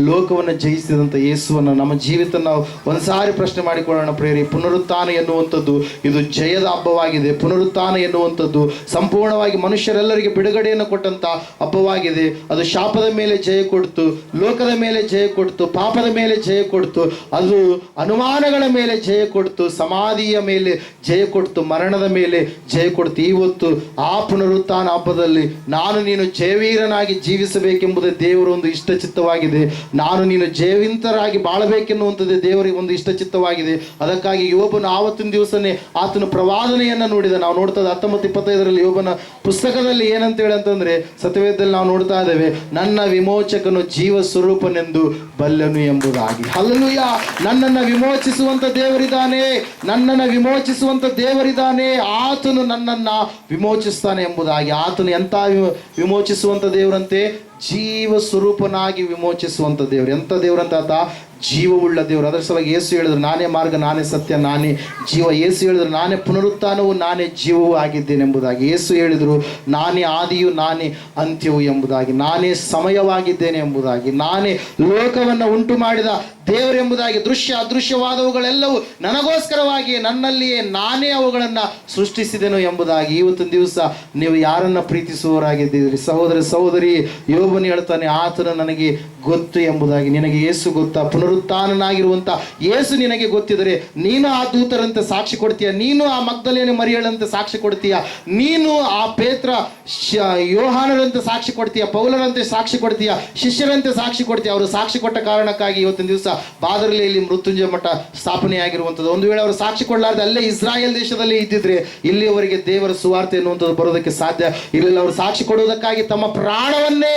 ಲೋಕವನ್ನು ಜಯಿಸಿದಂಥ ಯೇಸುವನ್ನು ನಮ್ಮ ಜೀವಿತ ನಾವು ಒಂದ್ಸಾರಿ ಪ್ರಶ್ನೆ ಮಾಡಿಕೊಳ್ಳೋಣ ಪ್ರೇರಿ. ಪುನರುತ್ಥಾನ ಎನ್ನುವಂಥದ್ದು ಇದು ಜಯದ ಹಬ್ಬವಾಗಿದೆ. ಪುನರುತ್ಥಾನ ಎನ್ನುವಂಥದ್ದು ಸಂಪೂರ್ಣವಾಗಿ ಮನುಷ್ಯರೆಲ್ಲರಿಗೆ ಬಿಡುಗಡೆಯನ್ನು ಕೊಟ್ಟಂತ ಹಬ್ಬವಾಗಿದೆ. ಅದು ಶಾಪದ ಮೇಲೆ ಜಯ ಕೊಡ್ತು, ಲೋಕದ ಮೇಲೆ ಜಯ ಕೊಡ್ತು, ಪಾಪದ ಮೇಲೆ ಜಯ ಕೊಡ್ತು, ಅದು ಅನುಮಾನಗಳ ಮೇಲೆ ಜಯ ಕೊಡ್ತು, ಸಮಾಧಿಯ ಮೇಲೆ ಜಯ ಕೊಡ್ತು, ಮರಣದ ಮೇಲೆ ಜಯ ಕೊಡ್ತು. ಇವತ್ತು ಆ ಪುನರುತ್ಥಾನ ಹಬ್ಬದಲ್ಲಿ ನಾನು ನೀನು ಜಯವೀರನಾಗಿ ಜೀವಿಸಬೇಕೆಂಬುದೇ ದೇವರ ಒಂದು ಇಷ್ಟಚಿತ್ತವಾಗಿದೆ. ನಾನು ನೀನು ಜಯವಂತರಾಗಿ ಬಾಳಬೇಕೆನ್ನುವಂಥದ್ದೇ ದೇವರಿಗೆ ಒಂದು ಇಷ್ಟಚಿತ್ತವಾಗಿದೆ. ಅದಕ್ಕಾಗಿ ಯೋಬನು ಆವತ್ತಿನ ದಿವಸನೇ ಆತನ ಪ್ರವಾದನೆಯನ್ನು ನೋಡಿದ. ನಾವು ನೋಡ್ತಾ 19:25 ಯೋಬನ ಪುಸ್ತಕದಲ್ಲಿ ಏನಂತ ಹೇಳಿ ಅಂತಂದ್ರೆ, ಸತ್ಯವೇದದಲ್ಲಿ ನಾವು ನೋಡ್ತಾ ಇದ್ದೇವೆ, ನನ್ನ ವಿಮೋಚಕನು ಜೀವ ಸ್ವರೂಪನೆಂದು ಬಲ್ಲನು ಎಂಬುದಾಗಿ. ಹಲ್ಲೆಲೂಯಾ. ನನ್ನನ್ನು ವಿಮೋಚಿಸುವಂತ ದೇವರಿದ್ದಾನೆ, ನನ್ನನ್ನು ವಿಮೋಚಿಸುವಂತ ದೇವರಿದ್ದಾನೆ, ಆತನು ನನ್ನನ್ನು ವಿಮೋಚಿಸ್ತಾನೆ ಎಂಬುದಾಗಿ. ಆತನು ಎಂತ ವಿಮೋಚಿಸುವಂತ ದೇವರಂತೆ? ಜೀವ ಸ್ವರೂಪನಾಗಿ ವಿಮೋಚಿಸುವಂತ ದೇವರು. ಎಂತ ದೇವರಂತ? ಆತ ಜೀವವುಳ್ಳ ದೇವರು. ಅದರ ಸಲುವಾಗಿ ಯೇಸು ಹೇಳಿದ್ರು, ನಾನೇ ಮಾರ್ಗ, ನಾನೇ ಸತ್ಯ, ನಾನೇ ಜೀವ. ಯೇಸು ಹೇಳಿದ್ರು, ನಾನೇ ಪುನರುತ್ಥಾನವು, ನಾನೇ ಜೀವವೂ ಆಗಿದ್ದೇನೆ ಎಂಬುದಾಗಿ. ಯೇಸು ಹೇಳಿದ್ರು, ನಾನೇ ಆದಿಯು, ನಾನೇ ಅಂತ್ಯವು ಎಂಬುದಾಗಿ, ನಾನೇ ಸಮಯವಾಗಿದ್ದೇನೆ ಎಂಬುದಾಗಿ, ನಾನೇ ಲೋಕವನ್ನು ಉಂಟು ಮಾಡಿದ ದೇವರೆಂಬುದಾಗಿ. ದೃಶ್ಯ ಅದೃಶ್ಯವಾದವುಗಳೆಲ್ಲವೂ ನನಗೋಸ್ಕರವಾಗಿ, ನನ್ನಲ್ಲಿಯೇ ನಾನೇ ಅವುಗಳನ್ನು ಸೃಷ್ಟಿಸಿದೆನು ಎಂಬುದಾಗಿ. ಇವತ್ತಿನ ದಿವಸ ನೀವು ಯಾರನ್ನ ಪ್ರೀತಿಸುವವರಾಗಿದ್ದೀರಿ? ಸಹೋದರ ಸಹೋದರಿ, ಯೋಬನು ಹೇಳ್ತಾನೆ, ಆತನು ನನಗೆ ಗೊತ್ತು ಎಂಬುದಾಗಿ. ನಿನಗೆ ಯೇಸು ಗೊತ್ತಾ? ಪುನರುತ್ಥಾನನಾಗಿರುವಂತ ಯೇಸು ನಿನಗೆ ಗೊತ್ತಿದರೆ ನೀನು ಆ ದೂತರಂತೆ ಸಾಕ್ಷಿ ಕೊಡ್ತೀಯ, ನೀನು ಆ ಮಗ್ದಲೇನೆ ಮರಿಯಳಂತೆ ಸಾಕ್ಷಿ ಕೊಡ್ತೀಯ, ನೀನು ಆ ಪೇತ್ರ ಯೋಹಾನರಂತೆ ಸಾಕ್ಷಿ ಕೊಡ್ತೀಯ, ಪೌಲರಂತೆ ಸಾಕ್ಷಿ ಕೊಡ್ತೀಯ, ಶಿಷ್ಯರಂತೆ ಸಾಕ್ಷಿ ಕೊಡ್ತೀಯ. ಅವರು ಸಾಕ್ಷಿ ಕೊಟ್ಟ ಕಾರಣಕ್ಕಾಗಿ ಇವತ್ತಿನ ದಿವಸ ಬಾದರ್ಲಿಯಲ್ಲಿ ಮೃತ್ಯುಂಜಯ ಮಠ ಸ್ಥಾಪನೆಯಾಗಿರುವಂಥದ್ದು. ಒಂದು ವೇಳೆ ಅವರು ಸಾಕ್ಷಿ ಕೊಡಲಾರದೆ ಅಲ್ಲೇ ಇಸ್ರಾಯೇಲ್ ದೇಶದಲ್ಲಿ ಇದ್ದಿದ್ರೆ ಇಲ್ಲಿಯವರೆಗೆ ದೇವರ ಸುವಾರ್ತೆ ಎನ್ನುವಂಥದ್ದು ಬರೋದಕ್ಕೆ ಸಾಧ್ಯ ಇರಲಿಲ್ಲ. ಅವರು ಸಾಕ್ಷಿ ಕೊಡುವುದಕ್ಕಾಗಿ ತಮ್ಮ ಪ್ರಾಣವನ್ನೇ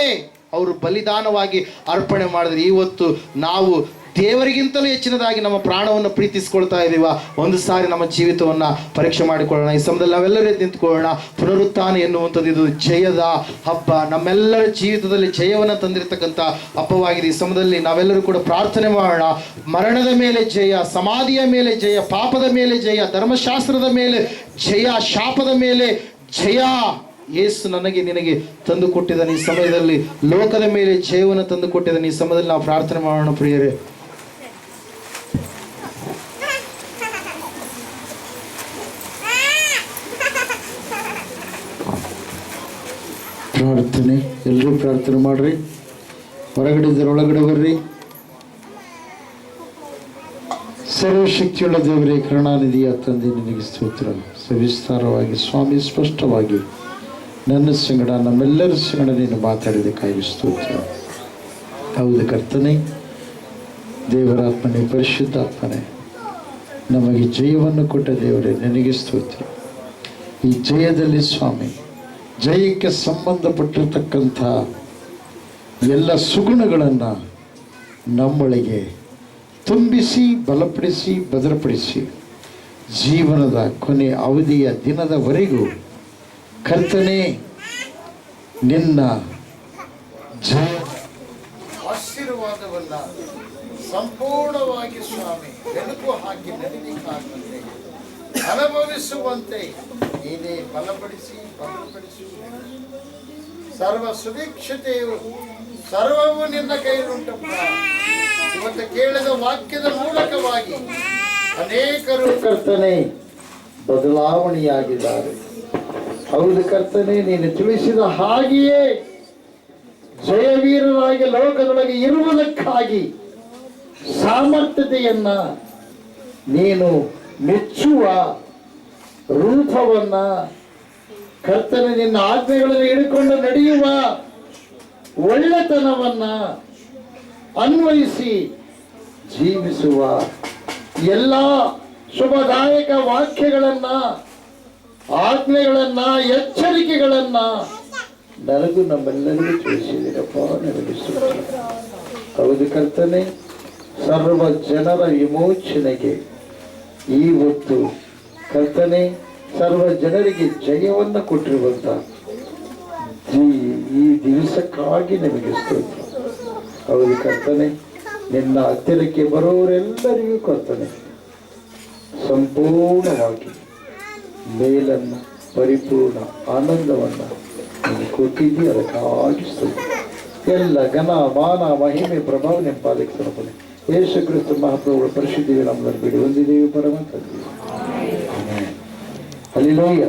ಅವರು ಬಲಿದಾನವಾಗಿ ಅರ್ಪಣೆ ಮಾಡಿದ್ರು. ಇವತ್ತು ನಾವು ದೇವರಿಗಿಂತಲೂ ಹೆಚ್ಚಿನದಾಗಿ ನಮ್ಮ ಪ್ರಾಣವನ್ನು ಪ್ರೀತಿಸ್ಕೊಳ್ತಾ ಇದ್ದೀವ? ಒಂದು ಸಾರಿ ನಮ್ಮ ಜೀವಿತವನ್ನು ಪರೀಕ್ಷೆ ಮಾಡಿಕೊಳ್ಳೋಣ. ಈ ಸಮಯದಲ್ಲಿ ನಾವೆಲ್ಲರೂ ನಿಂತ್ಕೊಳ್ಳೋಣ. ಪುನರುತ್ಥಾನ ಎನ್ನುವಂಥದ್ದು ಇದು ಜಯದ ಹಬ್ಬ, ನಮ್ಮೆಲ್ಲರ ಜೀವಿತದಲ್ಲಿ ಜಯವನ್ನು ತಂದಿರತಕ್ಕಂಥ ಹಬ್ಬವಾಗಿದೆ. ಈ ಸಮಯದಲ್ಲಿ ನಾವೆಲ್ಲರೂ ಕೂಡ ಪ್ರಾರ್ಥನೆ ಮಾಡೋಣ. ಮರಣದ ಮೇಲೆ ಜಯ, ಸಮಾಧಿಯ ಮೇಲೆ ಜಯ, ಪಾಪದ ಮೇಲೆ ಜಯ, ಧರ್ಮಶಾಸ್ತ್ರದ ಮೇಲೆ ಜಯ, ಶಾಪದ ಮೇಲೆ ಜಯ ಯೇಸು ನನಗೆ ನಿನಗೆ ತಂದು ಕೊಟ್ಟಿದ್ದಾನೆ. ಈ ಸಮಯದಲ್ಲಿ ಲೋಕದ ಮೇಲೆ ಜಯವನ್ನು ತಂದು ಕೊಟ್ಟಿದ್ದಾನೆ. ಈ ಸಮಯದಲ್ಲಿ ನಾವು ಪ್ರಾರ್ಥನೆ ಮಾಡೋಣ ಪ್ರಿಯರೇ. ಪ್ರಾರ್ಥನೆ, ಎಲ್ಲರೂ ಪ್ರಾರ್ಥನೆ ಮಾಡ್ರಿ. ಹೊರಗಡೆ ಇದ್ದರೆ ಒಳಗಡೆ ಬರ್ರಿ. ಸರ್ವಶಕ್ತಿಯುಳ್ಳ ದೇವರೇ, ಕರುಣಾನಿಧಿಯ ತಂದೆ, ನಿನಗೆ ಸ್ತೋತ್ರ. ಸವಿಸ್ತಾರವಾಗಿ ಸ್ವಾಮಿ ಸ್ಪಷ್ಟವಾಗಿ ನನ್ನ ಸಂಗಡ ನಮ್ಮೆಲ್ಲರ ಸಂಗಡ ನೀನು ಮಾತಾಡಿದಕ್ಕಾಗಿ ಸ್ತೋತ್ರ. ಹೌದು ಕರ್ತನೆ, ದೇವರಾತ್ಮನೇ, ಪರಿಶುದ್ಧಾತ್ಮನೇ, ನಮಗೆ ಜಯವನ್ನು ಕೊಟ್ಟ ದೇವರೇ ನಿನಗೆ ಸ್ತೋತ್ರ. ಈ ಜಯದಲ್ಲಿ ಸ್ವಾಮಿ, ಜಯಕ್ಕೆ ಸಂಬಂಧಪಟ್ಟಿರ್ತಕ್ಕಂಥ ಎಲ್ಲ ಸುಗುಣಗಳನ್ನು ನಮ್ಮೊಳಗೆ ತುಂಬಿಸಿ, ಬಲಪಡಿಸಿ, ಭದ್ರಪಡಿಸಿ, ಜೀವನದ ಕೊನೆ ಅವಧಿಯ ದಿನದವರೆಗೂ ಕರ್ತನೆ ನಿನ್ನ ಜಯ ಆಶೀರ್ವಾದವನ್ನು ಸಂಪೂರ್ಣವಾಗಿ ಸ್ವಾಮಿ ಬೆಳಕು ಹಾಕಿ ನಡಿಲಿಕ್ಕಾಗದಂತೆ ಅನುಭವಿಸುವಂತೆ ನೀನೇ ಬಲಪಡಿಸಿ, ಭದ್ರಪಡಿಸಿ. ಸರ್ವ ಸುಭಿಕ್ಷತೆಯು ಸರ್ವವು ನಿನ್ನ ಕೈಯಲ್ಲುಂಟಪ್ಪ. ಇವತ್ತು ಕೇಳಿದ ವಾಕ್ಯದ ಮೂಲಕವಾಗಿ ಅನೇಕರು ಕರ್ತನೆ ಬದಲಾವಣೆಯಾಗಿದ್ದಾರೆ. ಹೌದು ಕರ್ತನೆ, ನೀನು ತಿಳಿಸಿದ ಹಾಗೆಯೇ ಜಯವೀರರಾಗಿ ಲೋಕದೊಳಗೆ ಇರುವುದಕ್ಕಾಗಿ ಸಾಮರ್ಥ್ಯತೆಯನ್ನ, ನೀನು ಮೆಚ್ಚುವ ರೂಪವನ್ನ, ಕರ್ತನೆ ನಿನ್ನ ಆಜ್ಞೆಗಳನ್ನು ಹಿಡ್ಕೊಂಡು ನಡೆಯುವ ಒಳ್ಳೆತನವನ್ನ ಅನ್ವಯಿಸಿ ಜೀವಿಸುವ ಎಲ್ಲ ಶುಭದಾಯಕ ವಾಕ್ಯಗಳನ್ನ, ಆಜ್ಞೆಗಳನ್ನ, ಎಚ್ಚರಿಕೆಗಳನ್ನ ನನಗೂ ನಮ್ಮೆಲ್ಲರಿಗೂ ತಿಳಿಸಿದ್ದೀರಪ್ಪ. ಹೌದು ಕರ್ತನೆ, ಸರ್ವ ಜನರ ವಿಮೋಚನೆಗೆ ಈ ಹೊತ್ತು ಕರ್ತನೆ ಸರ್ವ ಜನರಿಗೆ ಜಯವನ್ನು ಕೊಟ್ಟಿರುವಂತ ಈ ದಿವಸಕ್ಕಾಗಿ ನಿಮಗೆ ಸ್ತೋತ್ರ. ಹೌದು ಕರ್ತನೆ, ನಿನ್ನ ಹತ್ತಿರಕ್ಕೆ ಬರೋರೆಲ್ಲರಿಗೂ ಕರ್ತನೆ ಸಂಪೂರ್ಣವಾಗಿ ಮೇಲನ್ನು, ಪರಿಪೂರ್ಣ ಆನಂದವನ್ನು ನೀನು ಕೊಟ್ಟಿದ್ದೀ. ಅದಕ್ಕಾಗಿ ಸ್ತೋತ್ರ. ಎಲ್ಲ ಘನ, ಮಾನ, ಮಹಿಮೆ, ಪ್ರಭಾವ ನಿಮ್ಮ ಪಾಲಕ್ಕೆ ಸಮರ್ಪಣೆ. ಯೇಸು ಕ್ರಿಸ್ತ ಮಹಾಪ್ರಭುಗಳ ಪರಿಶುದ್ಧಿಗೆ ನಮ್ಮನ್ನು ಬಿಡಿ ಹೊಂದಿದ್ದೇವೆ ಪರಮ ತಂದೆ. ಹಲ್ಲೆಲೂಯಾ.